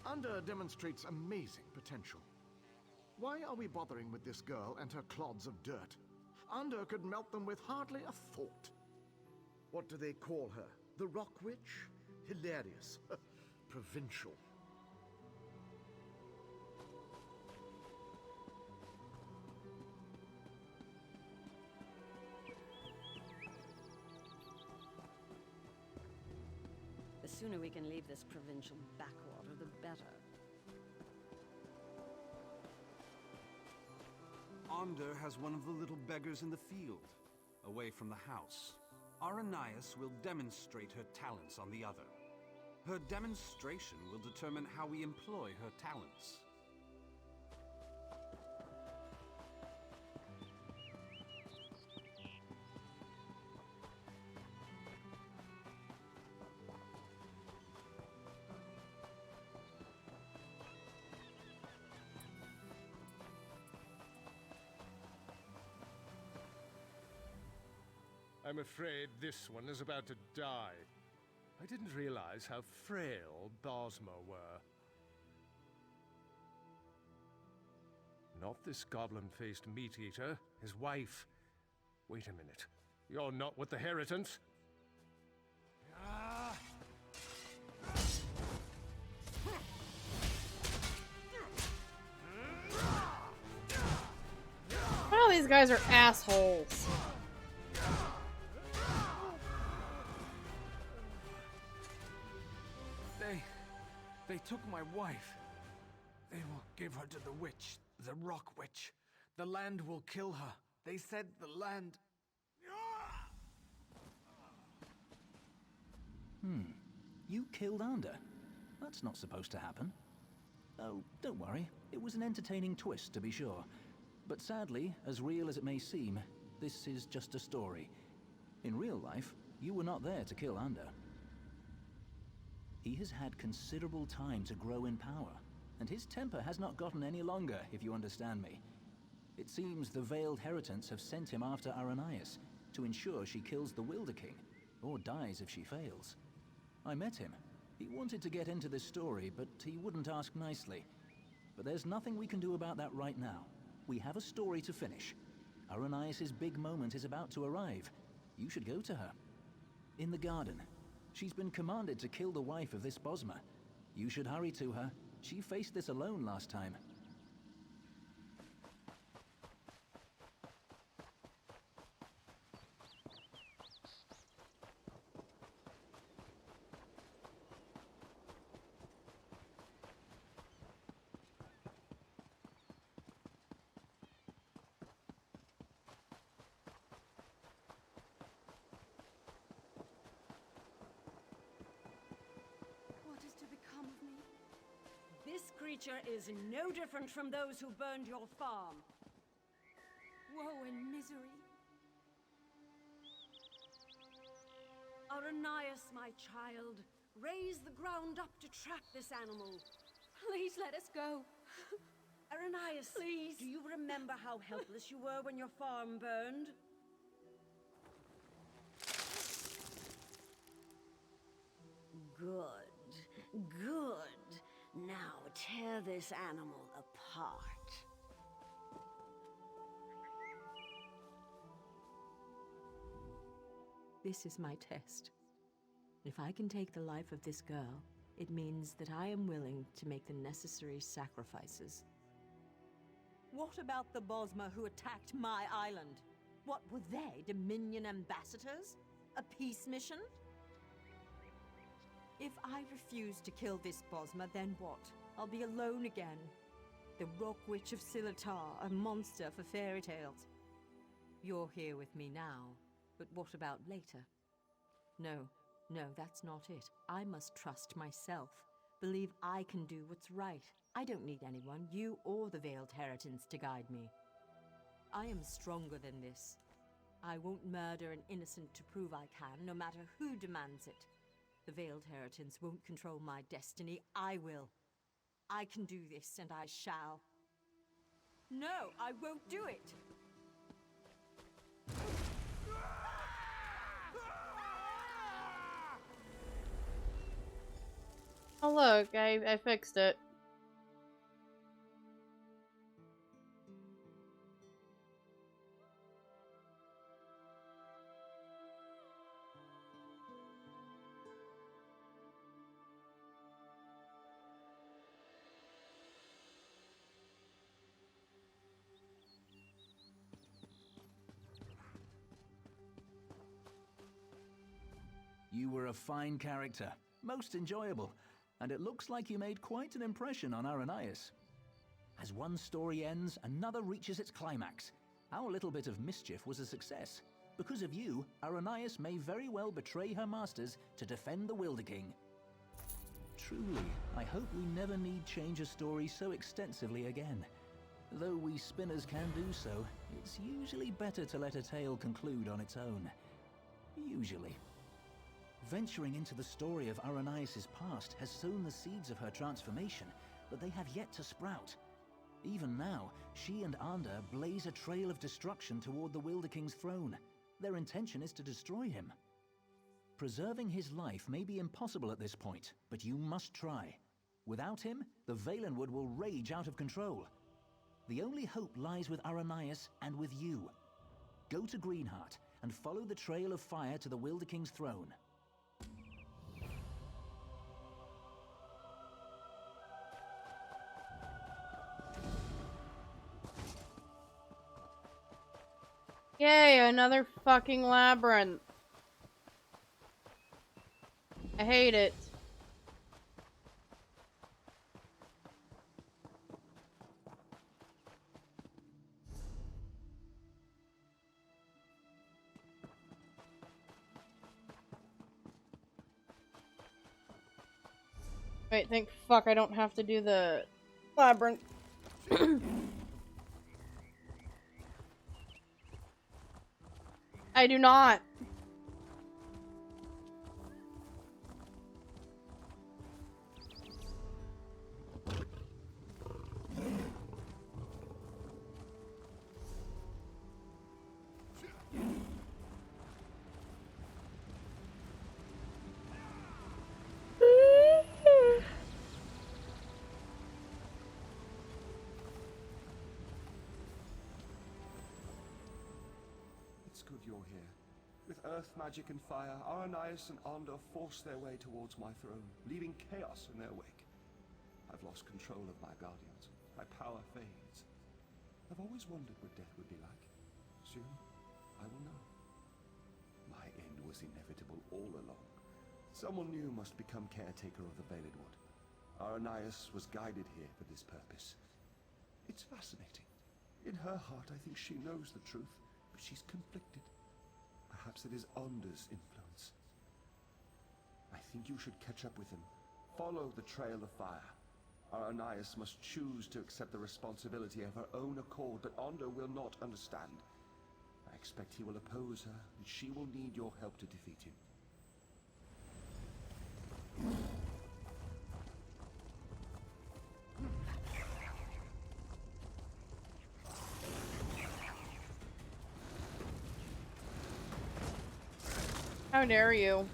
Anda demonstrates amazing potential. Why are we bothering with this girl and her clods of dirt? Anda could melt them with hardly a thought. What do they call her? The Rock Witch? Hilarious. Provincial. The sooner we can leave this provincial backwater, the better. Ander has one of the little beggars in the field, away from the house. Aranias will demonstrate her talents on the other. Her demonstration will determine how we employ her talents. I'm afraid this one is about to die. I didn't realize how frail Bosmer were. Not this goblin-faced meat-eater, his wife. Wait a minute. You're not with the Heritants? Wow, these guys are assholes. They took my wife. They will give her to the witch, the Rock Witch. The land will kill her. They said the land... You killed Ander? That's not supposed to happen. Oh, don't worry. It was an entertaining twist, to be sure. But sadly, as real as it may seem, this is just a story. In real life, you were not there to kill Ander. He has had considerable time to grow in power, and his temper has not gotten any longer, if you understand me. It seems the Veiled Heritants have sent him after Aranias to ensure she kills the Wilder King, or dies if she fails. I met him. He wanted to get into this story, but he wouldn't ask nicely. But there's nothing we can do about that right now. We have a story to finish. Aranias' big moment is about to arrive. You should go to her. In the garden. She's been commanded to kill the wife of this Bosma. You should hurry to her. She faced this alone last time. What is to become of me? This creature is no different from those who burned your farm. Woe and misery. Aranias, my child, raise the ground up to trap this animal. Please let us go. Aranias, please. Do you remember how helpless you were when your farm burned? Good, good. Now tear this animal apart. This is my test. If I can take the life of this girl, it means that I am willing to make the necessary sacrifices. What about the Bosma who attacked my island? What were they, Dominion ambassadors? A peace mission? If I refuse to kill this Bosma, then what? I'll be alone again. The Rock Witch of Silatar, a monster for fairy tales. You're here with me now, but what about later? No, that's not it. I must trust myself. Believe I can do what's right. I don't need anyone, you or the Veiled Heritance, to guide me. I am stronger than this. I won't murder an innocent to prove I can, no matter who demands it. The Veiled Heritance won't control my destiny. I will. I can do this, and I shall. No, I won't do it! Oh look, I fixed it. You were a fine character, most enjoyable, and it looks like you made quite an impression on Aranias. As one story ends, another reaches its climax. Our little bit of mischief was a success. Because of you, Aranias may very well betray her masters to defend the Wilder King. Truly, I hope we never need change a story so extensively again. Though we spinners can do so, it's usually better to let a tale conclude on its own. Usually. Venturing into the story of Aranias' past has sown the seeds of her transformation, but they have yet to sprout. Even now, she and Ander blaze a trail of destruction toward the Wilder King's throne. Their intention is to destroy him. Preserving his life may be impossible at this point, but you must try. Without him, the Valenwood will rage out of control. The only hope lies with Aranias and with you. Go to Greenheart and follow the trail of fire to the Wilder King's throne. Yay, another fucking labyrinth. I hate it. Wait, thank fuck I don't have to do the labyrinth. I do not. good you're here. With earth magic and fire, Aranias and Onda force their way towards my throne, leaving chaos in their wake. I've lost control of my guardians. My power fades. I've always wondered what death would be like. Soon, I will know. My end was inevitable all along. Someone new must become caretaker of the Veiled Wood. Aranias was guided here for this purpose. It's fascinating. In her heart, I think she knows the truth, but she's conflicted. Perhaps it is Onda's influence. I think you should catch up with him. Follow the trail of fire. Aranias must choose to accept the responsibility of her own accord, but Onda will not understand. I expect he will oppose her, and she will need your help to defeat him. How dare you?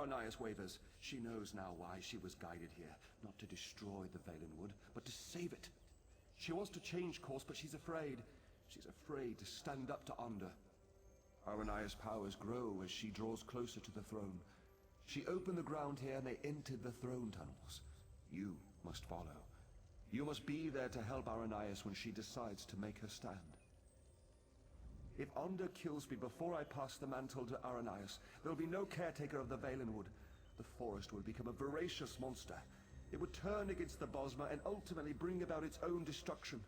Aranias wavers. She knows now why she was guided here. Not to destroy the Valen Wood, but to save it. She wants to change course, but she's afraid. She's afraid to stand up to Onda. Aranias' powers grow as she draws closer to the throne. She opened the ground here and they entered the throne tunnels. You must follow. You must be there to help Aranias when she decides to make her stand. If Onda kills me before I pass the mantle to Aranias, there will be no caretaker of the Valen Wood. The forest will become a voracious monster. It would turn against the Bosmer and ultimately bring about its own destruction.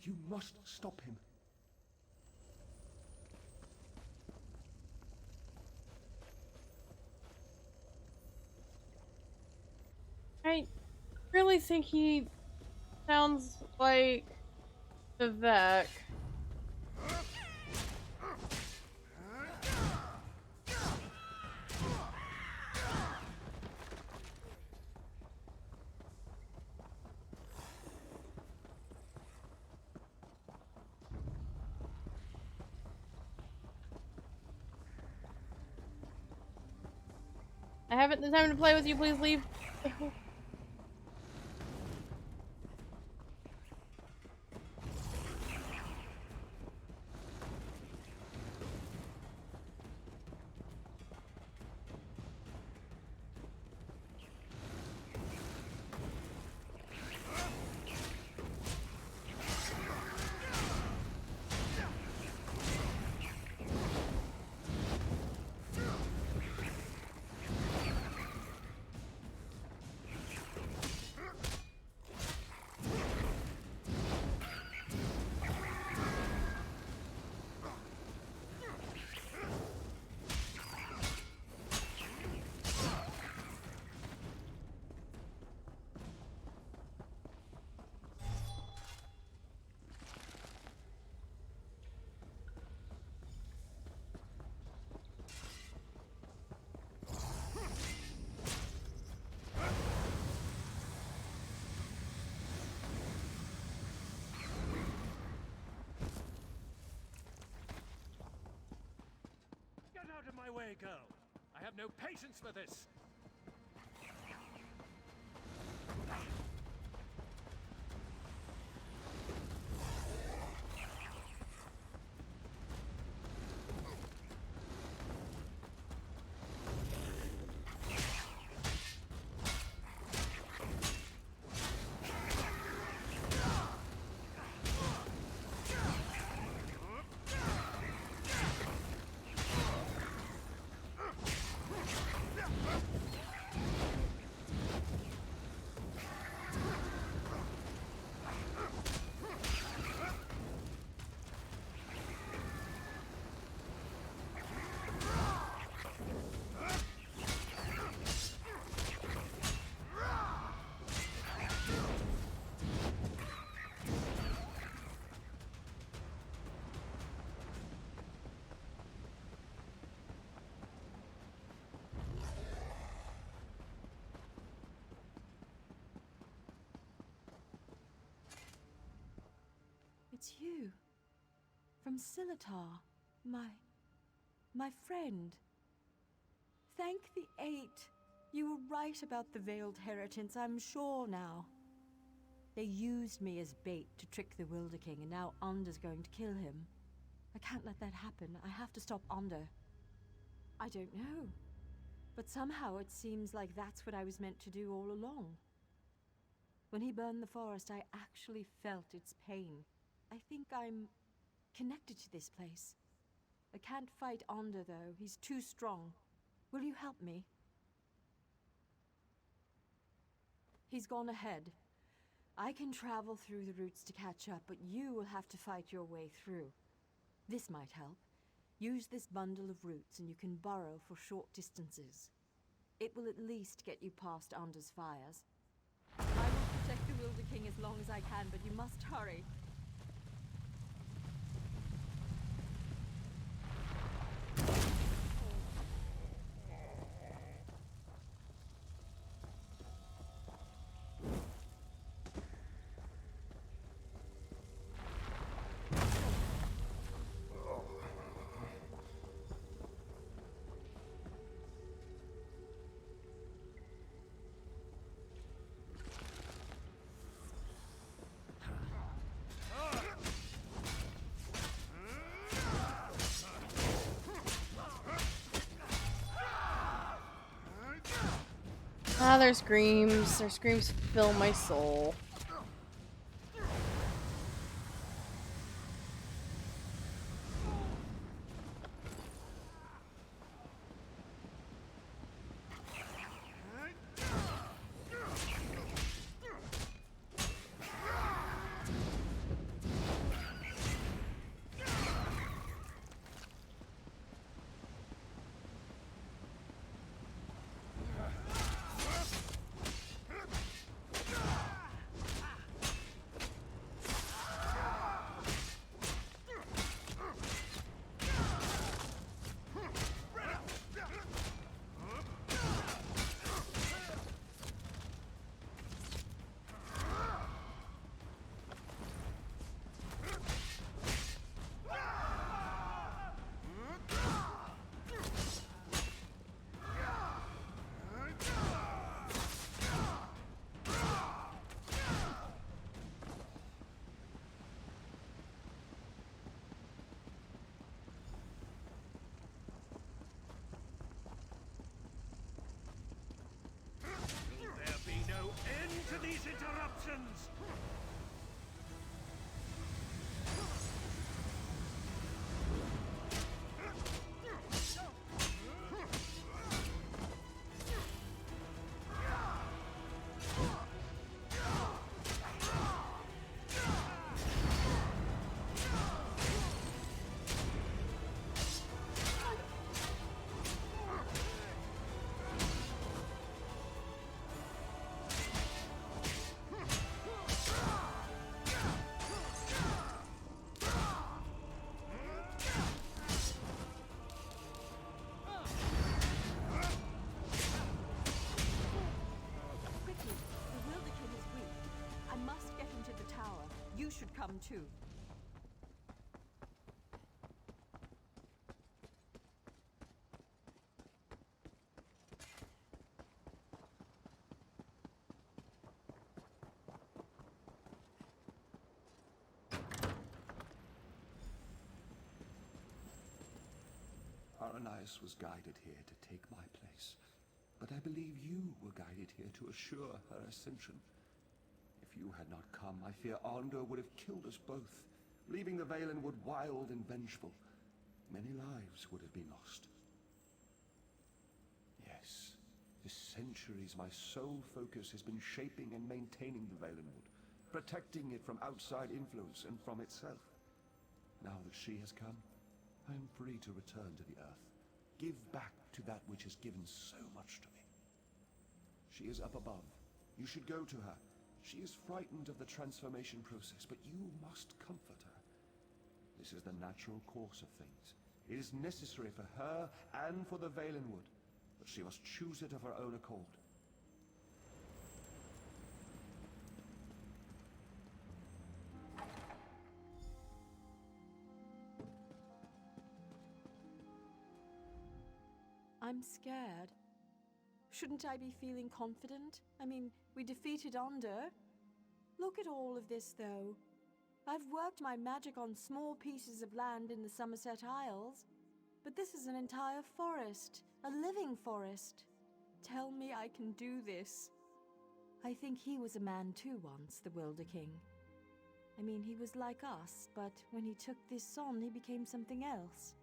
You must stop him. I really think he sounds like Vivek. I haven't the time to play with you, please leave. Out of my way, girl! I have no patience for this! it's you. From Silitar, my friend. Thank the Eight. You were right about the Veiled Heritance, I'm sure now. They used me as bait to trick the Wilder King, and now Onder's going to kill him. I can't let that happen. I have to stop Onder. I don't know. But somehow it seems like that's what I was meant to do all along. When he burned the forest, I actually felt its pain. I think I'm connected to this place. I can't fight Onder, though. He's too strong. Will you help me? He's gone ahead. I can travel through the roots to catch up, but you will have to fight your way through. This might help. Use this bundle of roots and you can burrow for short distances. It will at least get you past Onder's fires. I will protect the Wilder King as long as I can, but you must hurry. Ah, their screams. Their screams fill my soul. These interruptions! You should come too. Aranias was guided here to take my place, but I believe you were guided here to assure her ascension. If you had not come, I fear Onder would have killed us both, leaving the Valenwood wild and vengeful. Many lives would have been lost. Yes, for centuries my sole focus has been shaping and maintaining the Valenwood, protecting it from outside influence and from itself. Now that she has come, I am free to return to the Earth, give back to that which has given so much to me. She is up above. You should go to her. She is frightened of the transformation process, but you must comfort her. This is the natural course of things. It is necessary for her and for the Valenwood, but she must choose it of her own accord. I'm scared. Shouldn't I be feeling confident? I mean, we defeated Onder. Look at all of this, though. I've worked my magic on small pieces of land in the Somerset Isles, but this is an entire forest, a living forest. Tell me I can do this. I think he was a man too once, the Wilder King. I mean, he was like us, but when he took this on, he became something else.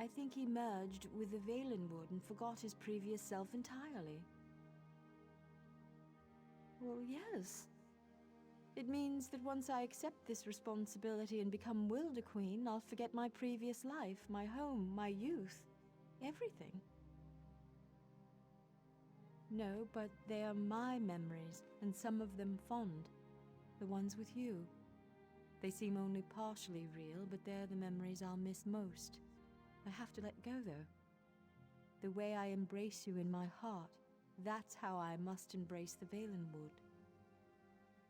I think he merged with the Valenwood and forgot his previous self entirely. Well, yes. It means that once I accept this responsibility and become Wilder Queen, I'll forget my previous life, my home, my youth, everything. No, but they are my memories, and some of them fond. The ones with you. They seem only partially real, but they're the memories I'll miss most. I have to let go, though. The way I embrace you in my heart, that's how I must embrace the Valenwood.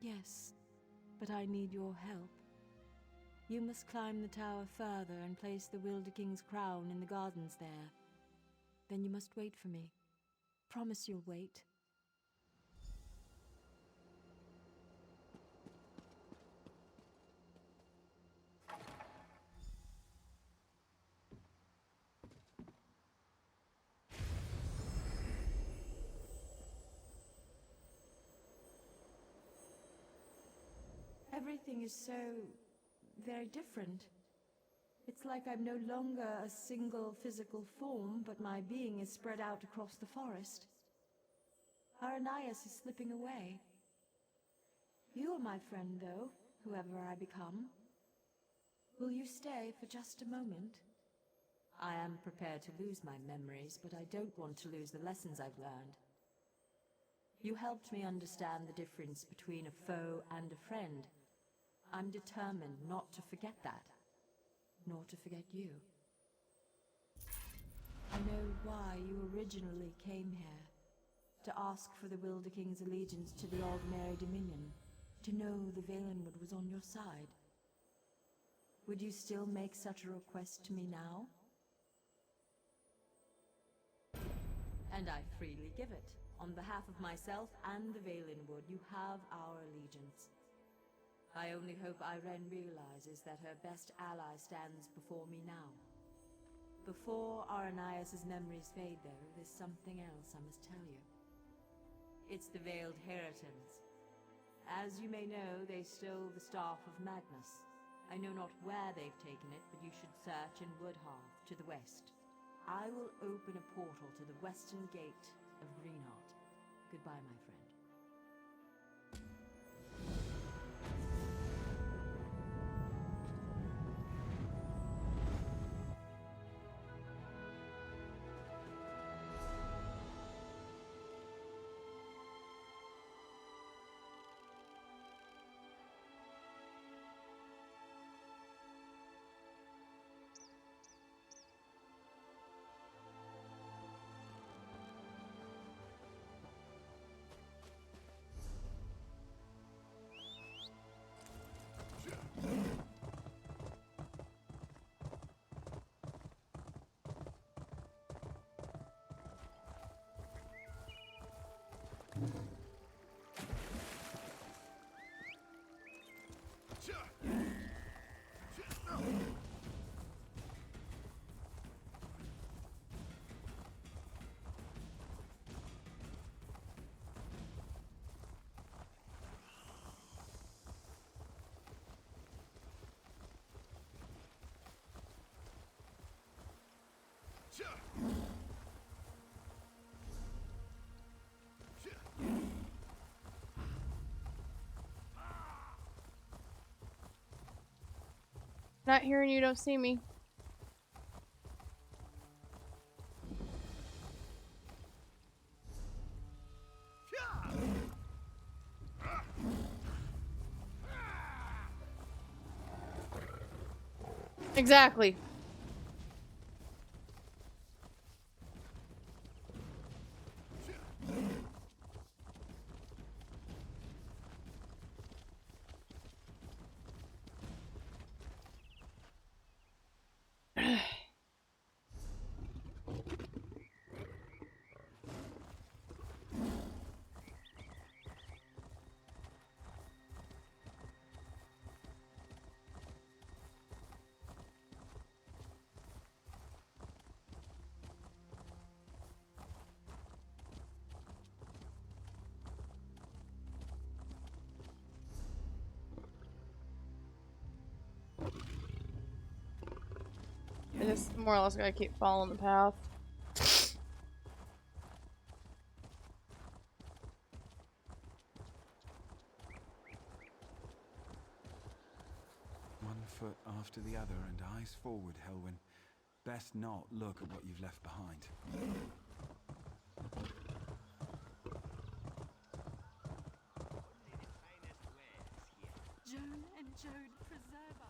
Yes, but I need your help. You must climb the tower further and place the Wilder King's crown in the gardens there. Then you must wait for me. Promise you'll wait. Everything is so very different. It's like I'm no longer a single physical form, but my being is spread out across the forest. Aranias is slipping away. You are my friend, though, whoever I become. Will you stay for just a moment? I am prepared to lose my memories, but I don't want to lose the lessons I've learned. You helped me understand the difference between a foe and a friend. I'm determined not to forget that, nor to forget you. I know why you originally came here, to ask for the Wilder King's allegiance to the Aldmeri Dominion, to know the Valenwood was on your side. Would you still make such a request to me now? And I freely give it. On behalf of myself and the Valenwood, you have our allegiance. I only hope Irene realizes that her best ally stands before me now. Before Aranias' memories fade, though, there's something else I must tell you. It's the Veiled Heritons. As you may know, they stole the Staff of Magnus. I know not where they've taken it, but you should search in Woodhearth, to the west. I will open a portal to the western gate of Greenheart. Goodbye, my friend. Not hearing you, don't see me. Exactly. I just more or less gotta keep following the path. One foot after the other and eyes forward, Helwyn. Best not look at what you've left behind. Joan and Jode, preserve us.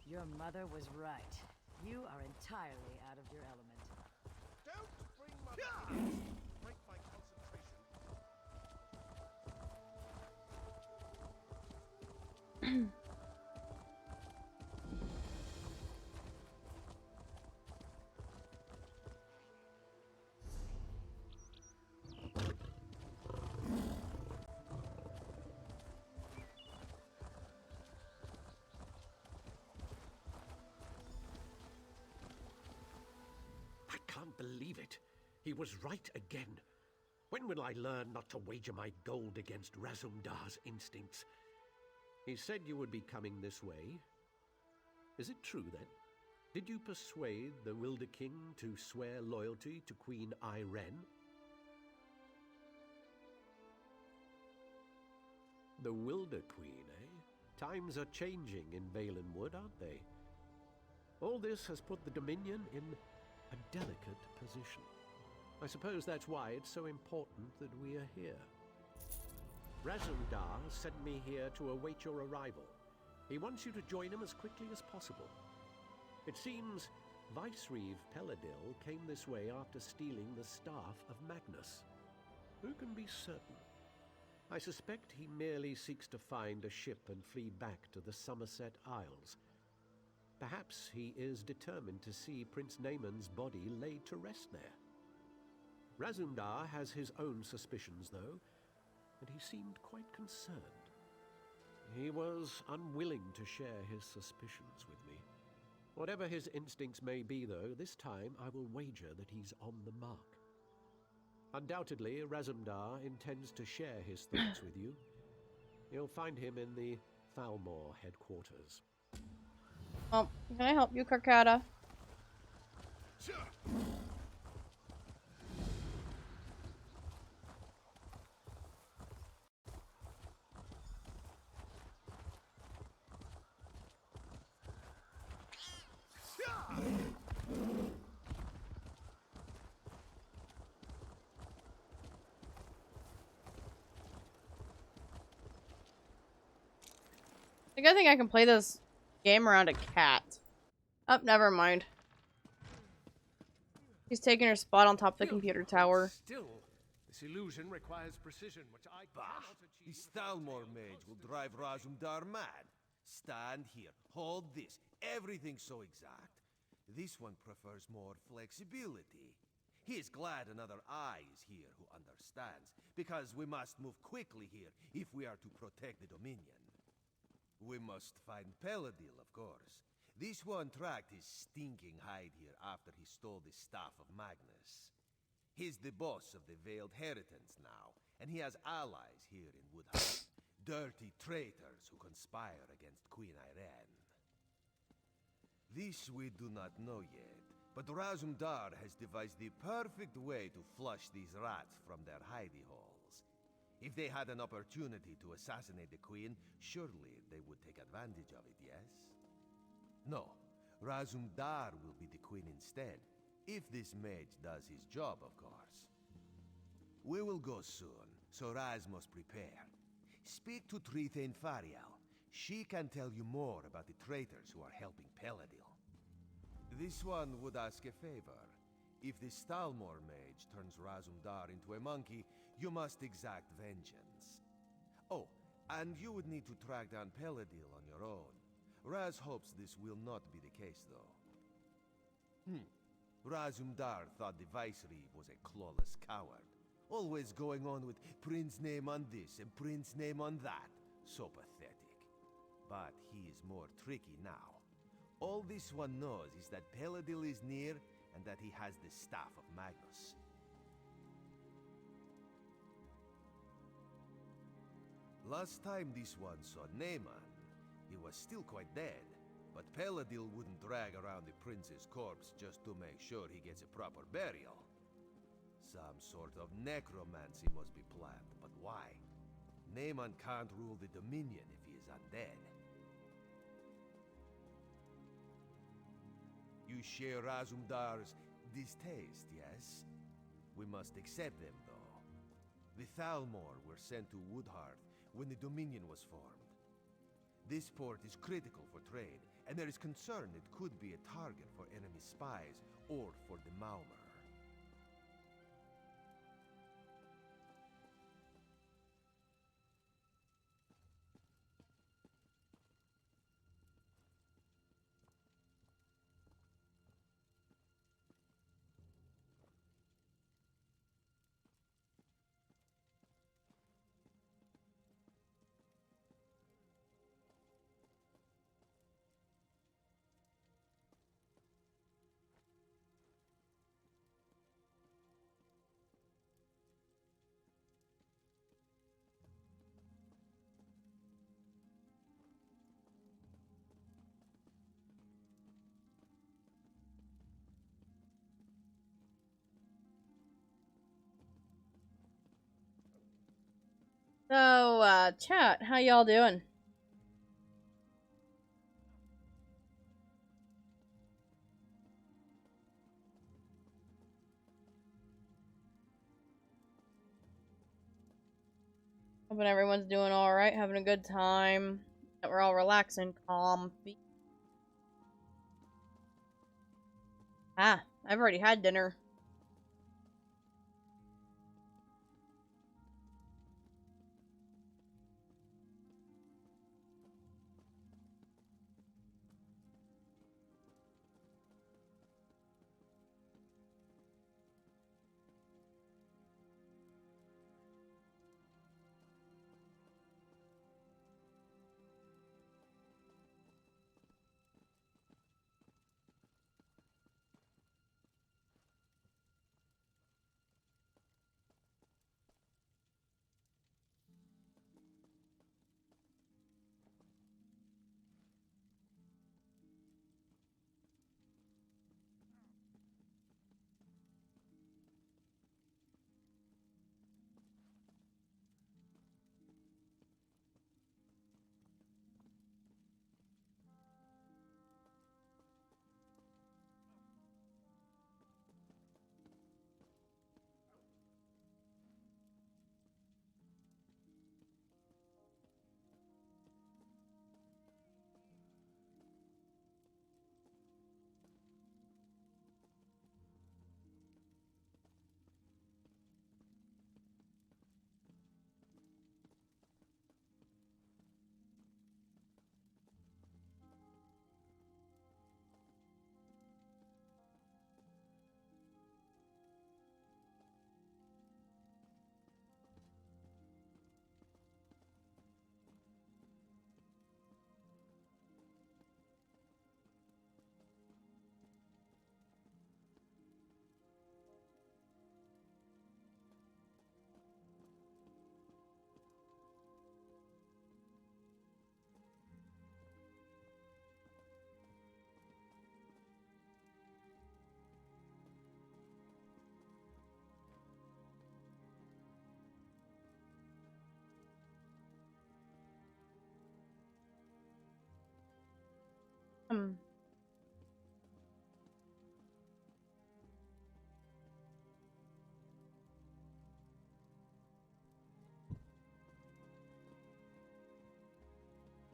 Your mother was right. You are entirely out of your element. Don't bring my break my concentration. I can't believe it. He was right again. When will I learn not to wager my gold against Razumdar's instincts? He said you would be coming this way. Is it true, then? Did you persuade the Wilder King to swear loyalty to Queen Irene? The Wilder Queen, eh? Times are changing in Valenwood, aren't they? All this has put the Dominion in a delicate position. I suppose that's why it's so important that we are here. Razumdar sent me here to await your arrival. He wants you to join him as quickly as possible. It seems Vicereeve Peladil came this way after stealing the staff of Magnus. Who can be certain? I suspect he merely seeks to find a ship and flee back to the Somerset Isles. Perhaps he is determined to see Prince Naaman's body laid to rest there. Razumdar has his own suspicions, though, and he seemed quite concerned. He was unwilling to share his suspicions with me. Whatever his instincts may be, though, this time I will wager that he's on the mark. Undoubtedly, Razumdar intends to share his thoughts with you. You'll find him in the Thalmor headquarters. Oh, can I help you, Karkata? I think I can play this game around a cat. Oh, never mind. He's taking her spot on top of the computer tower. Still, this illusion requires precision, which I cannot The achieve. Stalmor mage will drive Razumdar mad. Stand here, hold this. Everything's so exact. This one prefers more flexibility. He is glad another eye is here who understands, because we must move quickly here if we are to protect the Dominion. We must find Peladil, of course. This one tracked his stinking hide here after he stole the staff of Magnus. He's the boss of the Veiled Heritance now, and he has allies here in Woodhouse. Dirty traitors who conspire against Queen Irene. This we do not know yet, but Razumdar has devised the perfect way to flush these rats from their hidey holes. If they had an opportunity to assassinate the Queen, surely they would take advantage of it, yes? No, Razumdar will be the Queen instead, if this mage does his job, of course. We will go soon, so Raz must prepare. Speak to Trithane Farial. She can tell you more about the traitors who are helping Peladil. This one would ask a favor. If the Stalmor mage turns Razumdar into a monkey, you must exact vengeance. Oh, and you would need to track down Peladil on your own. Raz hopes this will not be the case, though. Razumdar thought the Vicereeve was a clawless coward. Always going on with Prince name on this and Prince name on that. So pathetic. But he is more tricky now. All this one knows is that Peladil is near and that he has the staff of Magnus. Last time this one saw Naaman, he was still quite dead, but Peladil wouldn't drag around the prince's corpse just to make sure he gets a proper burial. Some sort of necromancy must be planned, but why? Naaman can't rule the Dominion if he is undead. You share Razumdar's distaste, yes? We must accept them, though. The Thalmor were sent to Woodhearth when the Dominion was formed. This port is critical for trade, and there is concern it could be a target for enemy spies or for the Maumar. So, chat, how y'all doing? Hoping everyone's doing alright, having a good time, that we're all relaxing, calm. Ah, I've already had dinner.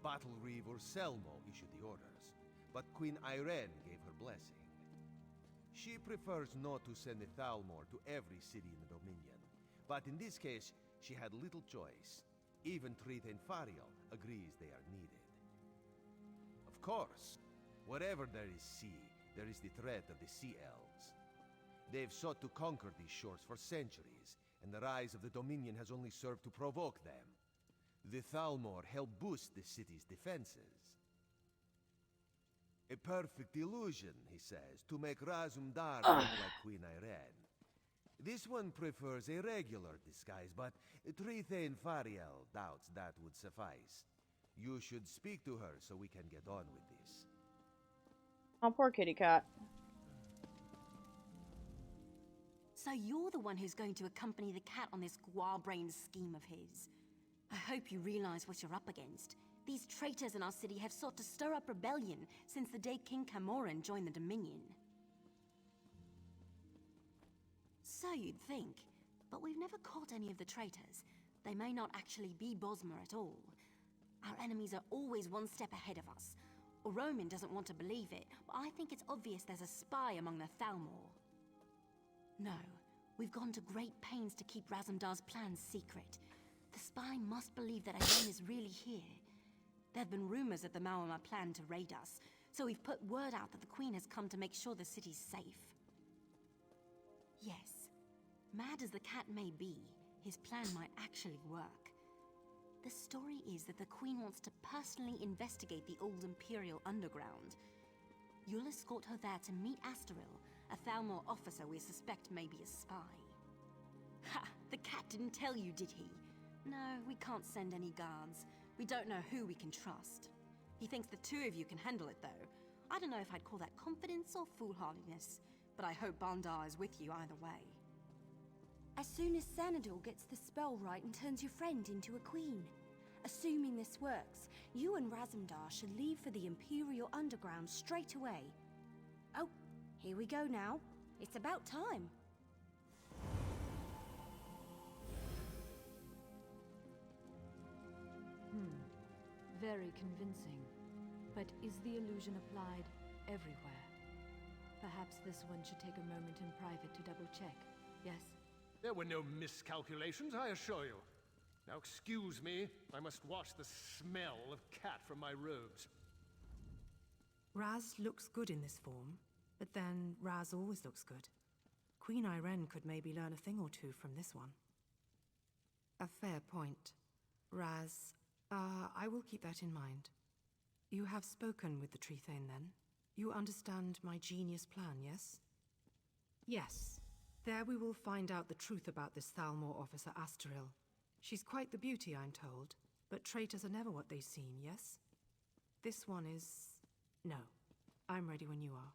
Battle Reeve or Selmo issued the orders, but Queen Irene gave her blessing. She prefers not to send the Thalmor to every city in the Dominion, but in this case, she had little choice. Even Trith and Fariel agrees they are needed. Of course, wherever there is sea, there is the threat of the Sea Elves. They've sought to conquer these shores for centuries, and the rise of the Dominion has only served to provoke them. The Thalmor help boost the city's defenses. A perfect illusion, he says, to make Razumdar look like Queen Irene. This one prefers a regular disguise, but Trithane Fariel doubts that would suffice. You should speak to her so we can get on with this. Oh, poor kitty cat. So you're the one who's going to accompany the cat on this square-brained scheme of his. I hope you realize what you're up against. These traitors in our city have sought to stir up rebellion since the day King Camoran joined the Dominion. So you'd think, but we've never caught any of the traitors. They may not actually be Bosmer at all. Our enemies are always one step ahead of us. Roman doesn't want to believe it, but I think it's obvious there's a spy among the Thalmor. No, we've gone to great pains to keep Razumdar's plans secret. The spy must believe that Irene is really here. There have been rumors that the Maorma plan to raid us, so we've put word out that the Queen has come to make sure the city's safe. Yes, mad as the cat may be, his plan might actually work. The story is that the Queen wants to personally investigate the old Imperial underground. You'll escort her there to meet Astaril, a Thalmor officer we suspect may be a spy. Ha! The cat didn't tell you, did he? No, we can't send any guards. We don't know who we can trust. He thinks the two of you can handle it, though. I don't know if I'd call that confidence or foolhardiness, but I hope Bandar is with you either way. As soon as Xanador gets the spell right and turns your friend into a queen. Assuming this works, you and Razumdar should leave for the Imperial Underground straight away. Oh, here we go now. It's about time. Very convincing. But is the illusion applied everywhere? Perhaps this one should take a moment in private to double-check, yes? There were no miscalculations, I assure you. Now excuse me, I must wash the smell of cat from my robes. Raz looks good in this form, but then Raz always looks good. Queen Irene could maybe learn a thing or two from this one. A fair point. Raz, I will keep that in mind. You have spoken with the Trithane, then? You understand my genius plan, yes? Yes. There we will find out the truth about this Thalmor officer Astaril. She's quite the beauty, I'm told, but traitors are never what they seem, yes? This one is... no. I'm ready when you are.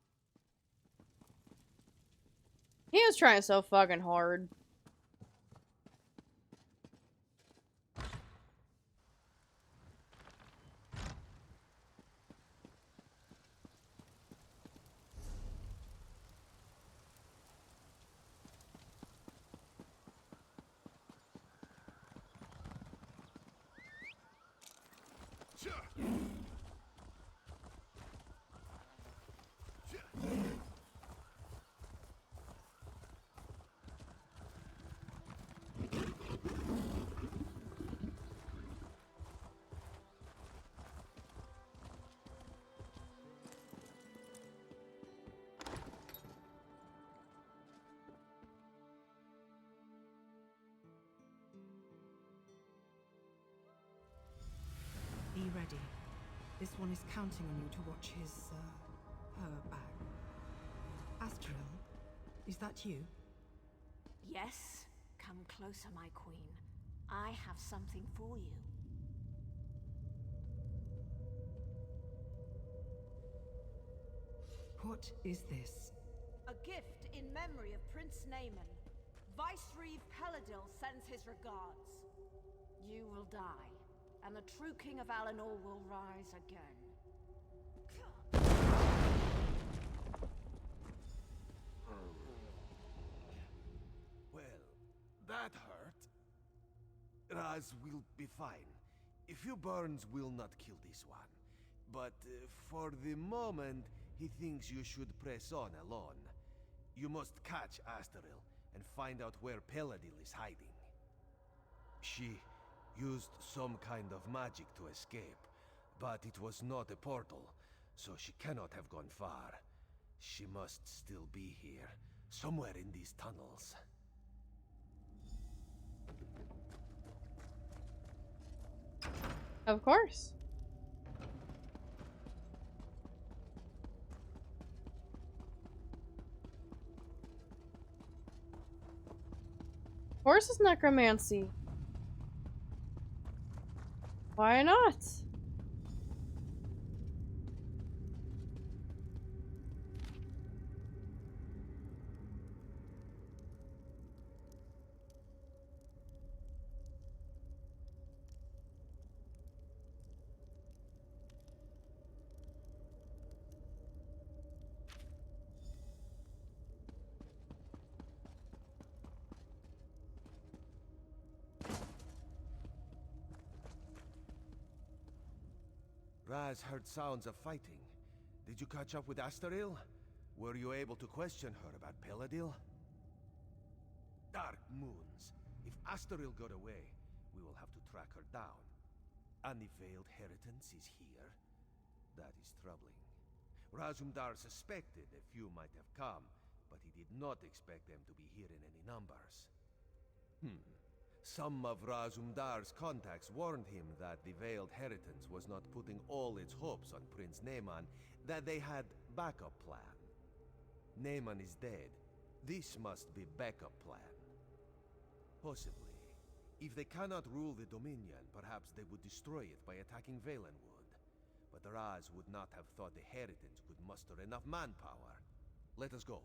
He was trying so fucking hard. Be ready. This one is counting on you to watch his, her back. Astaril, is that you? Yes? Come closer, my queen. I have something for you. What is this? A gift in memory of Prince Naaman. Vice-Reeve Peladil sends his regards. You will die, and the true King of Alinor will rise again. Well, that hurt. Raz will be fine. A few burns will not kill this one. But for the moment, he thinks you should press on alone. You must catch Astaril and find out where Peladil is hiding. She used some kind of magic to escape, but it was not a portal, so she cannot have gone far. She must still be here, somewhere in these tunnels. Of course. Horse is necromancy. Why not? Raz heard sounds of fighting. Did you catch up with Astaril? Were you able to question her about Peladil? Dark moons. If Astaril got away, we will have to track her down. And the Veiled Heritance is here? That is troubling. Razumdar suspected a few might have come, but he did not expect them to be here in any numbers. Some of Razumdar's contacts warned him that the Veiled Heritance was not putting all its hopes on Prince Naaman, that they had backup plan. Naaman is dead. This must be backup plan. Possibly. If they cannot rule the Dominion, perhaps they would destroy it by attacking Valenwood. But Raz would not have thought the Heritance could muster enough manpower. Let us go.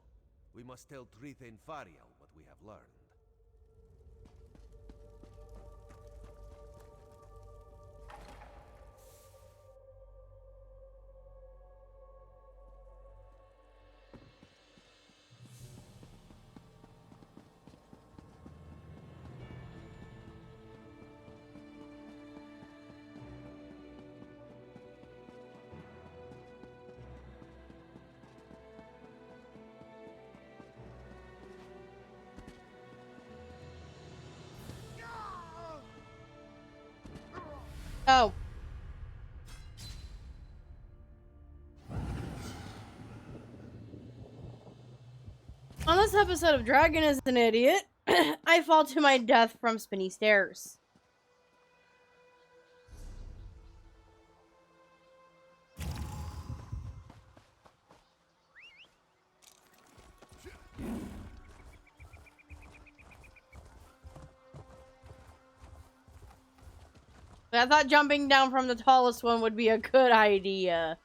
We must tell Trithain Fariel what we have learned. Oh. On this episode of Dragon is an Idiot, I fall to my death from spinny stairs. I thought jumping down from the tallest one would be a good idea.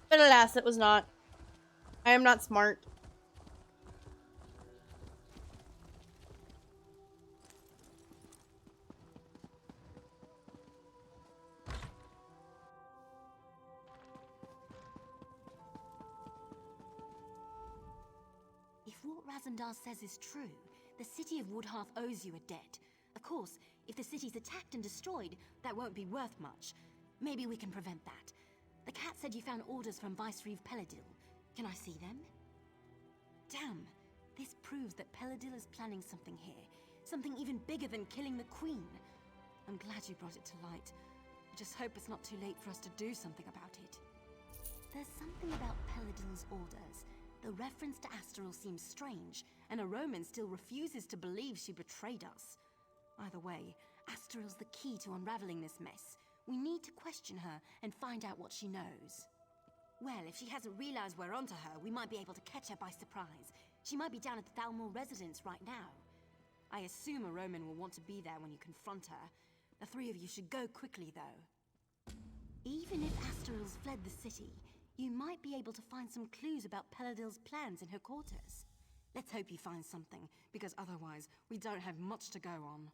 But alas, it was not. I am not smart. If what Razumdar says is true, the city of Woodhearth owes you a debt. Of course, if the city's attacked and destroyed, that won't be worth much. Maybe we can prevent that. The cat said you found orders from Vicereeve Peladil. Can I see them? Damn, this proves that Peladil is planning something here. Something even bigger than killing the Queen. I'm glad you brought it to light. I just hope it's not too late for us to do something about it. There's something about Peladil's orders. The reference to Astaril seems strange, and a Roman still refuses to believe she betrayed us. Either way, Astaril's the key to unraveling this mess. We need to question her and find out what she knows. Well, if she hasn't realized we're onto her, we might be able to catch her by surprise. She might be down at the Thalmor residence right now. I assume a Roman will want to be there when you confront her. The three of you should go quickly, though. Even if Astaril's fled the city, you might be able to find some clues about Peladil's plans in her quarters. Let's hope you find something, because otherwise, we don't have much to go on.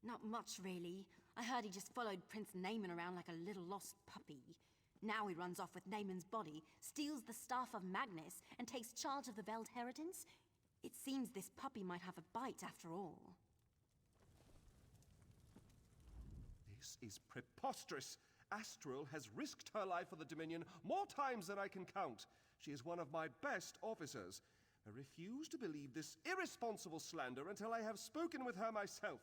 Not much, really. I heard he just followed Prince Naaman around like a little lost puppy. Now he runs off with Naaman's body, steals the Staff of Magnus, and takes charge of the Veiled Heritance. It seems this puppy might have a bite after all. This is preposterous. Astaril has risked her life for the Dominion more times than I can count. She is one of my best officers. I refuse to believe this irresponsible slander until I have spoken with her myself.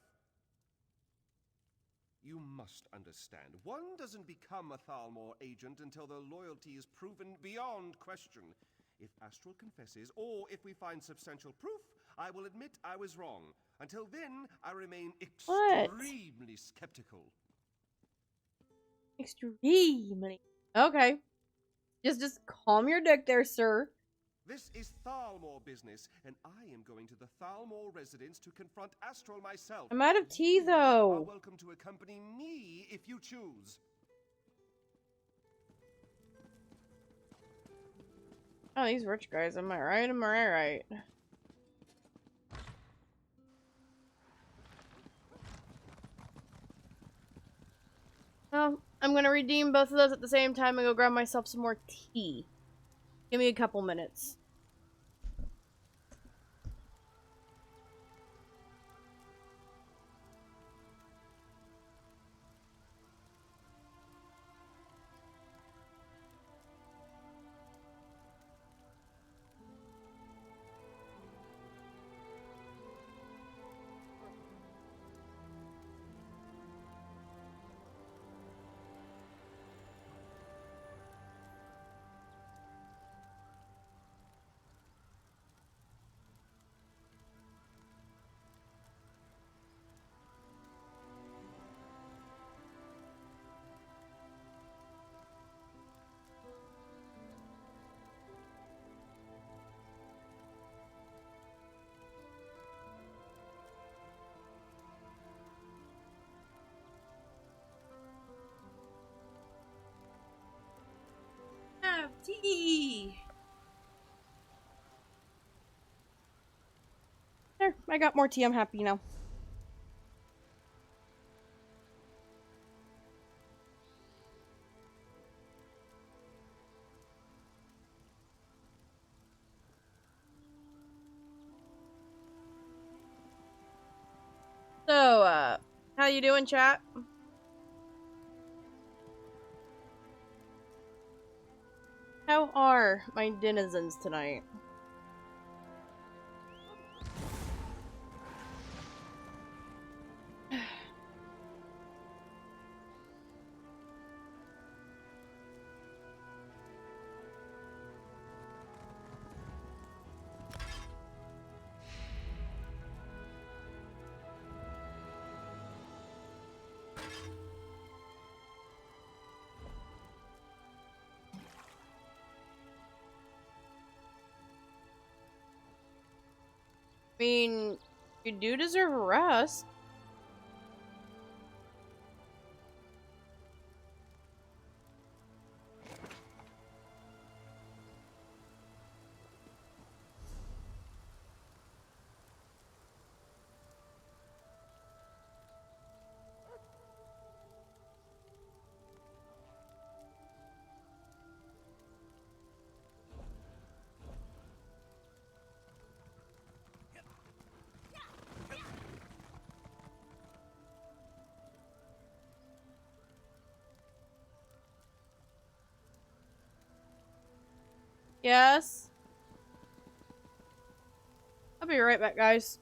You must understand, one doesn't become a Thalmor agent until their loyalty is proven beyond question. If Astaril confesses, or if we find substantial proof, I will admit I was wrong. Until then, I remain extremely skeptical. Extremely. Okay. Just calm your dick there, sir. This is Thalmor business, and I am going to the Thalmor residence to confront Astral myself. I'm out of tea, You though. are welcome to accompany me if you choose. Oh, these rich guys. Am I right? Am I right? Well, I'm gonna redeem both of those at the same time and go grab myself some more tea. Give me a couple minutes. Have tea. There, I got more tea. I'm happy now. So, how you doing, chat? How are my denizens tonight? I mean, you do deserve a rest. Yes? I'll be right back, guys.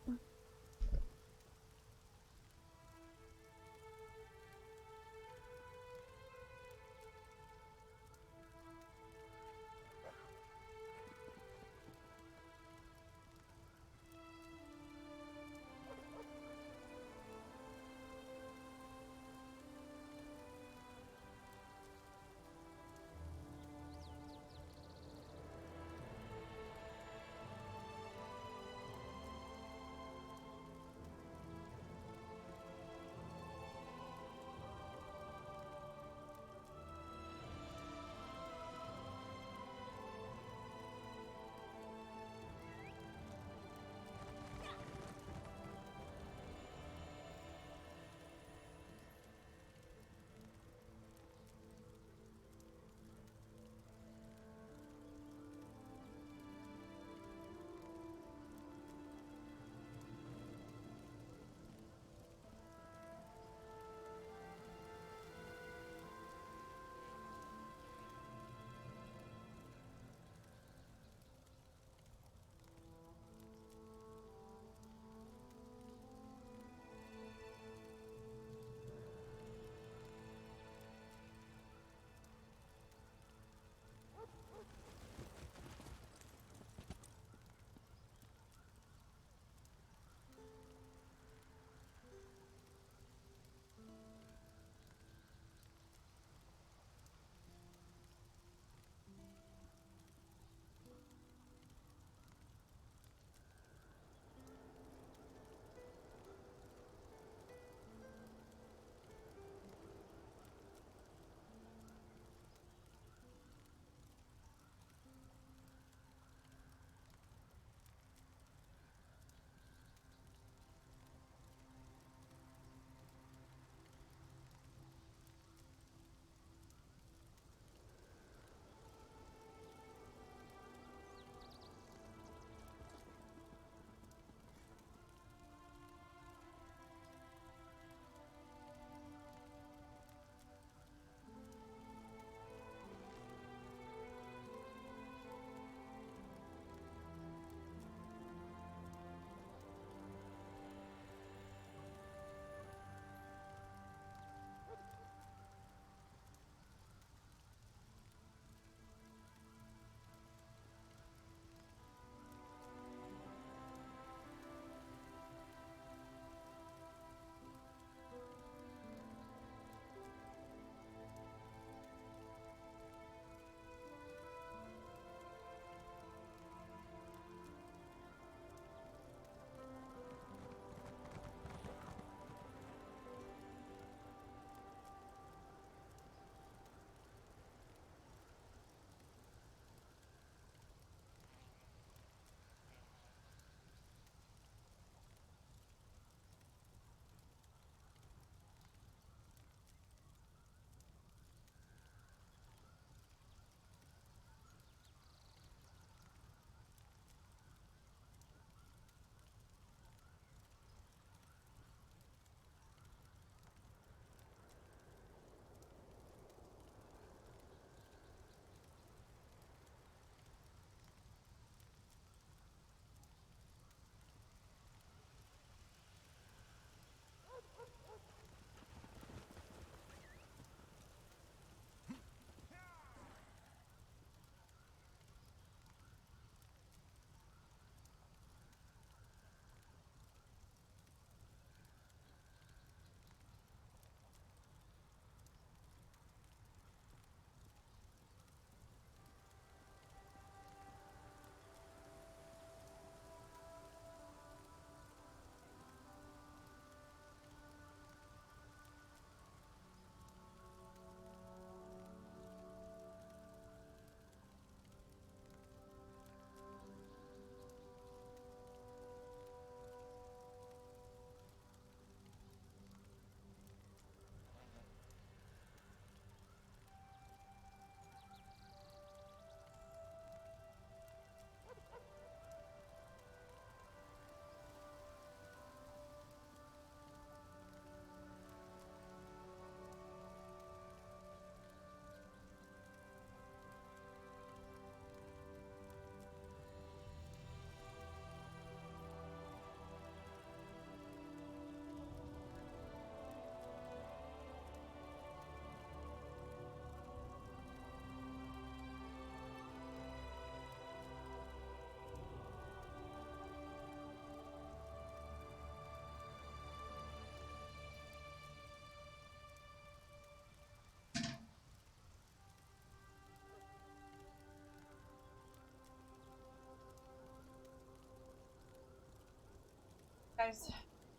Guys,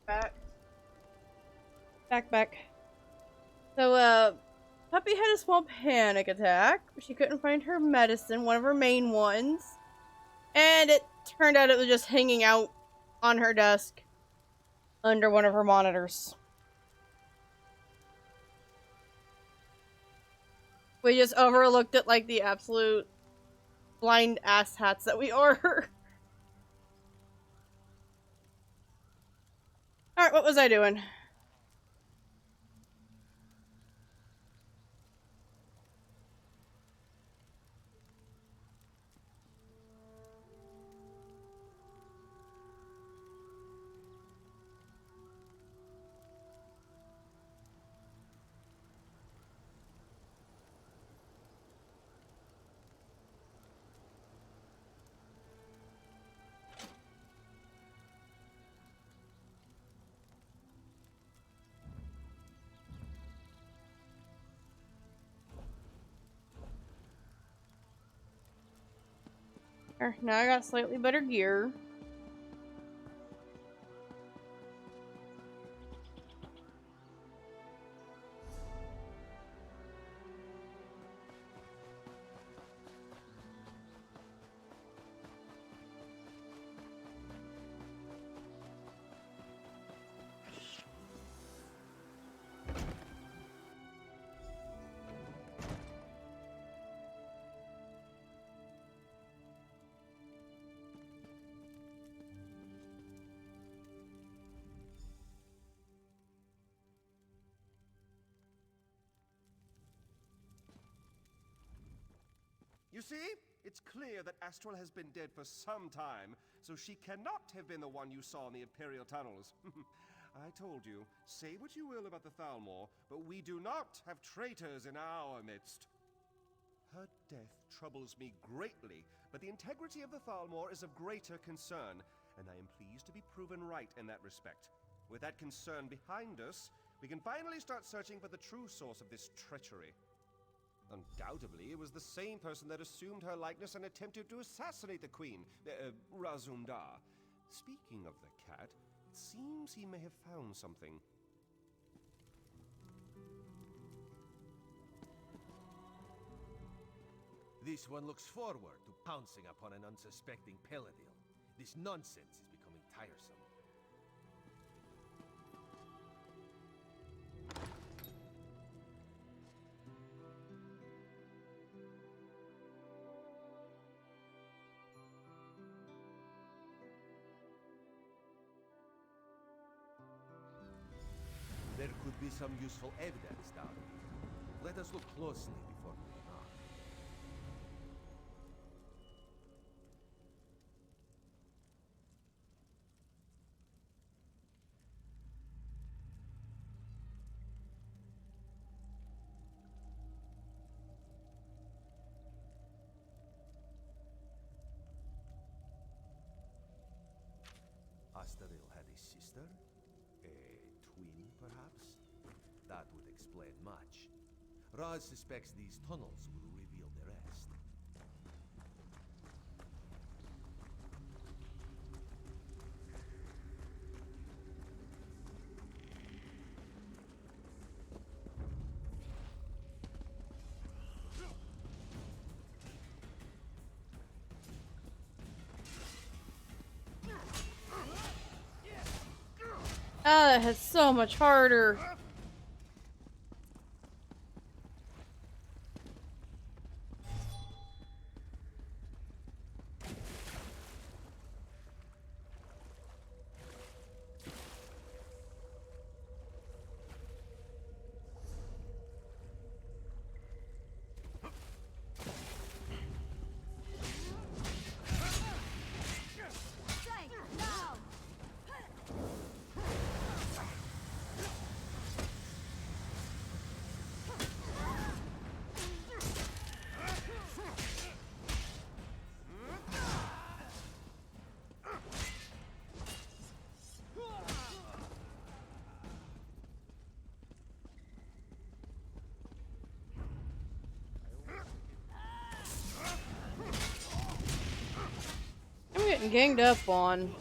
back. So, Puppy had a small panic attack. She couldn't find her medicine, one of her main ones. And it turned out it was just hanging out on her desk under one of her monitors. We just overlooked it like the absolute blind ass hats that we are. Alright, what was I doing? Now I got slightly better gear. You see? It's clear that Astral has been dead for some time, so she cannot have been the one you saw in the Imperial tunnels. I told you, say what you will about the Thalmor, but we do not have traitors in our midst. Her death troubles me greatly, but the integrity of the Thalmor is of greater concern, and I am pleased to be proven right in that respect. With that concern behind us, we can finally start searching for the true source of this treachery. Undoubtedly, it was the same person that assumed her likeness and attempted to assassinate the queen, Razumdar. Speaking of the cat, it seems he may have found something. This one looks forward to pouncing upon an unsuspecting Peladil. This nonsense is becoming tiresome. There could be some useful evidence down here. Let us look closely before moving on. Astaril had a sister? A twin, perhaps? That would explain much. Raz suspects these tunnels will reveal the rest. Ah, that hits so much harder. I'm getting ganged up on.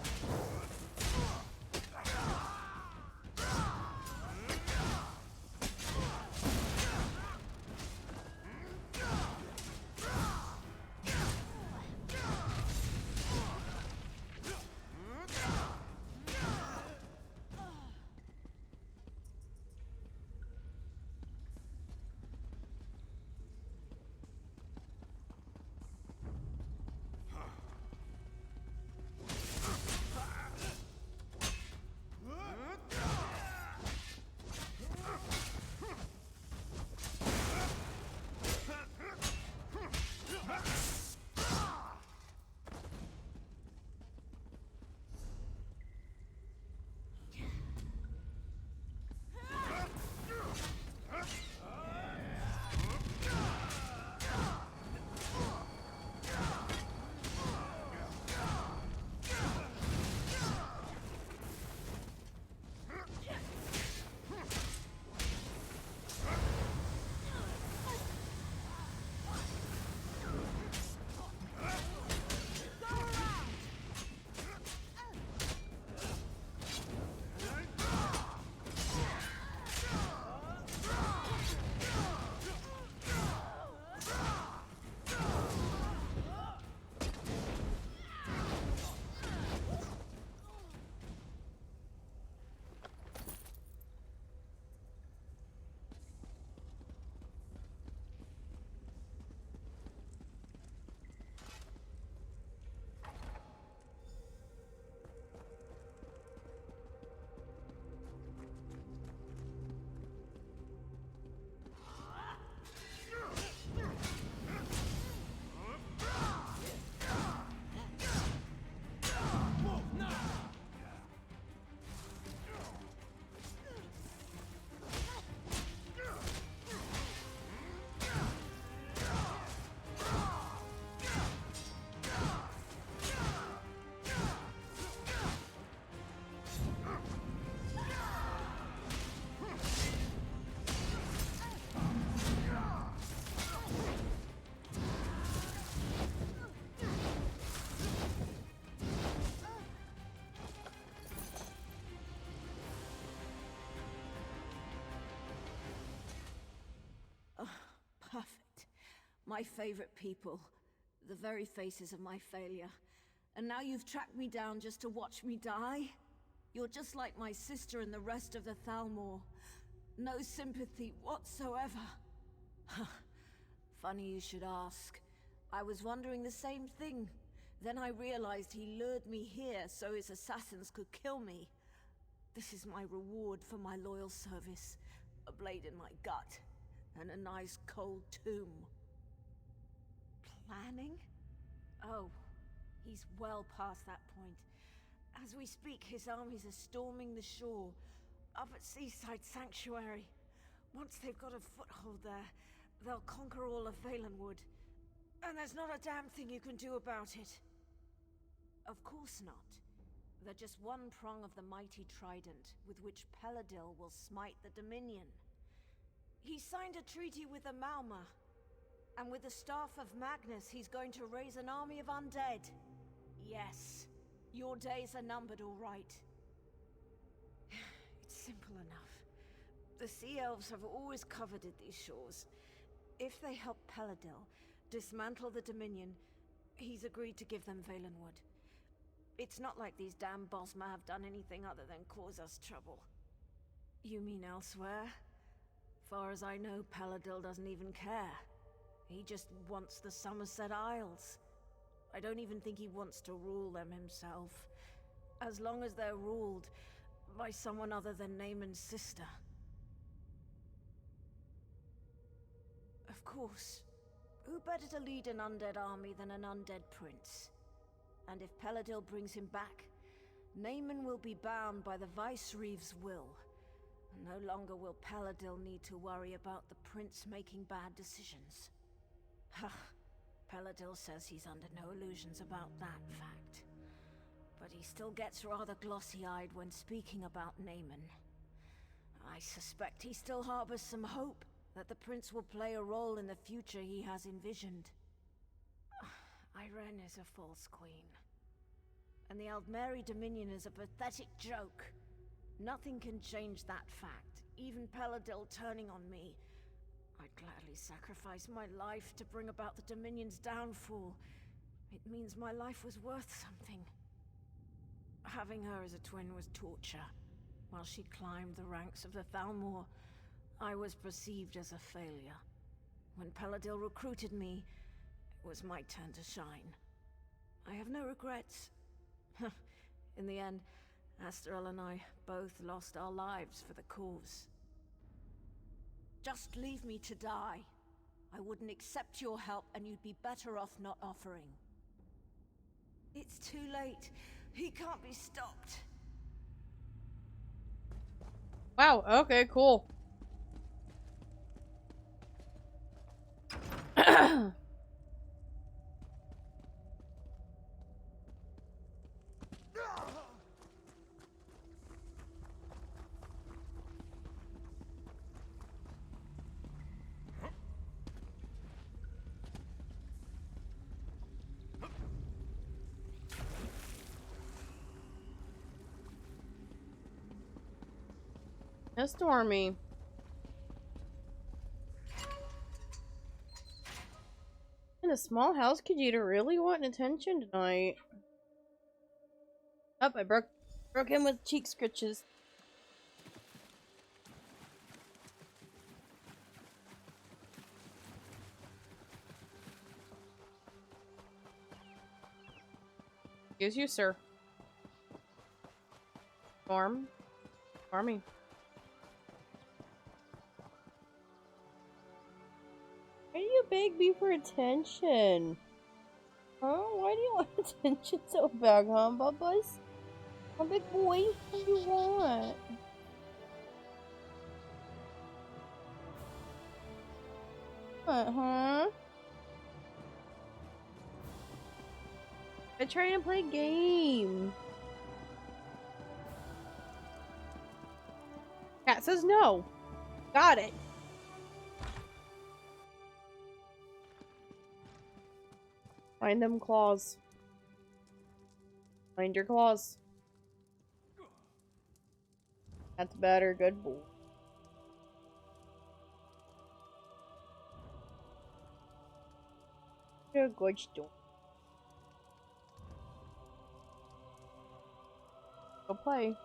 My favorite people. The very faces of my failure. And now you've tracked me down just to watch me die? You're just like my sister and the rest of the Thalmor. No sympathy whatsoever. Funny you should ask. I was wondering the same thing. Then I realized he lured me here so his assassins could kill me. This is my reward for my loyal service. A blade in my gut, and a nice cold tomb. Planning? Oh, he's well past that point. As we speak, his armies are storming the shore, up at Seaside Sanctuary. Once they've got a foothold there, they'll conquer all of Valenwood. And there's not a damn thing you can do about it. Of course not. They're just one prong of the mighty trident with which Peladil will smite the Dominion. He signed a treaty with the Malma, and with the Staff of Magnus he's going to raise an army of undead. Yes, your days are numbered, all right. It's simple enough. The Sea Elves have always coveted these shores. If they help Peladil dismantle the Dominion, he's agreed to give them Valenwood. It's not like these damn Bosma have done anything other than cause us trouble. You mean elsewhere? Far as I know, Peladil doesn't even care. He just wants the Somerset Isles. I don't even think he wants to rule them himself. As long as they're ruled by someone other than Naaman's sister. Of course. Who better to lead an undead army than an undead prince? And if Peladil brings him back, Naaman will be bound by the Vice-Reeve's will. No longer will Peladil need to worry about the prince making bad decisions. Ha! Peladil says he's under no illusions about that fact. But he still gets rather glossy-eyed when speaking about Naaman. I suspect he still harbors some hope that the prince will play a role in the future he has envisioned. Irene is a false queen. And the Aldmeri Dominion is a pathetic joke. Nothing can change that fact, even Peladil turning on me. I'd gladly sacrifice my life to bring about the Dominion's downfall. It means my life was worth something. Having her as a twin was torture. While she climbed the ranks of the Thalmor, I was perceived as a failure. When Peladil recruited me, it was my turn to shine. I have no regrets. In the end, Asterel and I both lost our lives for the cause. Just leave me to die. I wouldn't accept your help, and you'd be better off not offering. It's too late. He can't be stopped. Wow, okay, cool. That's Stormy. In a small house, Khajiit really want attention tonight. Up, I broke him with cheek scritches. Excuse you, sir. Farming. Why do you beg me for attention? Huh? Why do you want attention so bad, huh, Bubbles? Oh, big boy, what do you want? What, huh? I'm trying to play a game. Cat says no. Got it. Find them claws. Find your claws. That's better. Good boy. I a good story. Go play.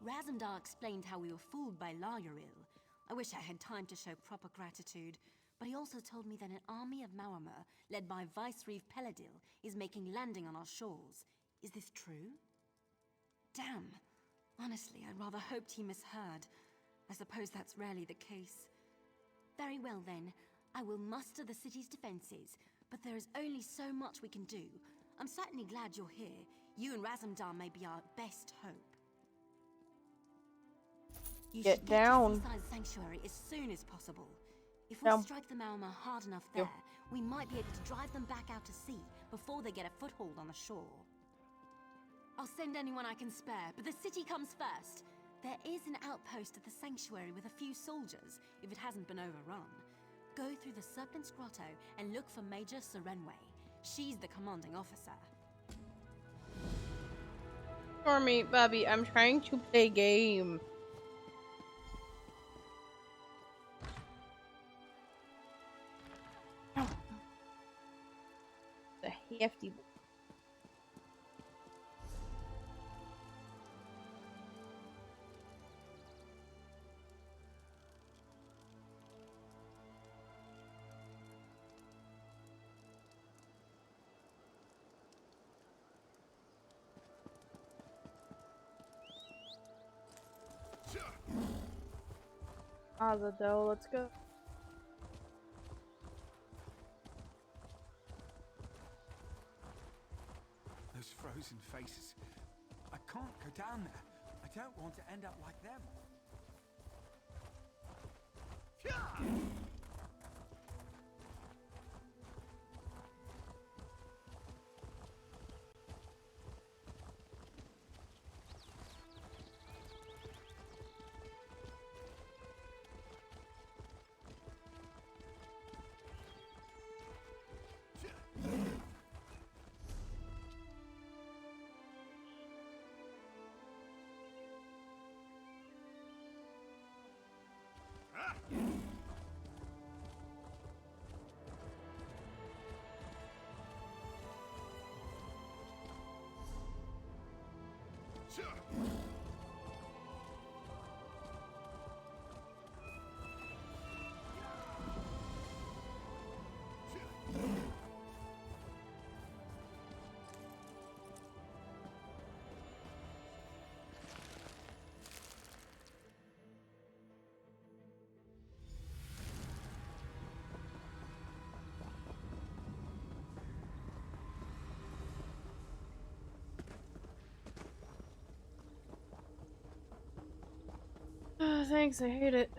Razumdar explained how we were fooled by Lauril. I wish I had time to show proper gratitude, but he also told me that an army of Maormer, led by Vice-Reeve Peladil, is making landing on our shores. Is this true? Damn. Honestly, I rather hoped he misheard. I suppose that's rarely the case. Very well then. I will muster the city's defenses, but there is only so much we can do. I'm certainly glad you're here. You and Razumdar may be our best hope. You Get should down. to Seaside Sanctuary as soon as possible. If we Down. strike the Maormer hard enough there, we might be able to drive them back out to sea before they get a foothold on the shore. I'll send anyone I can spare, but the city comes first. There is an outpost at the sanctuary with a few soldiers, if it hasn't been overrun. Go through the Serpent's Grotto and look for Major Serenway. She's the commanding officer. For me, Bobby, I'm trying to play game. The hefty. The dough, let's go. Those frozen faces. I can't go down there. I don't want to end up like them. Thanks, I hate it.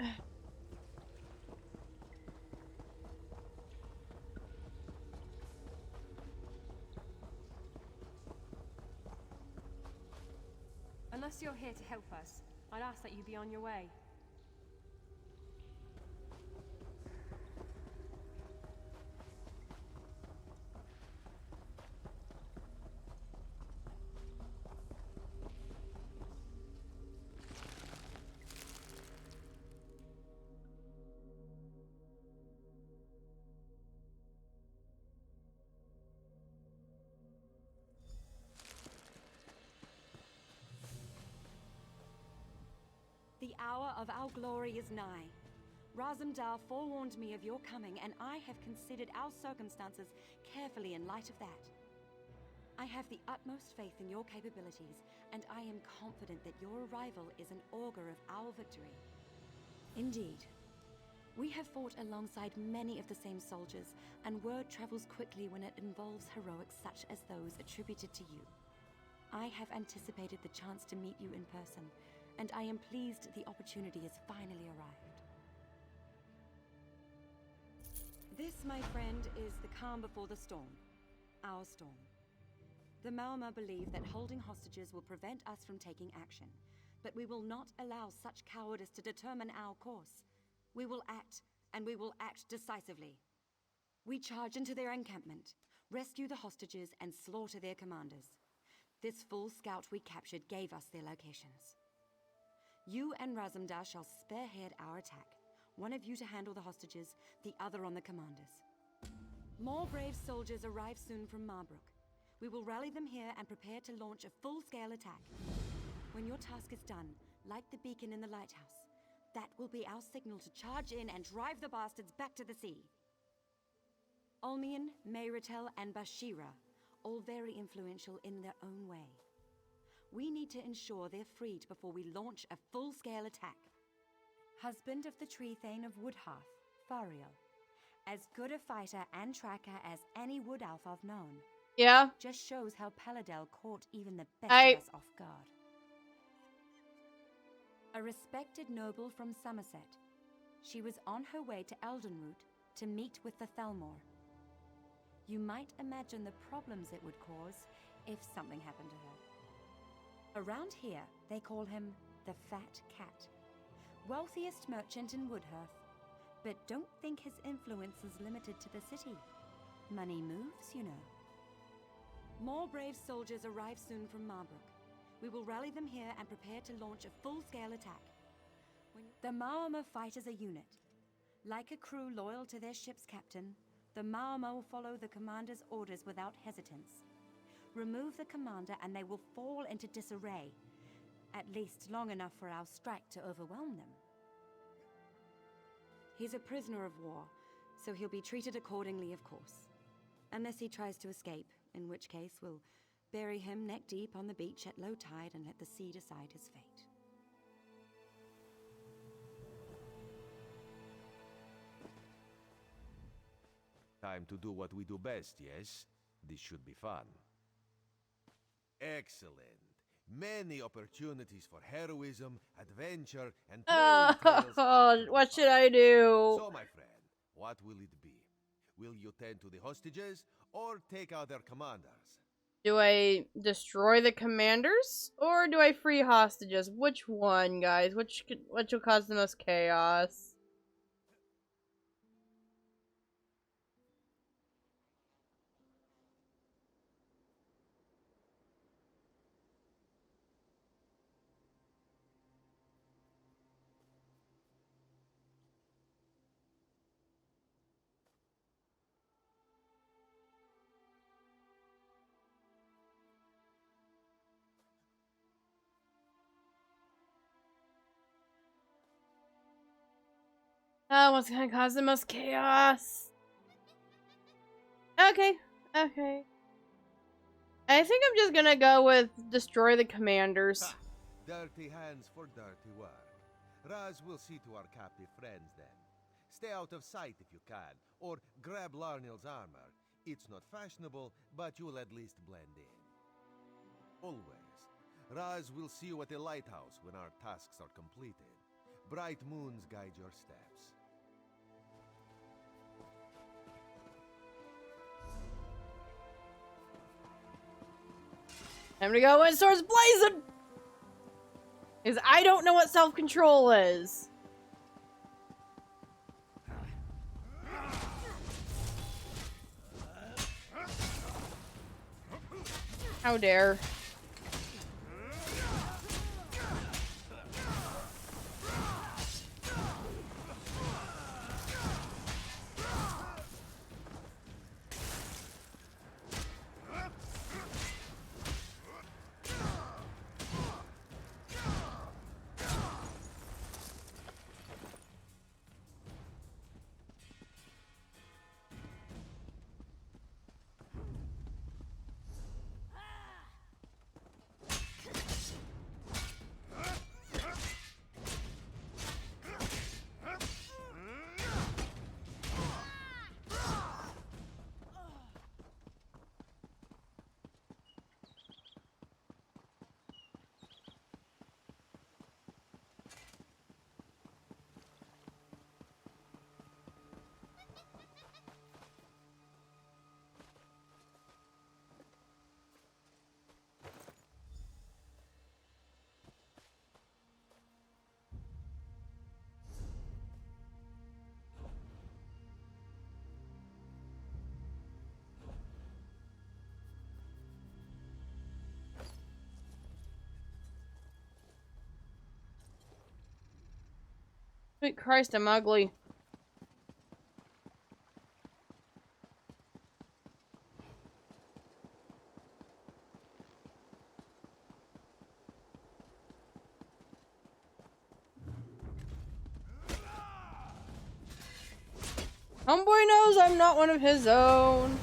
Unless you're here to help us, I'd ask that you be on your way. The hour of our glory is nigh. Razumdar forewarned me of your coming, and I have considered our circumstances carefully in light of that. I have the utmost faith in your capabilities, and I am confident that your arrival is an augur of our victory. Indeed. We have fought alongside many of the same soldiers, and word travels quickly when it involves heroics such as those attributed to you. I have anticipated the chance to meet you in person, and I am pleased the opportunity has finally arrived. This, my friend, is the calm before the storm. Our storm. The Maormer believe that holding hostages will prevent us from taking action, but we will not allow such cowardice to determine our course. We will act, and we will act decisively. We charge into their encampment, rescue the hostages, and slaughter their commanders. This full scout we captured gave us their locations. You and Razumdar shall spearhead our attack. One of you to handle the hostages, the other on the commanders. More brave soldiers arrive soon from Marbrook. We will rally them here and prepare to launch a full-scale attack. When your task is done, light the beacon in the lighthouse. That will be our signal to charge in and drive the bastards back to the sea. Ulmian, Mayritel, and Bashira, all very influential in their own way. We need to ensure they're freed before we launch a full-scale attack. Husband of the Tree Thane of Woodhearth, Fariel. As good a fighter and tracker as any Wood Elf I've known. Yeah. Just shows how Paladel caught even the best of us off guard. A respected noble from Somerset. She was on her way to Eldenroot to meet with the Thalmor. You might imagine the problems it would cause if something happened to her. Around here, they call him the Fat Cat. Wealthiest merchant in Woodhearth. But don't think his influence is limited to the city. Money moves, you know. More brave soldiers arrive soon from Marbrook. We will rally them here and prepare to launch a full-scale attack. The Maorma fight as a unit. Like a crew loyal to their ship's captain, the Maorma will follow the commander's orders without hesitance. Remove the commander and they will fall into disarray. At least long enough for our strike to overwhelm them. He's a prisoner of war, so he'll be treated accordingly, of course. Unless he tries to escape, in which case we'll bury him neck deep on the beach at low tide and let the sea decide his fate. Time to do what we do best, yes? This should be fun. Excellent. Many opportunities for heroism, adventure, and thrilling tales after the What should fight. I do? So, my friend, what will it be? Will you tend to the hostages, or take out their commanders? Do I destroy the commanders, or do I free hostages? Which one, guys? Which will cause the most chaos? What's gonna cause the most chaos? Okay, okay. I think I'm just gonna go with destroy the commanders. Ha! Dirty hands for dirty work. Raz will see to our captive friends then. Stay out of sight if you can, or grab Larnil's armor. It's not fashionable, but you'll at least blend in. Always. Raz will see you at the lighthouse when our tasks are completed. Bright moons guide your steps. Time to go when swords blazing! Because I don't know what self-control is. How dare. Sweet Christ, I'm ugly. Homeboy knows I'm not one of his own.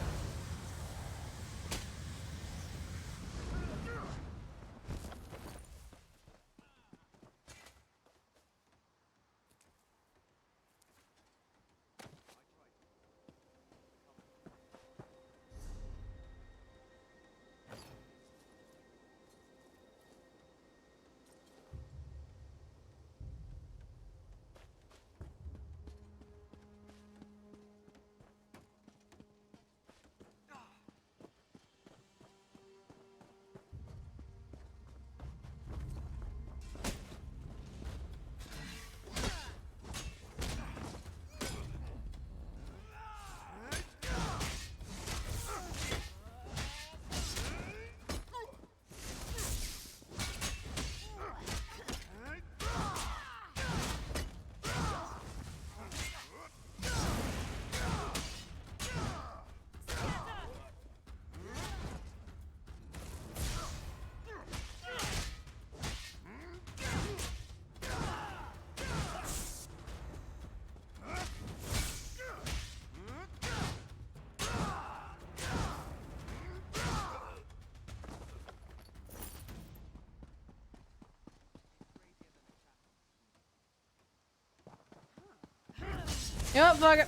You know what, fuck it.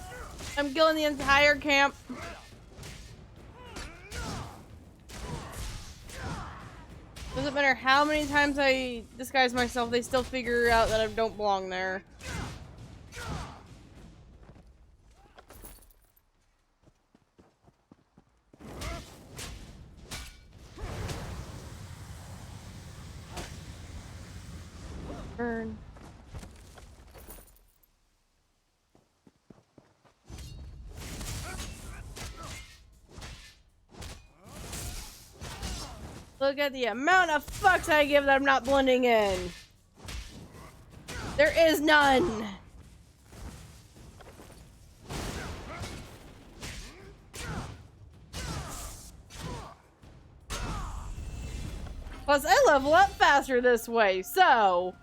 I'm killing the entire camp. Doesn't matter how many times I disguise myself, they still figure out that I don't belong there. Burn. Look at the amount of fucks I give that I'm not blending in. There is none. Plus, I level up faster this way, so...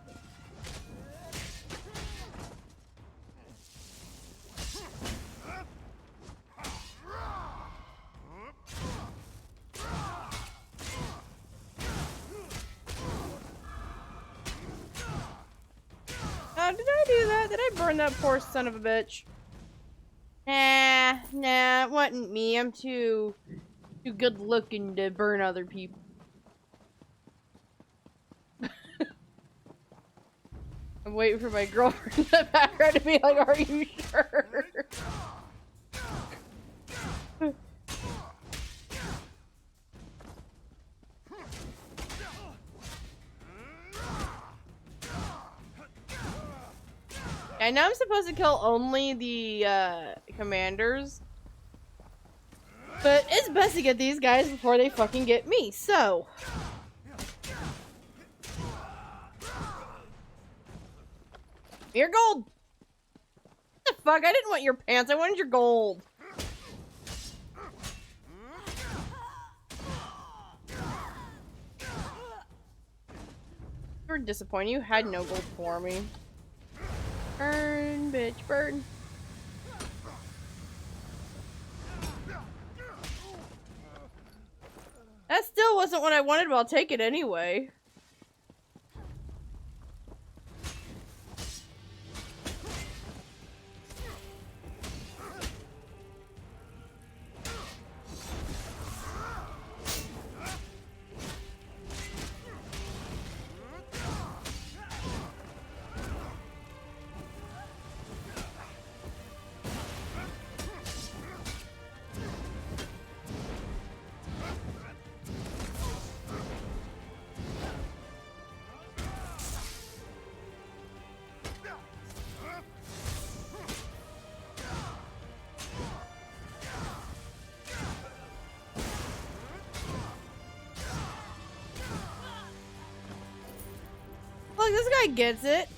Oh, did I do that? Did I burn that poor son of a bitch? Nah, it wasn't me. I'm too good looking to burn other people. I'm waiting for my girlfriend in the background to be like, are you sure? I know I'm supposed to kill only the commanders, but it's best to get these guys before they fucking get me, so... Your gold! What the fuck? I didn't want your pants, I wanted your gold. You're disappointed, you had no gold for me. Burn, bitch, burn. That still wasn't what I wanted, but I'll take it anyway. Look, this guy gets it.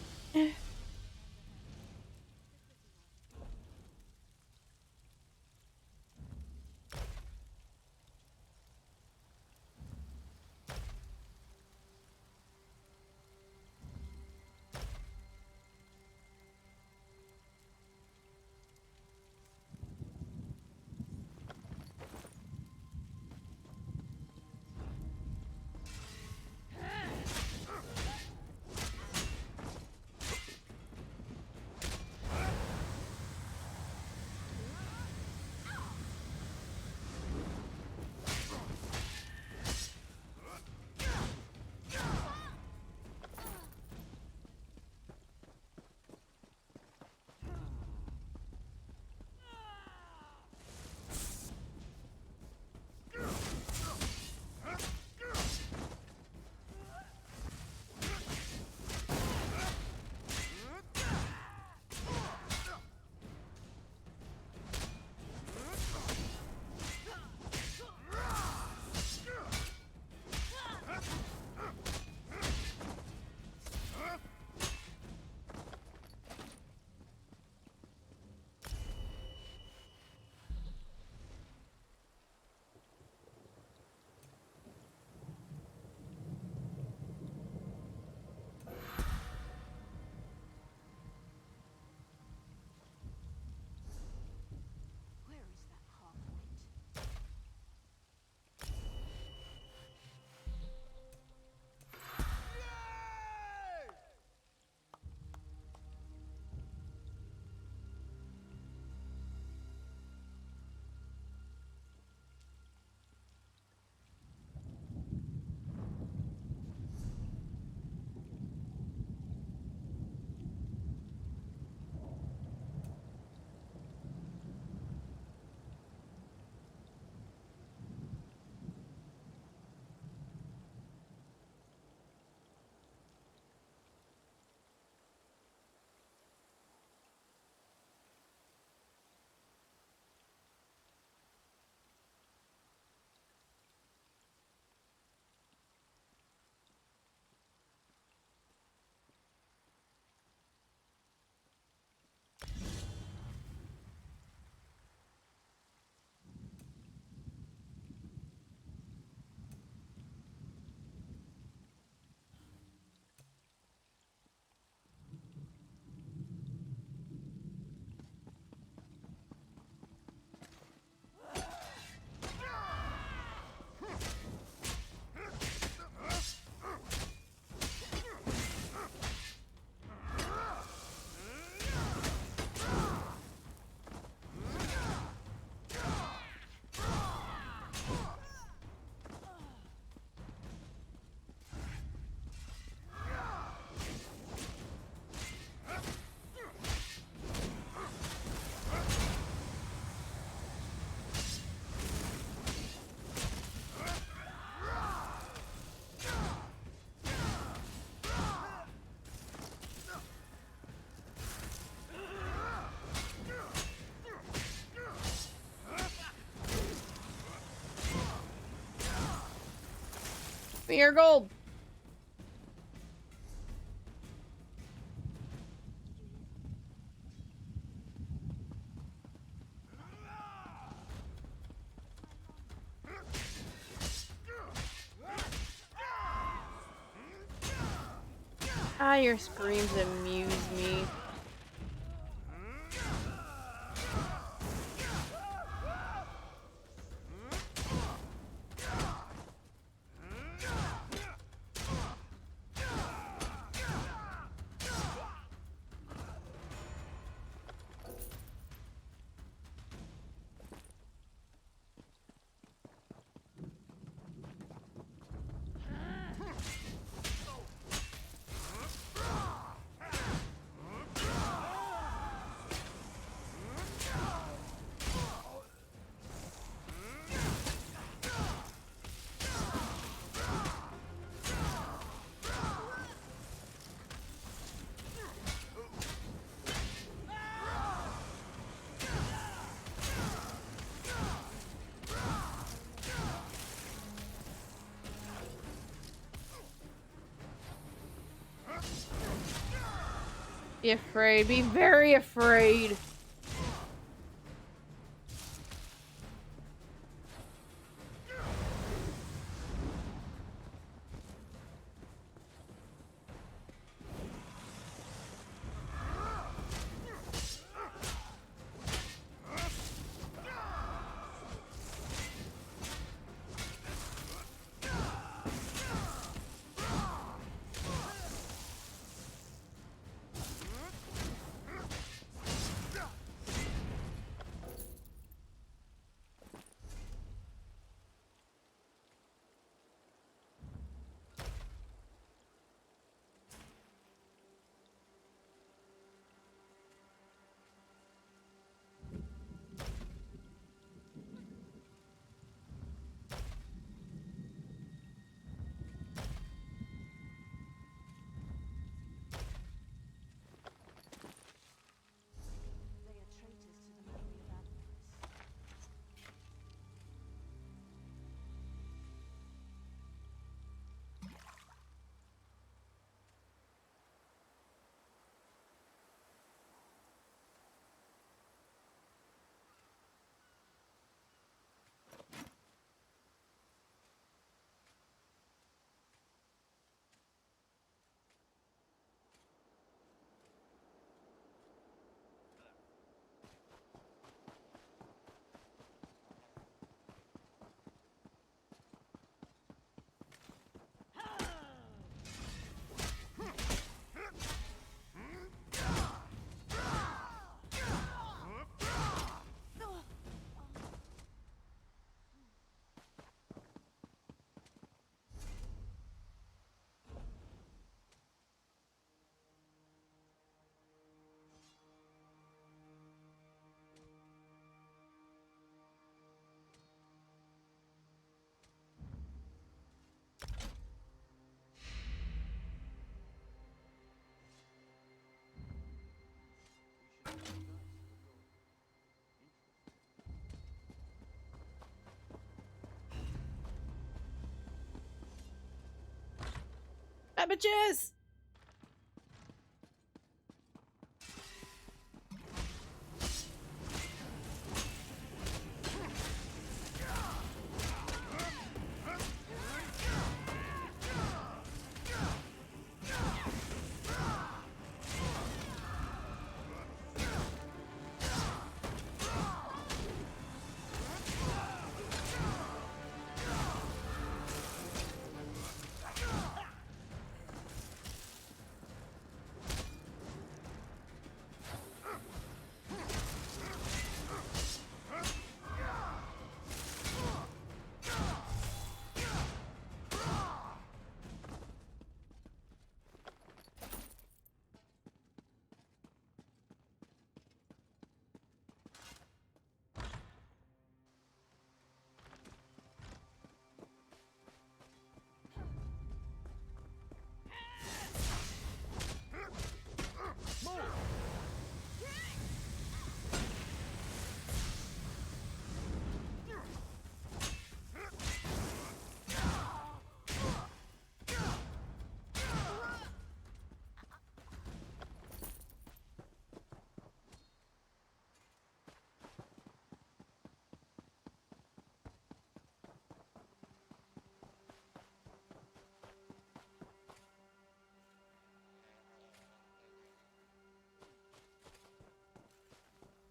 Give me your gold. Ah, your screams amuse me. Be afraid. Be very afraid. Bitches!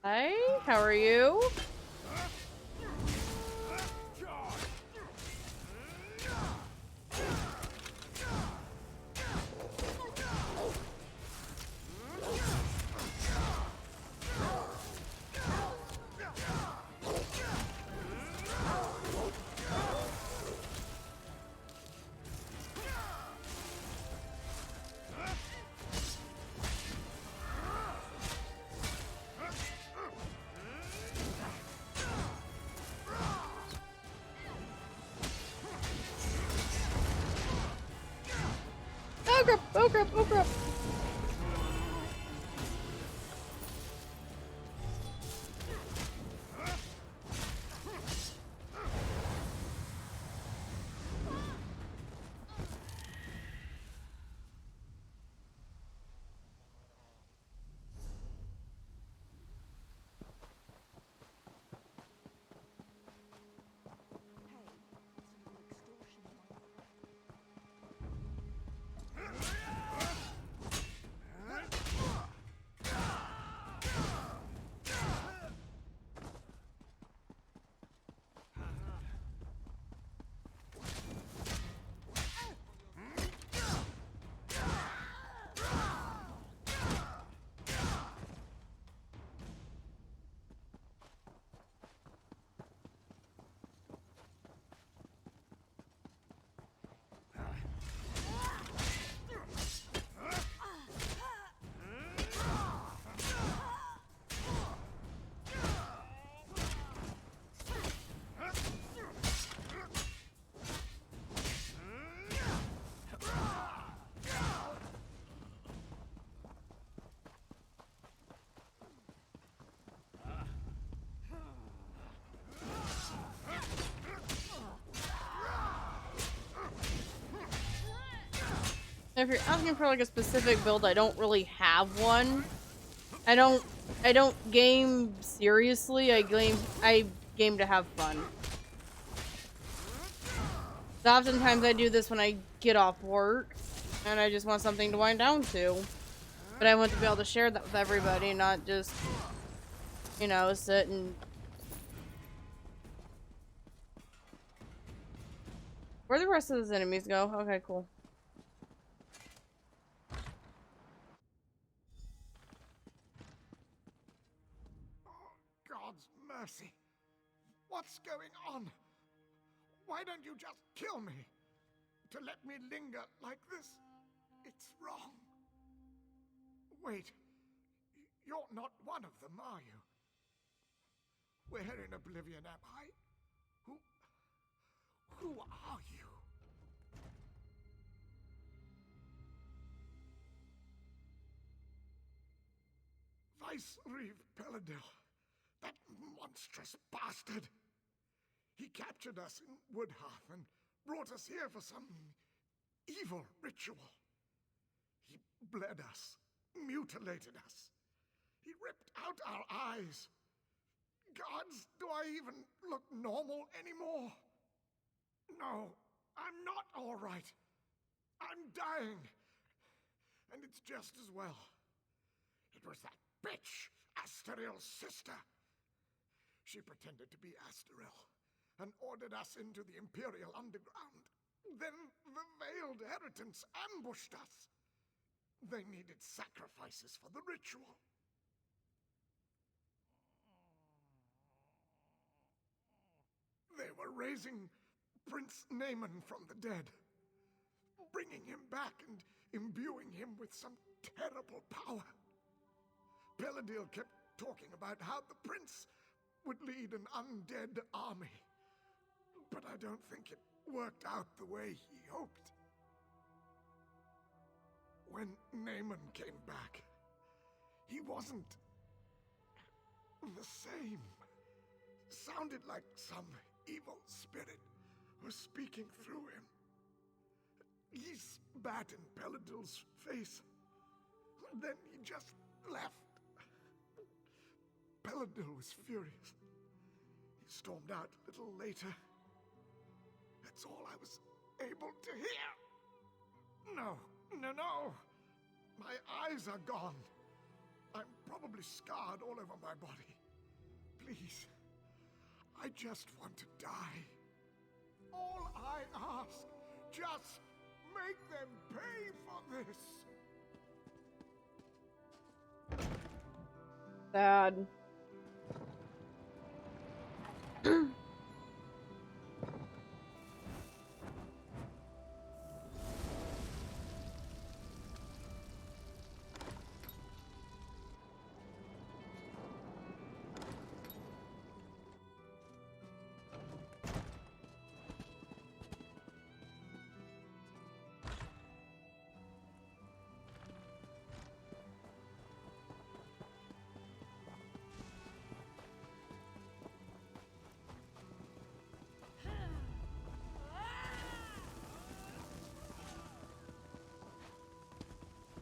Hi, how are you? Oh crap, oh crap, oh crap. If you're asking for like a specific build, I don't really have one. I don't game seriously. I game to have fun. So oftentimes I do this when I get off work and I just want something to wind down to. But I want to be able to share that with everybody, not just, you know, sit and... Where'd the rest of those enemies go? Okay, cool. God's mercy. What's going on? Why don't you just kill me? To let me linger like this? It's wrong. Wait. You're not one of them, are you? Where in oblivion am I? Who are you? Vice Reeve Peladil. That monstrous bastard. He captured us in Woodhearth and brought us here for some evil ritual. He bled us, mutilated us. He ripped out our eyes. Gods, do I even look normal anymore? No, I'm not all right. I'm dying. And it's just as well. It was that bitch, Asteriel's sister. She pretended to be Asteriel and ordered us into the Imperial Underground. Then the Veiled Heritants ambushed us. They needed sacrifices for the ritual. They were raising Prince Naaman from the dead, bringing him back and imbuing him with some terrible power. Peladil kept talking about how the prince would lead an undead army, but I don't think it worked out the way he hoped. When Naaman came back, he wasn't the same. Sounded like some evil spirit was speaking through him. He spat in Peladil's face. Then he just left. Peladil was furious. He stormed out a little later. That's all I was able to hear. No. My eyes are gone. I'm probably scarred all over my body. Please. I just want to die. All I ask, just make them pay for this. Sad.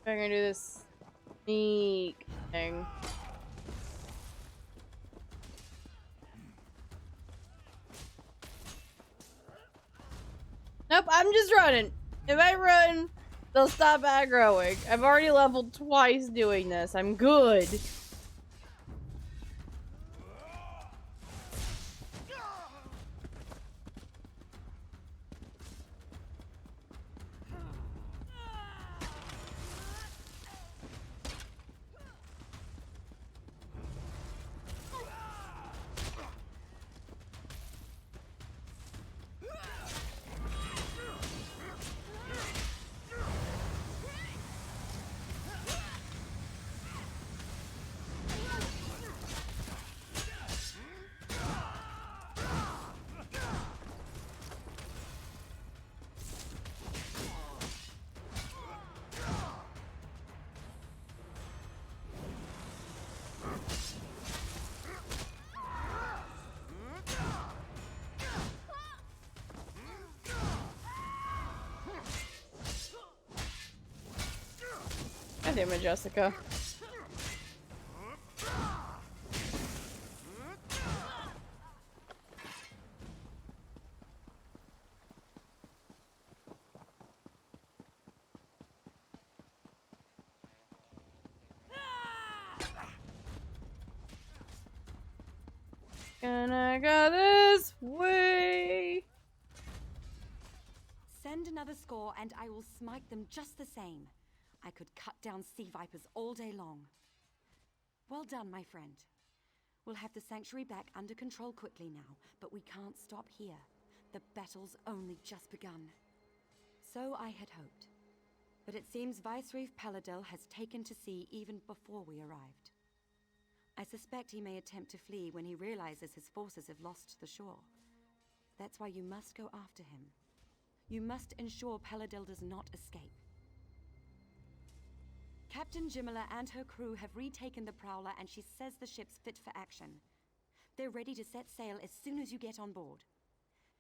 I'm gonna do this sneak thing. Nope, I'm just running. If I run, they'll stop aggroing. I've already leveled twice doing this. I'm good. God damn it, Jessica. Gonna go this way. Send another score and I will smite them just the same. I could cut down sea vipers all day long. Well done, my friend. We'll have the sanctuary back under control quickly now, but we can't stop here. The battle's only just begun. So I had hoped. But it seems Vicereeve Paladil has taken to sea even before we arrived. I suspect he may attempt to flee when he realizes his forces have lost the shore. That's why you must go after him. You must ensure Paladil does not escape. Captain Jimala and her crew have retaken the Prowler and she says the ship's fit for action. They're ready to set sail as soon as you get on board.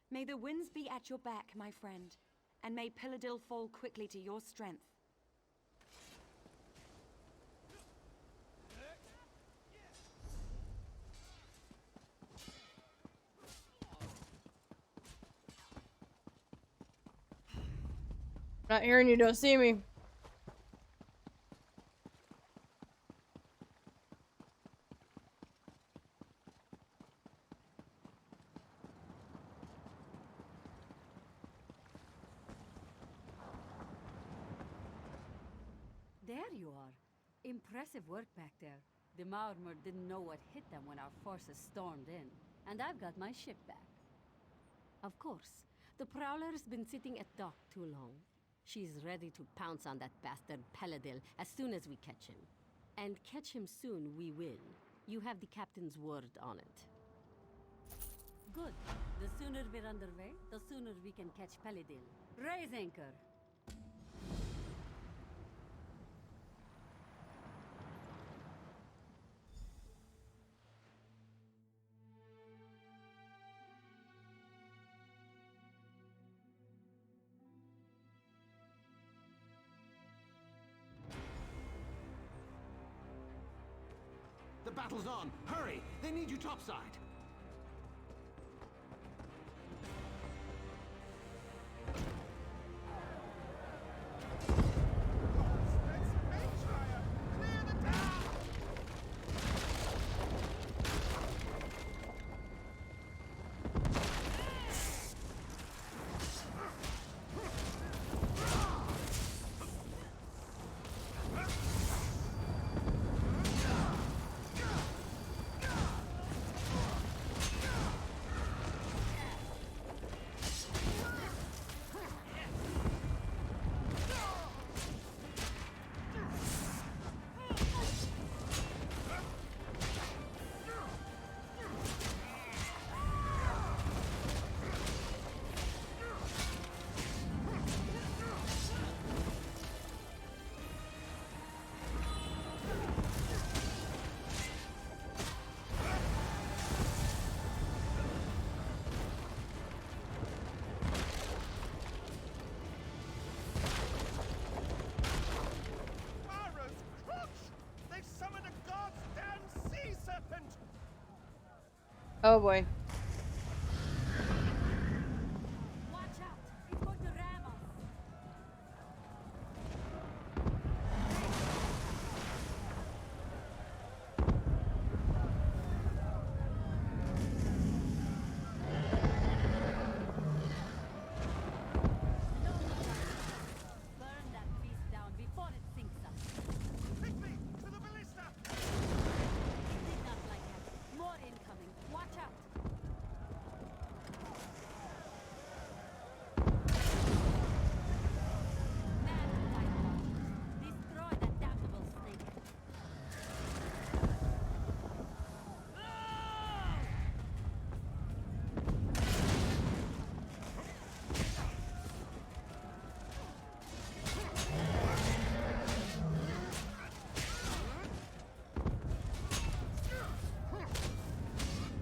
May the winds be at your back, my friend, and may Paladil fall quickly to your strength. Not hearing you, don't see me. There you are. Impressive work back there. The Marmor didn't know what hit them when our forces stormed in, and I've got my ship back. Of course, the Prowler's been sitting at dock too long. She's ready to pounce on that bastard Paladil as soon as we catch him. And catch him soon we will. You have the captain's word on it. Good. The sooner we're underway, the sooner we can catch Paladil. Raise anchor! The battle's on! Hurry! They need you topside! Oh boy. Watch out! It's going to ram us! Burn that beast down before it sinks us. Take me to the ballista! Think not like that. More incoming. Watch out! Man to fight monsters. Destroy that damnable snake.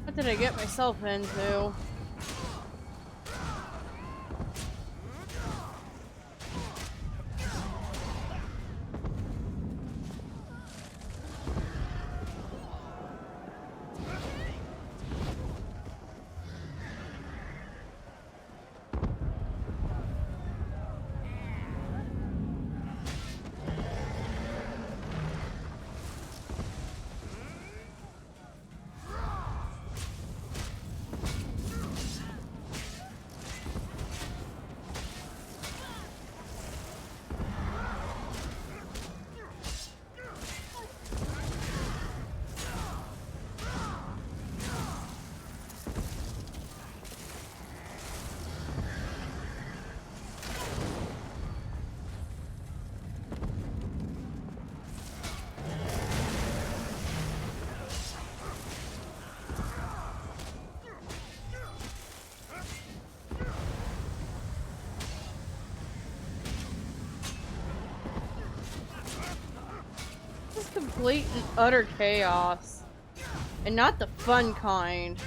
What did I get myself into? This is complete and utter chaos. And not the fun kind.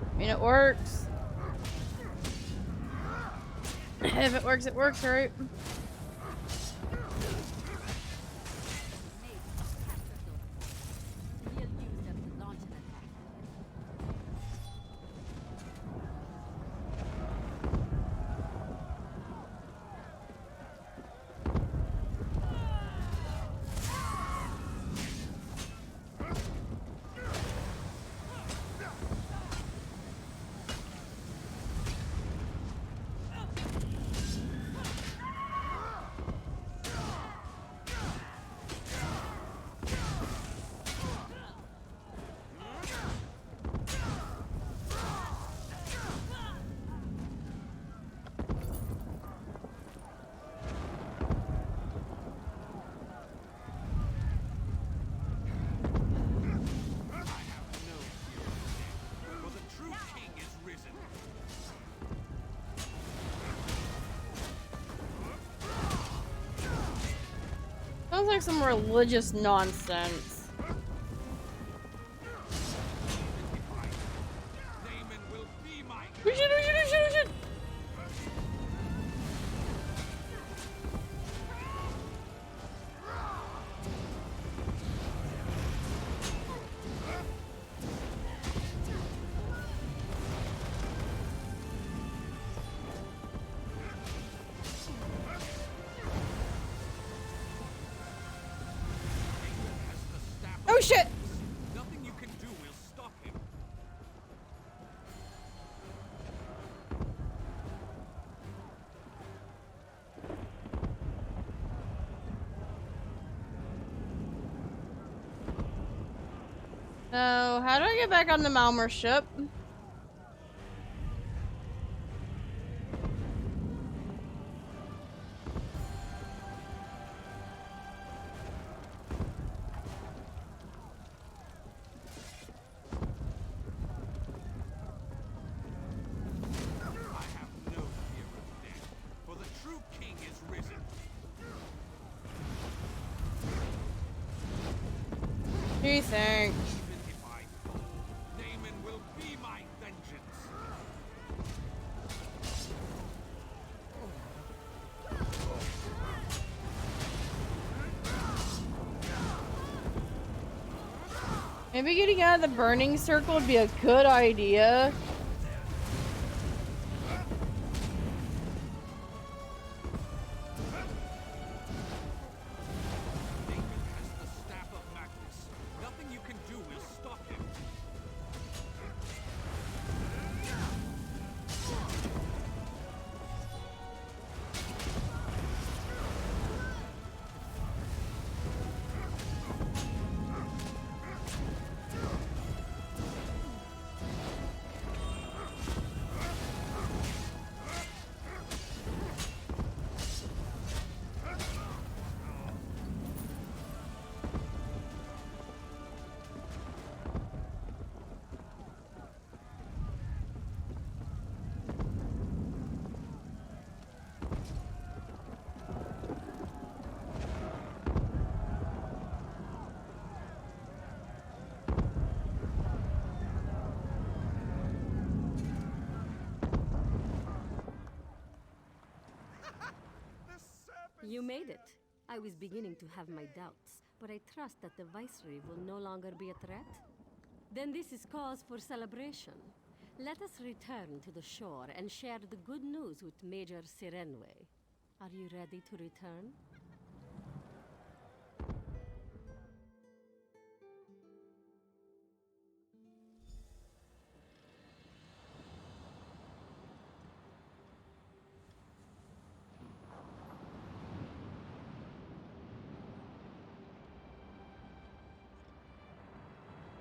I mean, it works. If it works, right? Sounds like some religious nonsense. We should. Oh shit! Nothing you can do will stop him. So, how do I get back on the Malmer ship? For the true king is risen. Do you think? Even if I fall, Naaman will be my vengeance. Maybe getting out of the burning circle would be a good idea. Nothing you can do will stop him. You made it. I was beginning to have my doubts, but I trust that the Viceroy will no longer be a threat. Then this is cause for celebration. Let us return to the shore and share the good news with Major Sirenwe. Are you ready to return?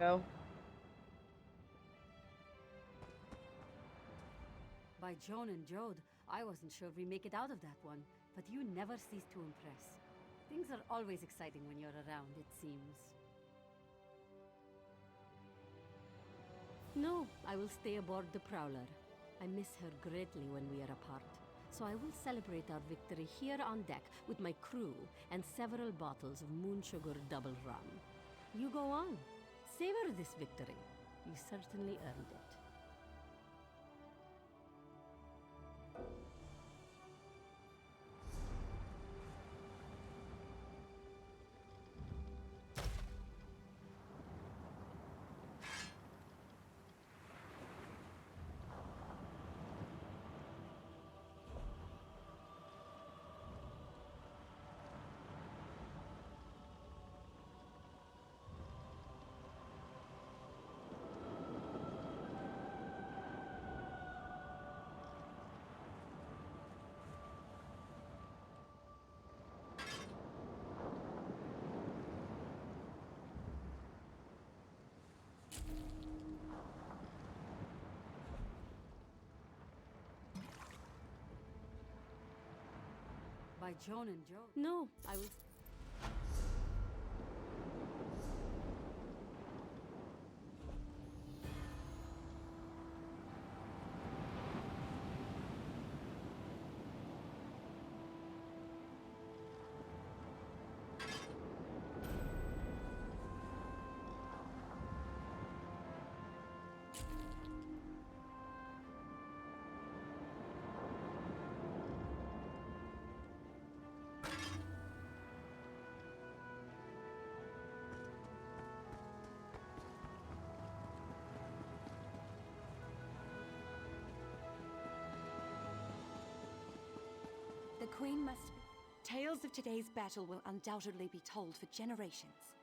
Go. By Joan and Jode, I wasn't sure we make it out of that one, but you never cease to impress. Things are always exciting when you're around, it seems. No, I will stay aboard the Prowler. I miss her greatly when we are apart, so I will celebrate our victory here on deck with my crew and several bottles of moon sugar double rum. You go on. Savor this victory. You certainly earned it. By Joan and Joe. No, I will. The Queen must... Tales of today's battle will undoubtedly be told for generations.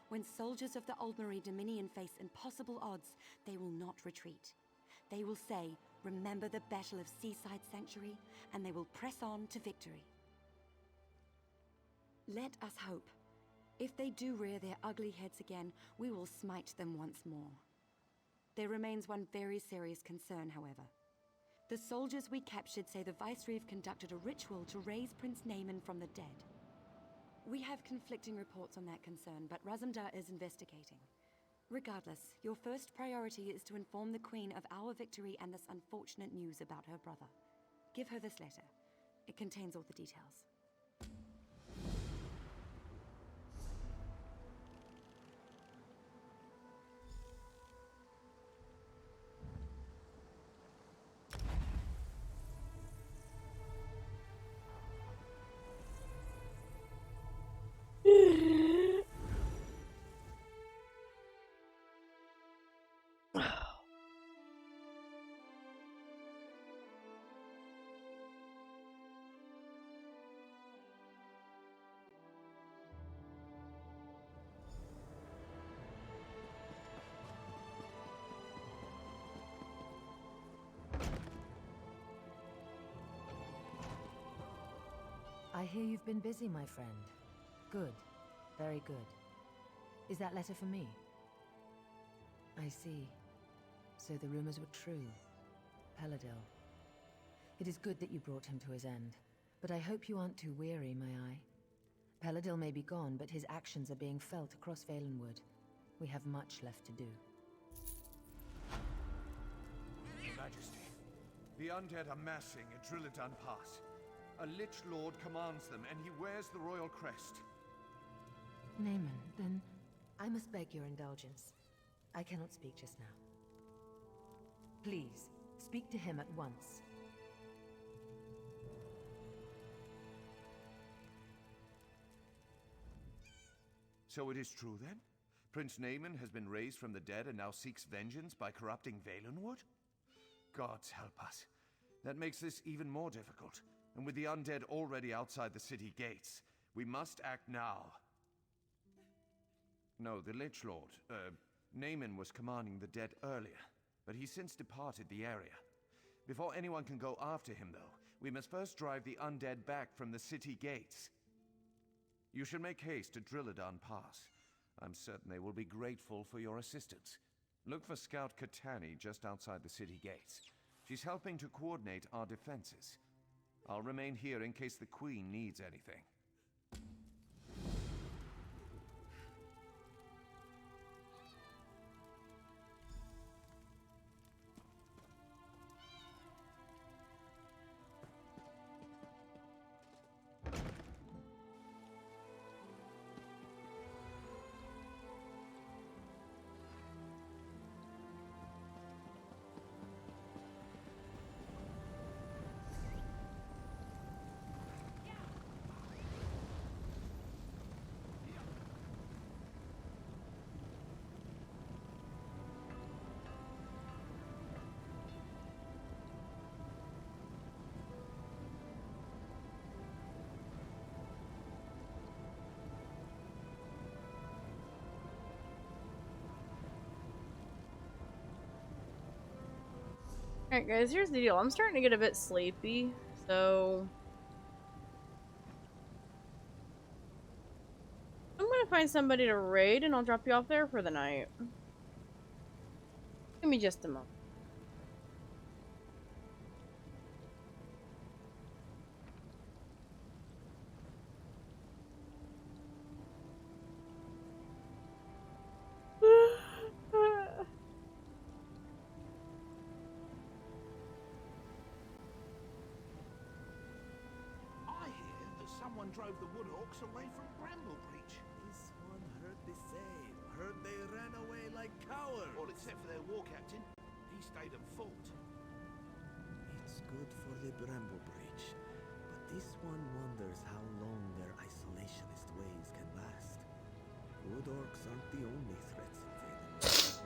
When soldiers of the Aldmeri Dominion face impossible odds, they will not retreat. They will say, remember the Battle of Seaside Sanctuary, and they will press on to victory. Let us hope. If they do rear their ugly heads again, we will smite them once more. There remains one very serious concern, however. The soldiers we captured say the Vicereeve conducted a ritual to raise Prince Naaman from the dead. We have conflicting reports on that concern, but Razumdar is investigating. Regardless, your first priority is to inform the Queen of our victory and this unfortunate news about her brother. Give her this letter. It contains all the details. I hear you've been busy, my friend. Good. Very good. Is that letter for me? I see. So the rumors were true. Peladil. It is good that you brought him to his end, but I hope you aren't too weary, my eye. Peladil may be gone, but his actions are being felt across Valenwood. We have much left to do. Your Majesty, the undead are massing at Drilidan Pass. A Lich Lord commands them, and he wears the royal crest. Naaman, then I must beg your indulgence. I cannot speak just now. Please, speak to him at once. So it is true, then? Prince Naaman has been raised from the dead and now seeks vengeance by corrupting Valenwood? Gods help us. That makes this even more difficult. And with the undead already outside the city gates, we must act now. No, the Lich Lord, Naaman was commanding the dead earlier, but he's since departed the area. Before anyone can go after him, though, we must first drive the undead back from the city gates. You should make haste to Drilidan Pass. I'm certain they will be grateful for your assistance. Look for Scout Katani just outside the city gates. She's helping to coordinate our defenses. I'll remain here in case the Queen needs anything. Alright guys, here's the deal. I'm starting to get a bit sleepy, so I'm gonna find somebody to raid and I'll drop you off there for the night. Give me just a moment. Someone drove the Wood Orcs away from Bramblebreach. This one heard the same. Heard they ran away like cowards. All except for their war captain. least I'd have thought. It's good for the Bramble Bridge, but this one wonders how long their isolationist ways can last. Wood orcs aren't the only threats invading.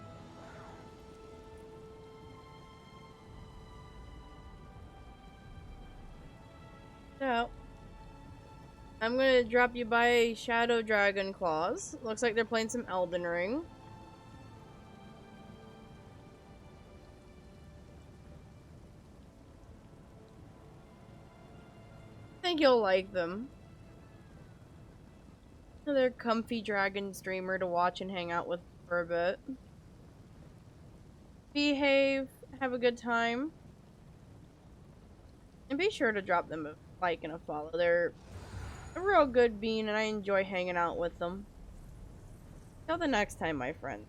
So, I'm gonna drop you by Shadow Dragon Claws. Looks like they're playing some Elden Ring. I think you'll like them. Another comfy dragon streamer to watch and hang out with for a bit. Behave, have a good time. And be sure to drop them a like and a follow. They're a real good bean and I enjoy hanging out with them. Till the next time, my friends.